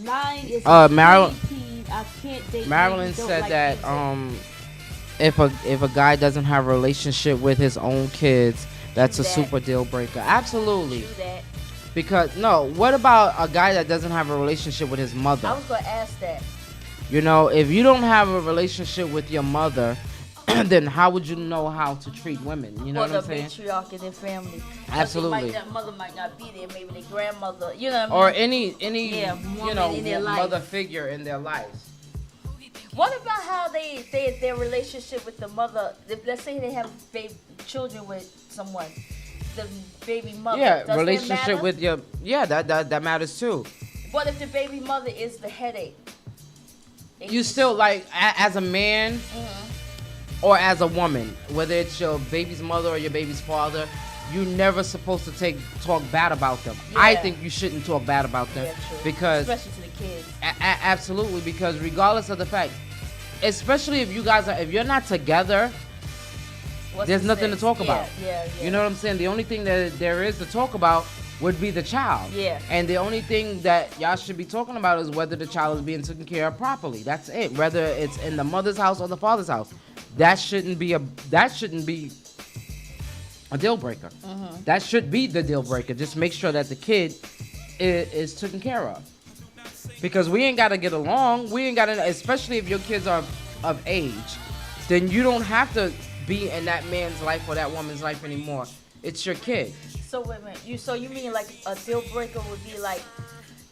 Lying is Marilyn- I can't date Marilyn men who don't said like that music. if a guy doesn't have a relationship with his own kids, that's True a that. super deal breaker. Absolutely. Do that. Because no, what about a guy that doesn't have a relationship with his I mother? was gonna ask that. You know, if you don't have a relationship with your mother, then how would you know how to treat women? You know Or what the I'm saying? matriarch in their family. Absolutely. Mother might not be there. Maybe their grandmother. You know what I Or mean? any Yeah, you woman know in their life. mother figure in their lives. What about how their relationship with the mother? If, let's say they have children with someone, the baby mother. Yeah, does that relationship matter? with your that matters too. What if the baby mother is the headache? You still like as a man Mm-hmm. or as a woman, whether it's your baby's mother or your baby's father, you're never supposed to talk bad about them. I Yeah. think you shouldn't talk bad about them Yeah, true. because Especially to the kids. absolutely, because regardless of the fact, especially if you're not together, What's there's the nothing to sense? talk Yeah, about. Yeah. You know what I'm saying? The only thing that there is to talk about would be the child. Yeah. And the only thing that y'all should be talking about is whether the child is being taken care of properly. That's it. Whether it's in the mother's house or the father's house. That shouldn't be a deal breaker. Mm-hmm. That should be the deal breaker. Just make sure that the kid is taken care of. Because we ain't got to get along. We ain't got to, especially if your kids are of age, then you don't have to be in that man's life or that woman's life anymore. It's your kid. So wait a minute. So you mean like a deal breaker would be like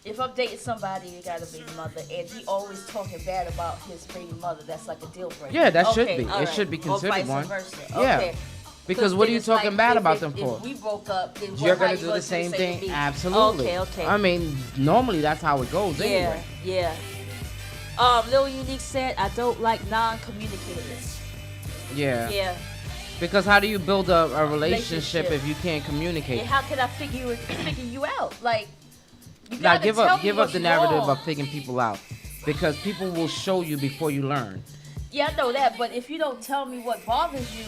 if I'm dating somebody that got a baby mother and he always talking bad about his baby mother, that's like a deal breaker. Yeah, that should Okay, be. all It right. should be Or considered vice one. versa. Yeah. Okay. Because what are then you it's talking like, bad if- about if- them for? If we broke up, then You're how gonna you do gonna the same to thing. me? Absolutely. Okay. I mean, normally that's how it goes. Anyway. Yeah. Lil Unique said, I don't like non-communicators. Yeah. Yeah. Because how do you build a relationship Relationship. if you can't communicate? And how can I figure you out? Like, you Now gotta give tell up me the what's narrative wrong. of figuring people out, because people will show you before you learn. Yeah, I know that, but if you don't tell me what bothers you,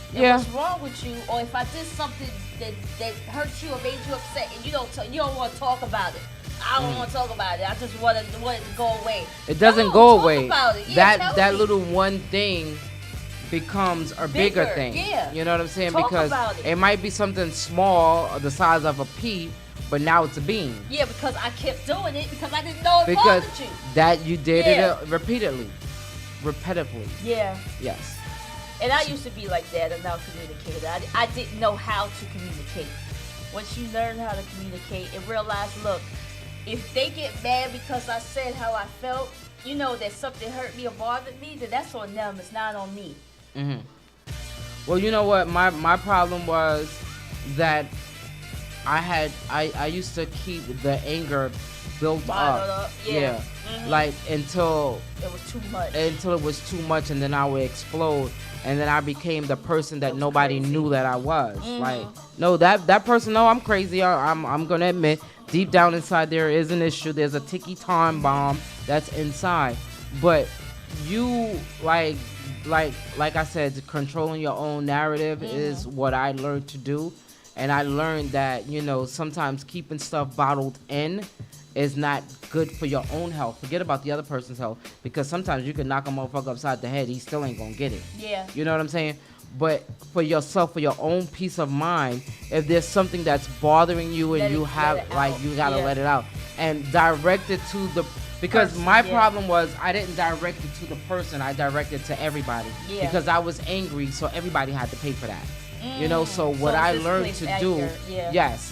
and Yeah. what's wrong with you, or if I did something that hurt you or made you upset, and you don't want to talk about it, I don't want to talk about it. I just want it to go away. It doesn't No, go talk away. about it. Yeah, tell that me. little one thing becomes a bigger Bigger, thing. yeah. You know what I'm saying? Talk Because about it. it might be something small, the size of a pea, but now it's a bean. Yeah, because I kept doing it because I didn't know it Because bothered you. that you did Yeah. it repeatedly, repetitively. Yeah. Yes. And I used to be like that, a non-communicator. I didn't know how to communicate. Once you learn how to communicate and realize, look, if they get mad because I said how I felt, you know that something hurt me or bothered me, then that's on them. It's not on me. Hmm. Well, you know what? My problem was that I used to keep the anger built Bottled up. up, yeah. Mhm. Like until It was too much. it was too much, and then I would explode, and then I became the person that nobody knew that I was. Mm-hmm. Like, no, that person, no, I'm crazy. I'm gonna admit, deep down inside there is an issue. There's a ticky time bomb that's inside, but you like I said, controlling your own narrative is what I learned to do. And I learned that, sometimes keeping stuff bottled in is not good for your own health. Forget about the other person's health, because sometimes you can knock a motherfucker upside the head, he still ain't gonna get it. Yeah. You know what I'm saying? But for yourself, for your own peace of mind, if there's something that's bothering you and you gotta let it out and direct it to the. Because my problem was I didn't direct it to the person, I directed it to everybody. Yeah. Because I was angry, so everybody had to pay for that. So what I learned to do,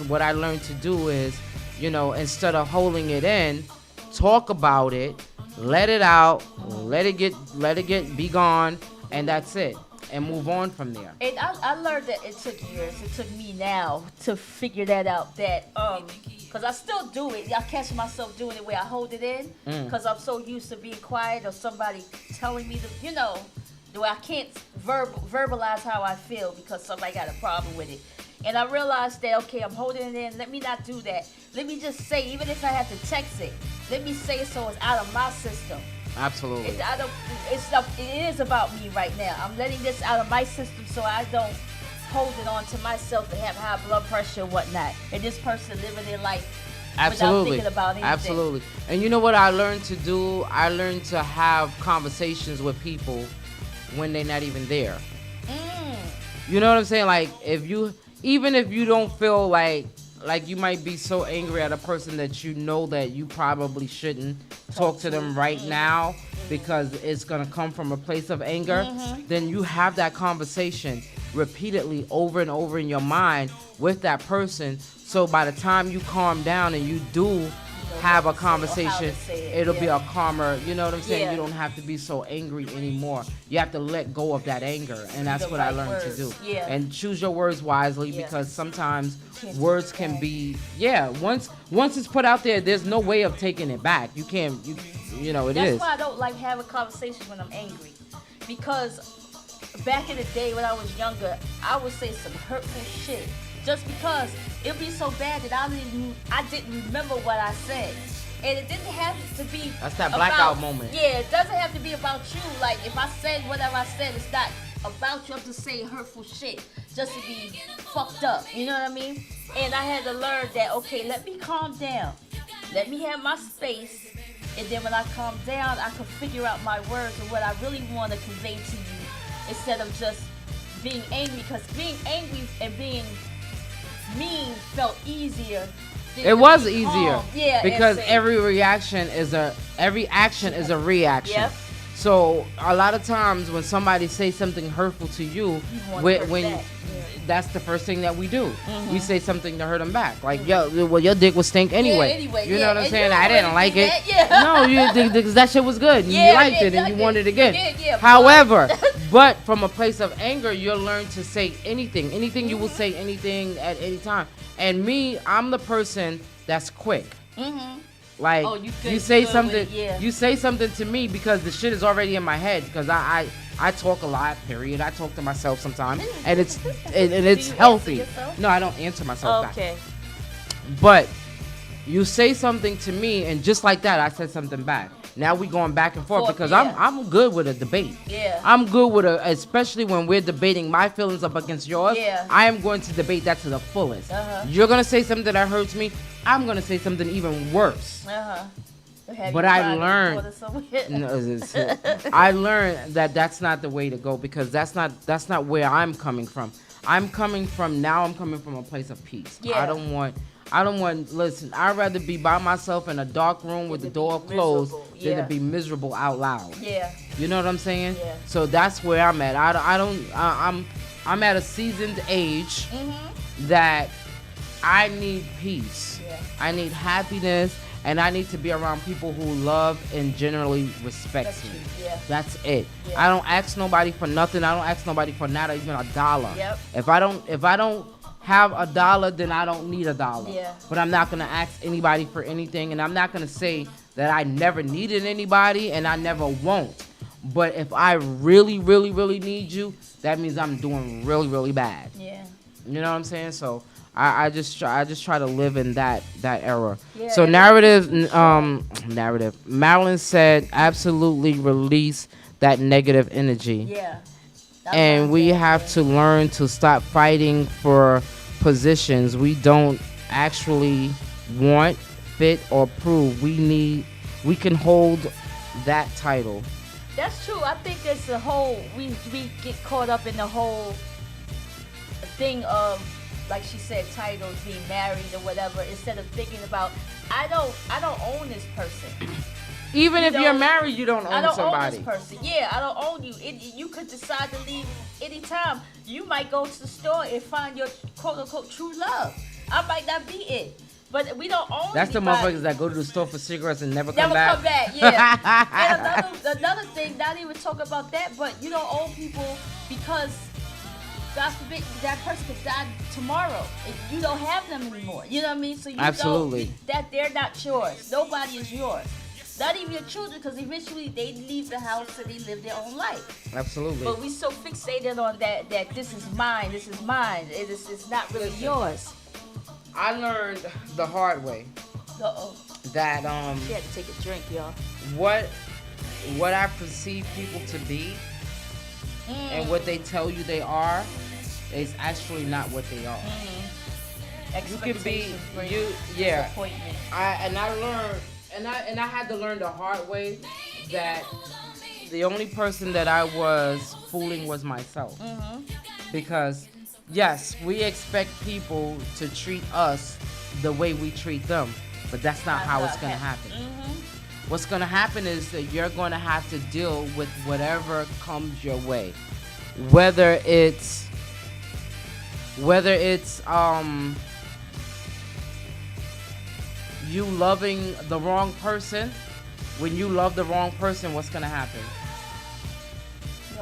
what I learned to do is, instead of holding it in, talk about it, let it out, let it get, be gone, and that's it. And move on from there. And I learned that it took years. It took me now to figure that out. That because I still do it. I catch myself doing it where I hold it in because I'm so used to being quiet or somebody telling me the way I can't verbalize how I feel because somebody got a problem with it. And I realized that okay, I'm holding it in. Let me not do that. Let me just say, even if I have to text it, let me say it so it's out of my system. Absolutely. It is about me right now. I'm letting this out of my system so I don't hold it on to myself and have high blood pressure and whatnot. And this person living their life without thinking about anything. Absolutely. And you know what I learned to do? I learned to have conversations with people when they're not even there. You know what I'm saying? Like even if you don't feel like you might be so angry at a person that you know that you probably shouldn't talk to them right now because it's going to come from a place of anger, then you have that conversation repeatedly over and over in your mind with that person. So by the time you calm down and you do have a conversation, it'll be a calmer, you know what I'm saying? Yeah. You don't have to be so angry anymore. You have to let go of that anger, and that's what I learned to do. Yeah. And choose your words wisely because sometimes words can be, once it's put out there, there's no way of taking it back. You can't, That's why I don't like having conversations when I'm angry, because back in the day when I was younger, I would say some hurtful shit. Just because it'd be so bad that I didn't remember what I said. And it didn't have to be That's that blackout moment. Yeah, it doesn't have to be about you. Like, if I said whatever I said, it's not about you. I'm just saying hurtful shit just to be fucked up. You know what I mean? And I had to learn that, okay, let me calm down. Let me have my space. And then when I calm down, I can figure out my words and what I really want to convey to you instead of just being angry. Because being angry and being mean felt easier. It was easier. Yeah, because every action is a reaction. Yep. So a lot of times when somebody says something hurtful to you, that's the first thing that we do. Mm-hmm. We say something to hurt them back. Like, your dick was stink anyway. You know what I'm saying? I didn't like it. No, because that shit was good. And you liked it and you wanted it again. However, but from a place of anger, you'll learn to say anything. Anything you will say anything at any time. And me, I'm the person that's quick. Mm-hmm. Like, you say something to me because the shit is already in my head because I talk a lot, period. I talk to myself sometimes, and it's healthy. No, I don't answer myself back. But you say something to me, and just like that, I said something back. Now we going back and forth because I'm good with a debate. Yeah. I'm good with especially when we're debating my feelings up against yours. Yeah. I am going to debate that to the fullest. Uh-huh. You're gonna say something that hurts me. I'm gonna say something even worse. Uh-huh. But I learned. I learned that that's not the way to go because that's not where I'm coming from. I'm coming from a place of peace. Yeah. I don't want. Listen, I'd rather be by myself in a dark room with the door closed than to be miserable out loud. Yeah. You know what I'm saying? Yeah. So that's where I'm at. I'm at a seasoned age that I need peace. Yeah. I need happiness, and I need to be around people who love and generally respect me. Yeah. That's it. Yeah. I don't ask nobody for nothing. I don't ask nobody for not even $1. Yep. If I don't have $1, then I don't need $1. Yeah. But I'm not gonna ask anybody for anything, and I'm not gonna say that I never needed anybody and I never won't. But if I really, really, really need you, that means I'm doing really, really bad. Yeah. You know what I'm saying? So I just try to live in that era. Yeah, so narrative. Marilyn said, absolutely release that negative energy. Yeah. And we have to learn to stop fighting for positions we don't actually want, fit, or prove, we can hold that title. That's true. I think it's a whole, we get caught up in the whole thing of, like she said, titles, being married or whatever, instead of thinking about, I don't own this person. Even You if you're know, married, you don't I own don't somebody. own this person. Yeah, I don't own you. You could decide to leave anytime. You might go to the store and find your quote unquote true love. I might not be it. But we don't own That's the anybody. motherfuckers that go to the store for cigarettes and never come Never back. come back, yeah. And another thing, not even talk about that, but you don't own people because, God forbid, that person could die tomorrow. And you don't have them anymore. You know what I mean? So you Absolutely. don't, that they're not yours. Nobody is yours. Not even your children, because eventually they leave the house and they live their own life. Absolutely. But we so fixated on that this is mine, it's not really yours. I learned the hard way Uh-oh. that She had to take a drink, y'all. what I perceive people to be and what they tell you they are is actually not what they are. You can be Disappointment. I learned and I had to learn the hard way that the only person that I was fooling was myself. Because yes, we expect people to treat us the way we treat them, but that's not how it's going to happen. What's going to happen is that you're going to have to deal with whatever comes your way. Whether it's you loving the wrong person. When you love the wrong person, what's going to happen?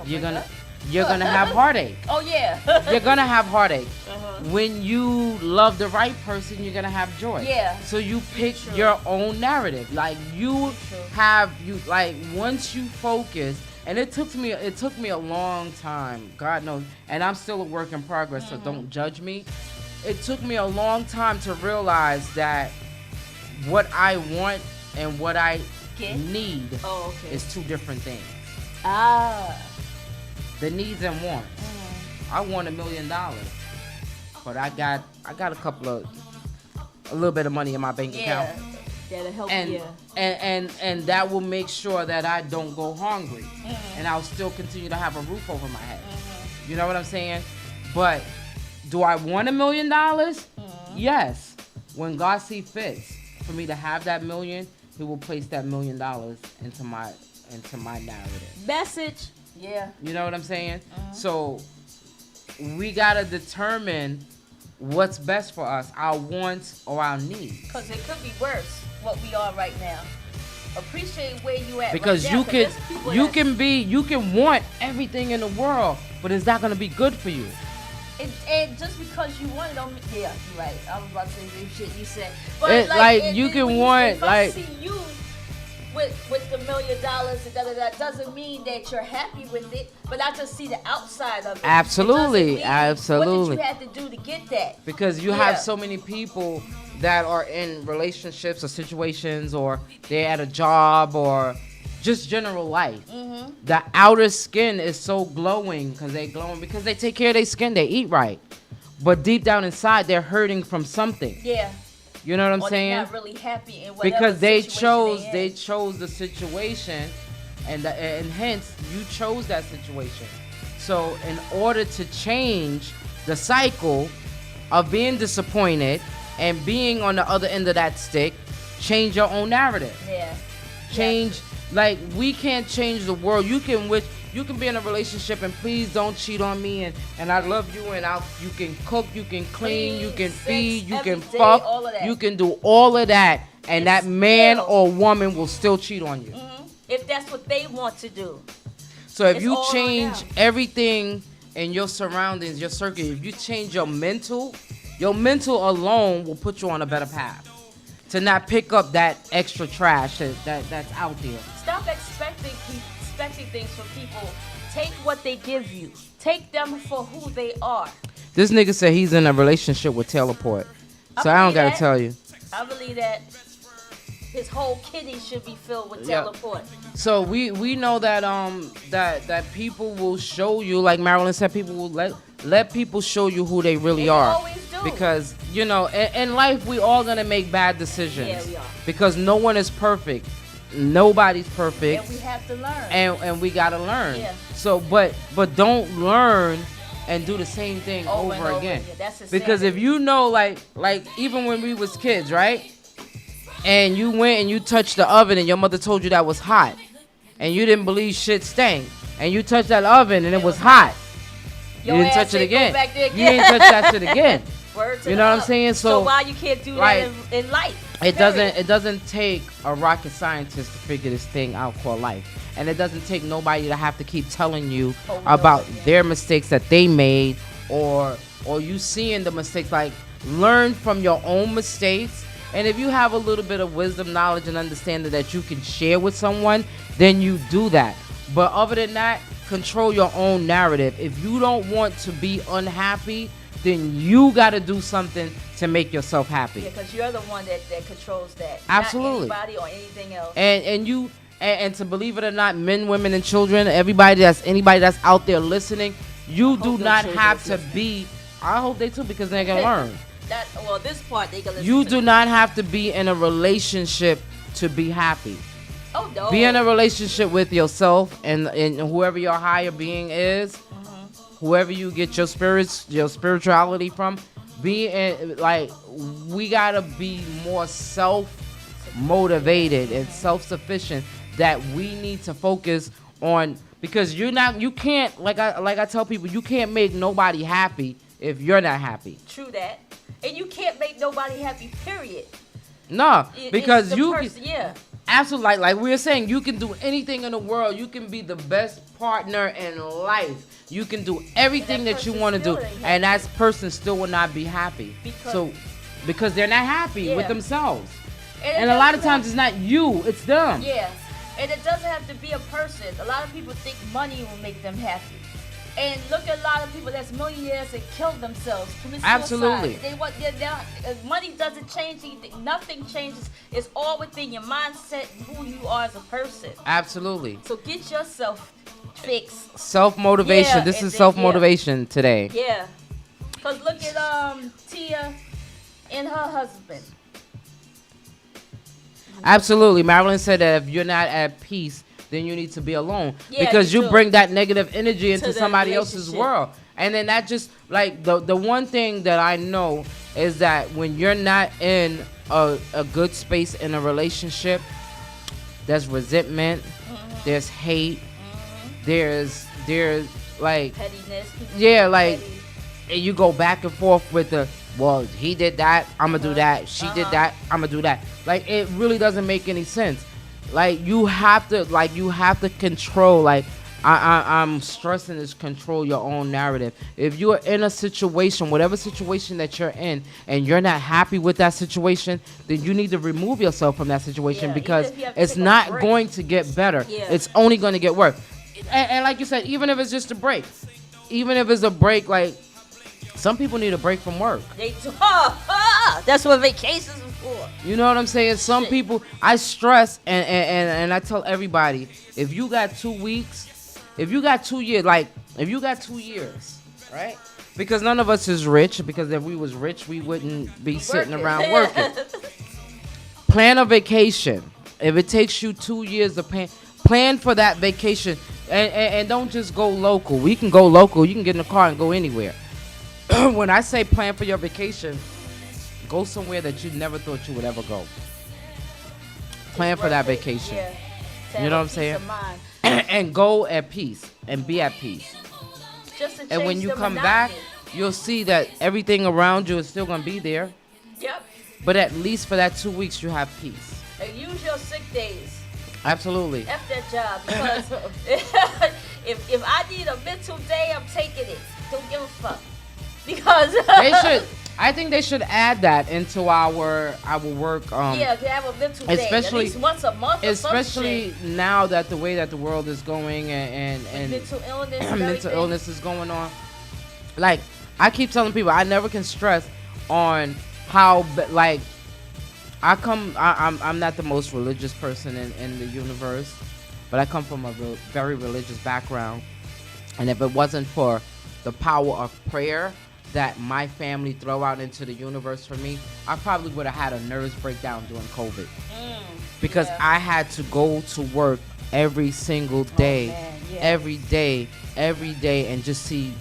You're going to have heartache. Oh, yeah. You're going to have heartaque. When you love the right person, you're going to have joy. Yeah. So you pick your own narrative. Like once you focus, and it took me a long time, God knows, and I'm still a work in progress, so don't judge me. It took me a long time to realize that what I want and what I need is two different things. The needs and wants. I want $1 million, but I got a little bit of money in my bank account. That'll help you. And that will make sure that I don't go hungry, and I'll still continue to have a roof over my head. You know what I'm saying? But do I want $1 million? Yes. When God sees fit for me to have that million, He will place that $1 million into my narrative. Message. Yeah. You know what I'm saying? So we gotta determine what's best for us, our wants or our needs. Because it could be worse, what we are right now. Appreciate where you at. Because right now, you can want everything in the world, but it's not gonna be good for you. And just because you want it, don't mean, yeah, you're right. I was about to say the same shit you said. But you can want if I see you with the $1 million and doesn't mean that you're happy with it, but I just see the outside of it. Absolutely, absolutely. What did you have to do to get that? Because you have so many people that are in relationships or situations, or they're at a job, or just general life. The outer skin is so glowing because they take care of their skin, they eat right, but deep down inside they're hurting from something. Yeah. You know what I'm saying? They're not really happy in whatever because they situation chose the situation, and hence you chose that situation. So in order to change the cycle of being disappointed and being on the other end of that stick, change your own narrative. Yeah. Change. Like, we can't change the world. You can be in a relationship and please don't cheat on me, and I love you, and you can cook, you can clean, you can feed, you can fuck, you can do all of that, and that man or woman will still cheat on you. If that's what they want to do. So if you change everything in your surroundings, your circle, if you change your mental alone will put you on a better path to not pick up that extra trash that's out there. Stop expecting things from people. Take what they give you. Take them for who they are. This nigga said he's in a relationship with Taylor Port. So I don't gotta tell you. I believe that his whole kitty should be filled with Taylor Port. So we know that that people will show you, like Marilyn said, people will let people show you who they really are. Always do. Because, you know, in life, we all going to make bad decisions. Yeah, we are. Because no one is perfect. Nobody's perfect. And we have to learn. And we got to learn. Yeah. So, but don't learn and do the same thing over again. That's the Because if you know, like even when we was kids, right? And you went and you touched the oven and your mother told you that was hot. And you didn't believe shit stank. And you touched that oven and it was hot. You didn't touch it again. You didn't touch that shit again. You know what I'm saying? So why you can't do that in life? It doesn't take a rocket scientist to figure this thing out called life. And it doesn't take nobody to have to keep telling you about their mistakes that they made or you seeing the mistakes. Like, learn from your own mistakes. And if you have a little bit of wisdom, knowledge, and understanding that you can share with someone, then you do that. But other than that, control your own narrative. If you don't want to be unhappy, then you got to do something to make yourself happy. Yeah, because you're the one that controls that. Absolutely. Not anybody or anything else. And to believe it or not, men, women, and children, anybody that's out there listening, you do not have to be. I hope they too, because they can learn. This part they can listen You to. do not have to be in a relationship to be happy. Oh no. Be in a relationship with yourself and whoever your higher being is, whoever you get your spirituality from. We gotta be more self-motivated and self-sufficient. That we need to focus on, because you can't, like I tell people, you can't make nobody happy if you're not happy. True that. And you can't make nobody happy, period. No, because yeah. Absolutely, like we were saying, you can do anything in the world. You can be the best partner in life. You can do everything that you want to do, and that person still will not be happy. Because they're not happy with themselves. And a lot of times it's not you, it's them. Yeah, and it doesn't have to be a person. A lot of people think money will make them happy. And look at a lot of people that's millionaires that kill themselves, commit suicide. Absolutely. Money doesn't change anything. Nothing changes. It's all within your mindset, who you are as a person. Absolutely. So get yourself fixed. Self-motivation. This is self-motivation today. Yeah. Because look at Tia and her husband. Absolutely. Marilyn said that if you're not at peace, then you need to be alone, because you do. bring that negative energy into somebody else's world. And then that just, like, the one thing that I know is that when you're not in a good space in a relationship, there's resentment, there's hate, there's like pettiness. Yeah, like, and you go back and forth with well, he did that, I'm gonna do that. She did that, I'm gonna do that. Like, it really doesn't make any sense. Like, you have to control, like, I'm stressing is control your own narrative. If you're in a situation, whatever situation that you're in, and you're not happy with that situation, then you need to remove yourself from that situation, because it's not going to get better. It's only going to get worse. And like you said, even if it's just a break, like, some people need a break from work. They do. That's what vacations are for. You know what I'm saying? Some people, I stress and I tell everybody, if you got 2 weeks, if you got 2 years, right? Because none of us is rich, because if we was rich, we wouldn't be sitting around working. Plan a vacation. If it takes you 2 years to plan for that vacation, and don't just go local. We can go local. You can get in the car and go anywhere. When I say plan for your vacation, go somewhere that you never thought you would ever go. Plan for that vacation. You know what I'm saying? And go at peace and be at peace. And when you come back, you'll see that everything around you is still going to be there. Yep. But at least for that 2 weeks, you have peace. And use your sick days. Absolutely. F that job. Because if I need a mental day, I'm taking it. Don't give a fuck. Because I think they should add that into our work. Yeah, to have a mental day, at least once a month. Especially now that the way that the world is going and mental illness, mental illness is going on. Like, I keep telling people, I never can stress on how, like, I'm not the most religious person in the universe, but I come from a very religious background, and if it wasn't for the power of prayer, that my family throw out into the universe for me, I probably would have had a nervous breakdown during COVID. Because I had to go to work every single day, every day, and just see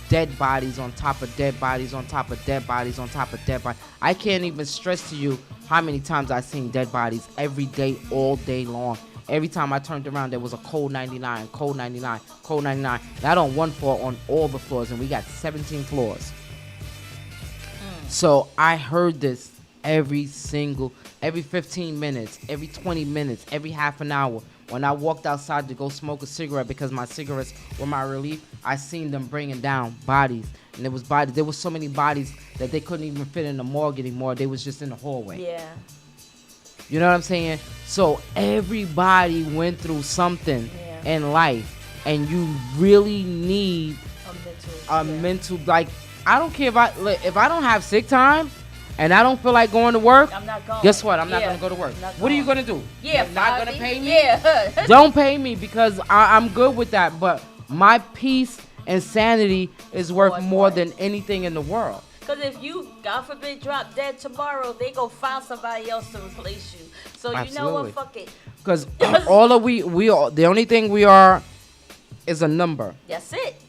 dead bodies on top of dead bodies on top of dead bodies on top of dead bodies. I can't even stress to you how many times I've seen dead bodies every day, all day long. Every time I turned around, there was a cold 99, cold 99, cold 99. Not on one floor, on all the floors, and we got 17 floors. So I heard this every 15 minutes, every 20 minutes, every half an hour. When I walked outside to go smoke a cigarette because my cigarettes were my relief, I seen them bringing down bodies. And there was so many bodies that they couldn't even fit in the morgue anymore. They was just in the hallway. Yeah. You know what I'm saying? So everybody went through something in life, and you really need a mental, like, I don't care if I don't have sick time and I don't feel like going to work, I'm not going. Guess what? I'm not going to go to work. What are you going to do? Yeah, You're not going to pay me? Yeah. Don't pay me, because I'm good with that. But my peace and sanity is worth more than anything in the world. Because if you, God forbid, drop dead tomorrow, they go find somebody else to replace you. So you know what? Fuck it. Because the only thing we are is a number. That's it.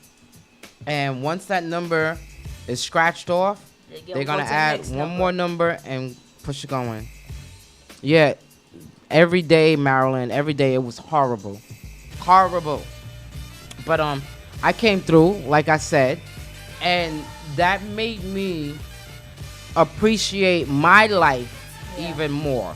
And once that number is scratched off, they're going to add one more number and push it going. Yeah, every day, Marilyn, every day it was horrible. Horrible. But I came through, like I said, and that made me appreciate my life even more.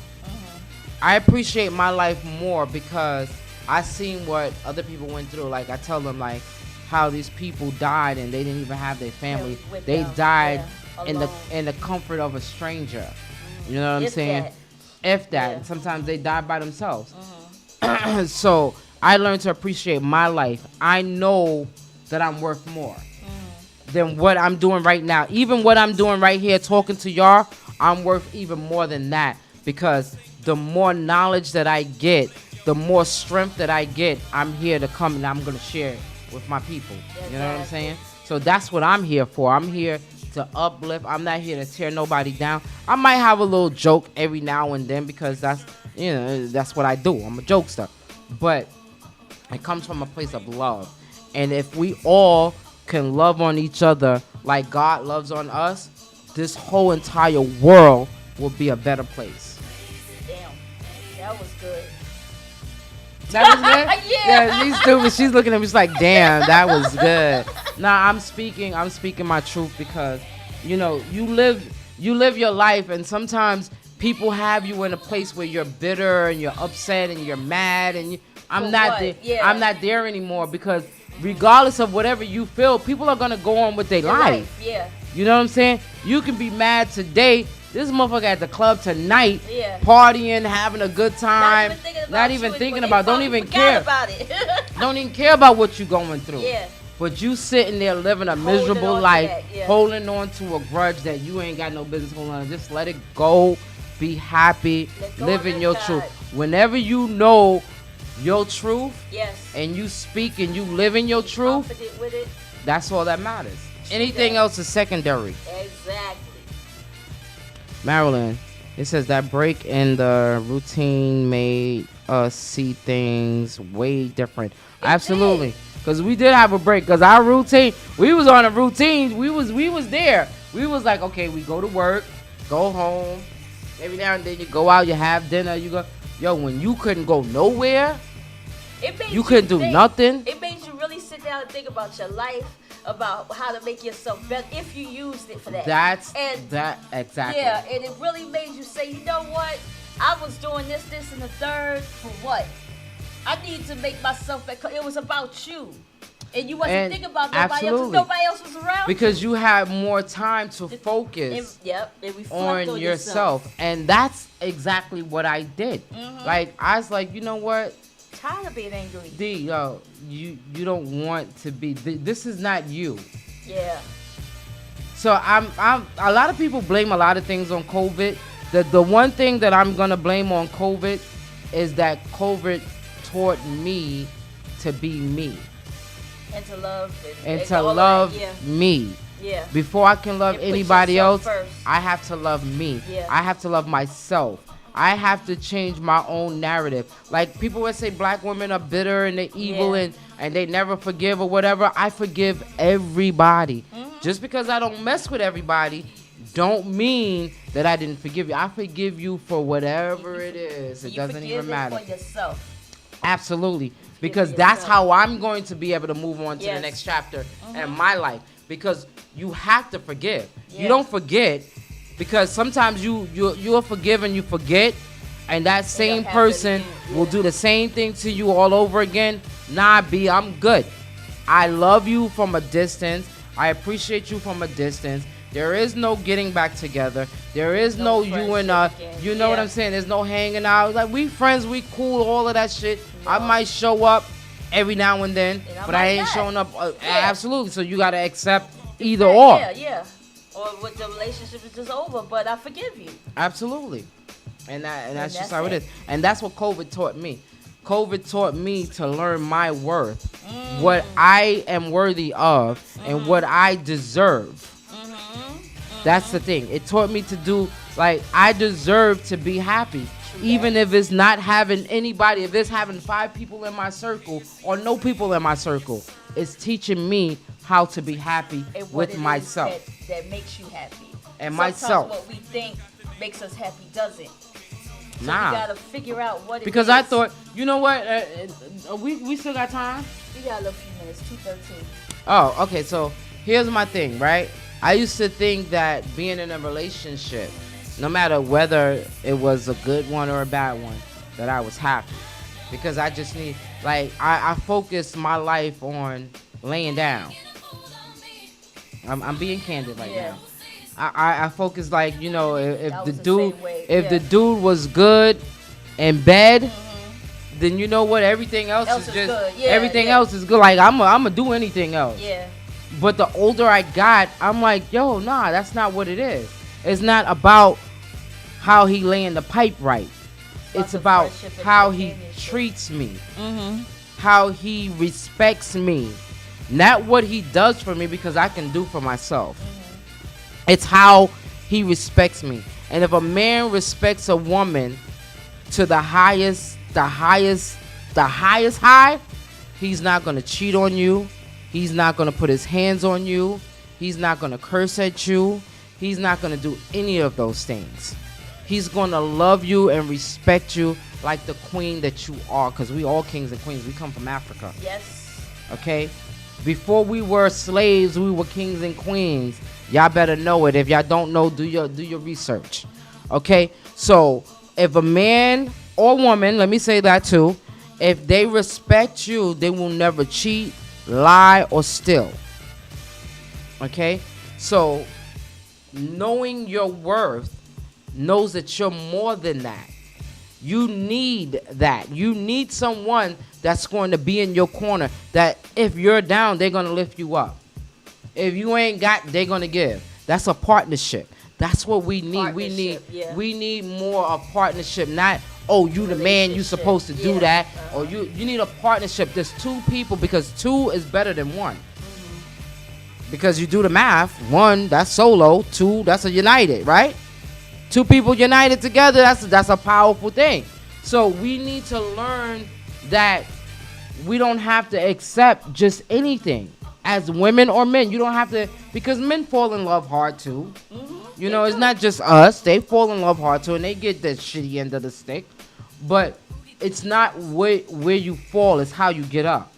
I appreciate my life more because I seen what other people went through. Like, I tell them, like, how these people died and they didn't even have their family. They died in the comfort of a stranger. You know what I'm saying? If that. Yeah. Sometimes they die by themselves. So I learned to appreciate my life. I know that I'm worth more than what I'm doing right now. Even what I'm doing right here, talking to y'all, I'm worth even more than that, because the more knowledge that I get, the more strength that I get, I'm here to come and I'm going to share it with my people. You know what I'm saying? So that's what I'm here for. I'm here to uplift. I'm not here to tear nobody down. I might have a little joke every now and then because that's what I do. I'm a jokester. But it comes from a place of love. And if we all can love on each other like God loves on us, this whole entire world will be a better place. Damn, that was good. That was good? Yeah, she's stupid. She's looking at me, she's like, damn, that was good. Nah, I'm speaking my truth, because, you know, you live your life, and sometimes people have you in a place where you're bitter and you're upset and you're mad, and I'm not there anymore, because regardless of whatever you feel, people are gonna go on with their life. Yeah. You know what I'm saying? You can be mad today. This motherfucker at the club tonight, partying, having a good time, not even thinking about, don't even care about it. Don't even care about what you're going through. Yeah. But you sitting there living a miserable life, holding on to a grudge that you ain't got no business holding on. Just let it go. Be happy. Live in your truth. Whenever you know your truth, and you speak and you live in your truth, with it, that's all that matters. Anything else is secondary. Exactly. Marilyn, it says that break in the routine made us see things way different. Absolutely. Because we did have a break. Because our routine, we was on a routine. We was there. We was like, okay, we go to work, go home. Every now and then you go out, you have dinner, you go. Yo, when you couldn't go nowhere, you couldn't do nothing. It made you really sit down and think about your life, about how to make yourself better if you used it for that. Exactly. Yeah, and it really made you say, you know what? I was doing this, and the third for what? I need to make myself better. It was about you. And you wasn't thinking about nobody else because nobody else was around. Because you had more time to focus on yourself. And that's exactly what I did. Mm-hmm. Like, I was like, you know what? Tired of being angry. You don't want to be. This is not you. Yeah. So I'm. A lot of people blame a lot of things on COVID. The one thing that I'm gonna blame on COVID is that COVID taught me to be me. And to love. And to love me. Yeah. Before I can love And put anybody else, yourself first. I have to love me. Yeah. I have to love myself. I have to change my own narrative. Like people would say black women are bitter and they're evil Yeah. and they never forgive or whatever. I forgive everybody. Just because I don't mess with everybody don't mean that I didn't forgive you. I forgive you for whatever it is. It You doesn't forgive even matter. it for yourself. Absolutely. Because for that's yourself. how I'm going to be able to move on to the Yes. next chapter in my life. Because you have to forgive. Yeah. You don't forget because sometimes you'll forgive and you forget, and that same happen person again. will do the same thing to you all over again. Nah, B, I'm good. I love you from a distance. I appreciate you from a distance. There is no getting back together. There is no you and friendship again. you know what Yeah. I'm saying? There's no hanging out. Like we friends, we cool, all of that shit. I might show up every now and then, And I but I might ain't not. showing up Yeah. absolutely. So you gotta accept either or. Yeah. Or with the relationship is just over, but I forgive you. Absolutely. And that's just that's how it it. is. And that's what COVID taught me. COVID taught me to learn my worth, what I am worthy of, and what I deserve. That's the thing. It taught me to do, like, I deserve to be happy. Even if it's not having anybody, if it's having 5 people in my circle or no people in my circle, it's teaching me how to be happy And what with it is myself. that makes you happy. And Sometimes myself. what we think makes us happy doesn't. So Nah. we gotta figure out what it Because is. I thought, you know what? We still got time? We got a little few minutes, 2:13. Oh, okay. So here's my thing, right? I used to think that being in a relationship, no matter whether it was a good one or a bad one, that I was happy. Because I just need, like, I focused my life on laying down. I'm being candid right Yeah. now. I focus, like, you know, if I the was the dude same way, if yeah. the dude was good in bed, then you know what, everything else Else is is just good. Yeah, everything yeah. else is good. Like I'm gonna do anything else. Yeah. But the older I got, I'm like, yo, nah, that's not what it is. It's not about how he laying the pipe right. It's the about friendship and how he companionship. treats me, how he respects me, not what he does for me, because I can do for myself. It's how he respects me. And if a man respects a woman to the highest high, he's not gonna cheat on you. He's not gonna put his hands on you. He's not gonna curse at you. He's not gonna do any of those things. He's gonna love you and respect you like the queen that you are, because we all kings and queens. We come from Africa. Yes. Okay? Before we were slaves, we were kings and queens. Y'all better know it. If y'all don't know, do your research. Okay? So, if a man or woman, let me say that too, if they respect you, they will never cheat, lie, or steal. Okay? So, knowing your worth knows that you're more than that. You need that. You need someone that's going to be in your corner, that if you're down, they're going to lift you up. If you ain't got, they're going to give. That's a partnership. That's what we need. We need more of partnership, not, oh, you the man, you supposed to do that. Or you need a partnership. There's 2 people, because 2 is better than 1. Because you do the math, 1, that's solo, 2, that's a united, right? 2 people united together, that's a powerful thing. So we need to learn that we don't have to accept just anything. As women or men, you don't have to, because men fall in love hard too. You know, it's not just us. They fall in love hard too, and they get the shitty end of the stick. But it's not where you fall, it's how you get up.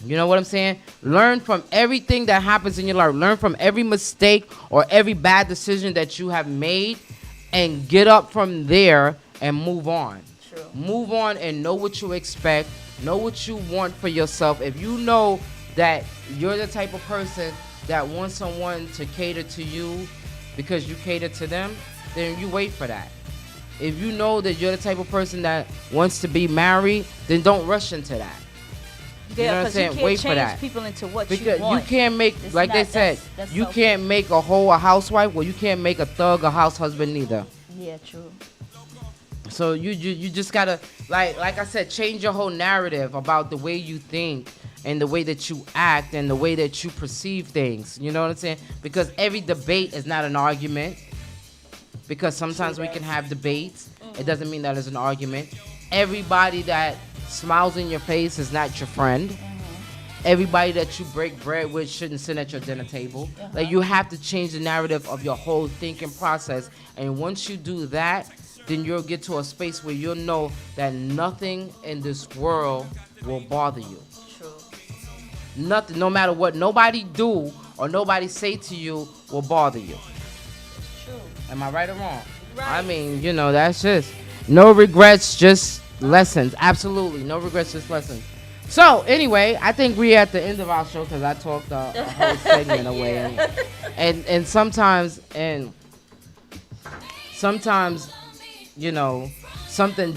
You know what I'm saying? Learn from everything that happens in your life. Learn from every mistake or every bad decision that you have made, and get up from there and move on. True. Move on and know what you expect. Know what you want for yourself. If you know that you're the type of person that wants someone to cater to you because you cater to them, then you wait for that. If you know that you're the type of person that wants to be married, then don't rush into that. You know what I'm saying? You can't Wait for change that. people into what Because you want. you can't make, It's like they not- said, that's you selfish. can't make a hoe a housewife. Well, you can't make a thug a house husband neither. Yeah, true. So you just gotta, like I said, change your whole narrative about the way you think and the way that you act and the way that you perceive things. You know what I'm saying? Because every debate is not an argument. Because sometimes we can have debates. It doesn't mean that it's an argument. Everybody that smiles in your face is not your friend. Everybody that you break bread with shouldn't sit at your dinner table. Like, you have to change the narrative of your whole thinking process. And once you do that, then you'll get to a space where you'll know that nothing in this world will bother you. True. Nothing, no matter what nobody do or nobody say to you, will bother you. True. Am I right or wrong? Right. I mean, that's just no regrets, just lessons. Absolutely, no regrets, just lessons. So anyway, I think we're at the end of our show because I talked a whole segment away, and sometimes something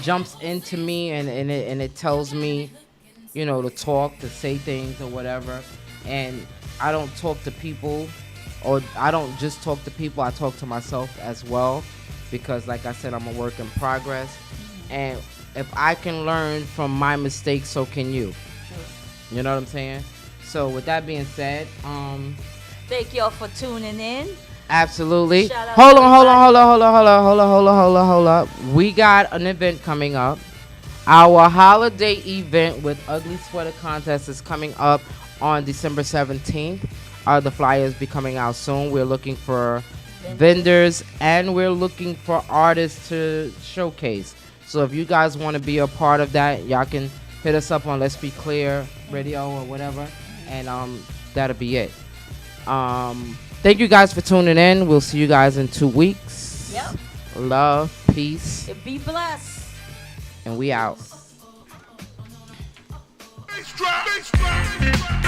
jumps into me and it tells me, to talk, to say things or whatever, and I don't talk to people, or I don't just talk to people, I talk to myself as well, because like I said, I'm a work in progress, and if I can learn from my mistakes, so can you. You know what I'm saying? So with that being said, thank y'all for tuning in. Absolutely. Shout out Hold to on. We got an event coming up. Our holiday event with Ugly Sweater Contest is coming up on December 17th. The flyers be coming out soon. We're looking for vendors and we're looking for artists to showcase. So if you guys want to be a part of that, y'all can hit us up on Let's Be Clear Radio or whatever, and that'll be it. Thank you guys for tuning in. We'll see you guys in 2 weeks. Yep. Love, peace, And be blessed. and we out. Bass drop.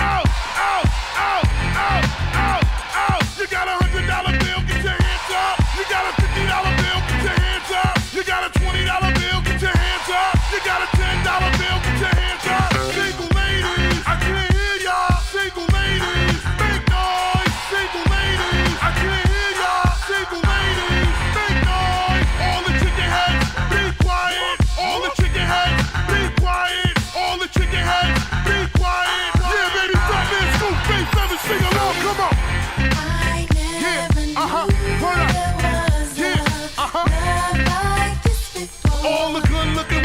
Out, out, out, out, out, out. You got $100 bill, get your hands up. You got a $50 bill, get your hands up. You got a $20 bill, get your hands up. You got a $10 bill, get your hands up. Single ladies, I can't hear y'all. Single ladies, make noise. Single ladies, I can't hear y'all. Single ladies, make noise. All the chicken heads, be quiet. All the chicken heads, be quiet. All the chicken heads, be quiet. Yeah, baby, stop this. Scoop, bass, never sing along. Come on. I never knew Word up. there was Yeah, a love like this before. All the good looking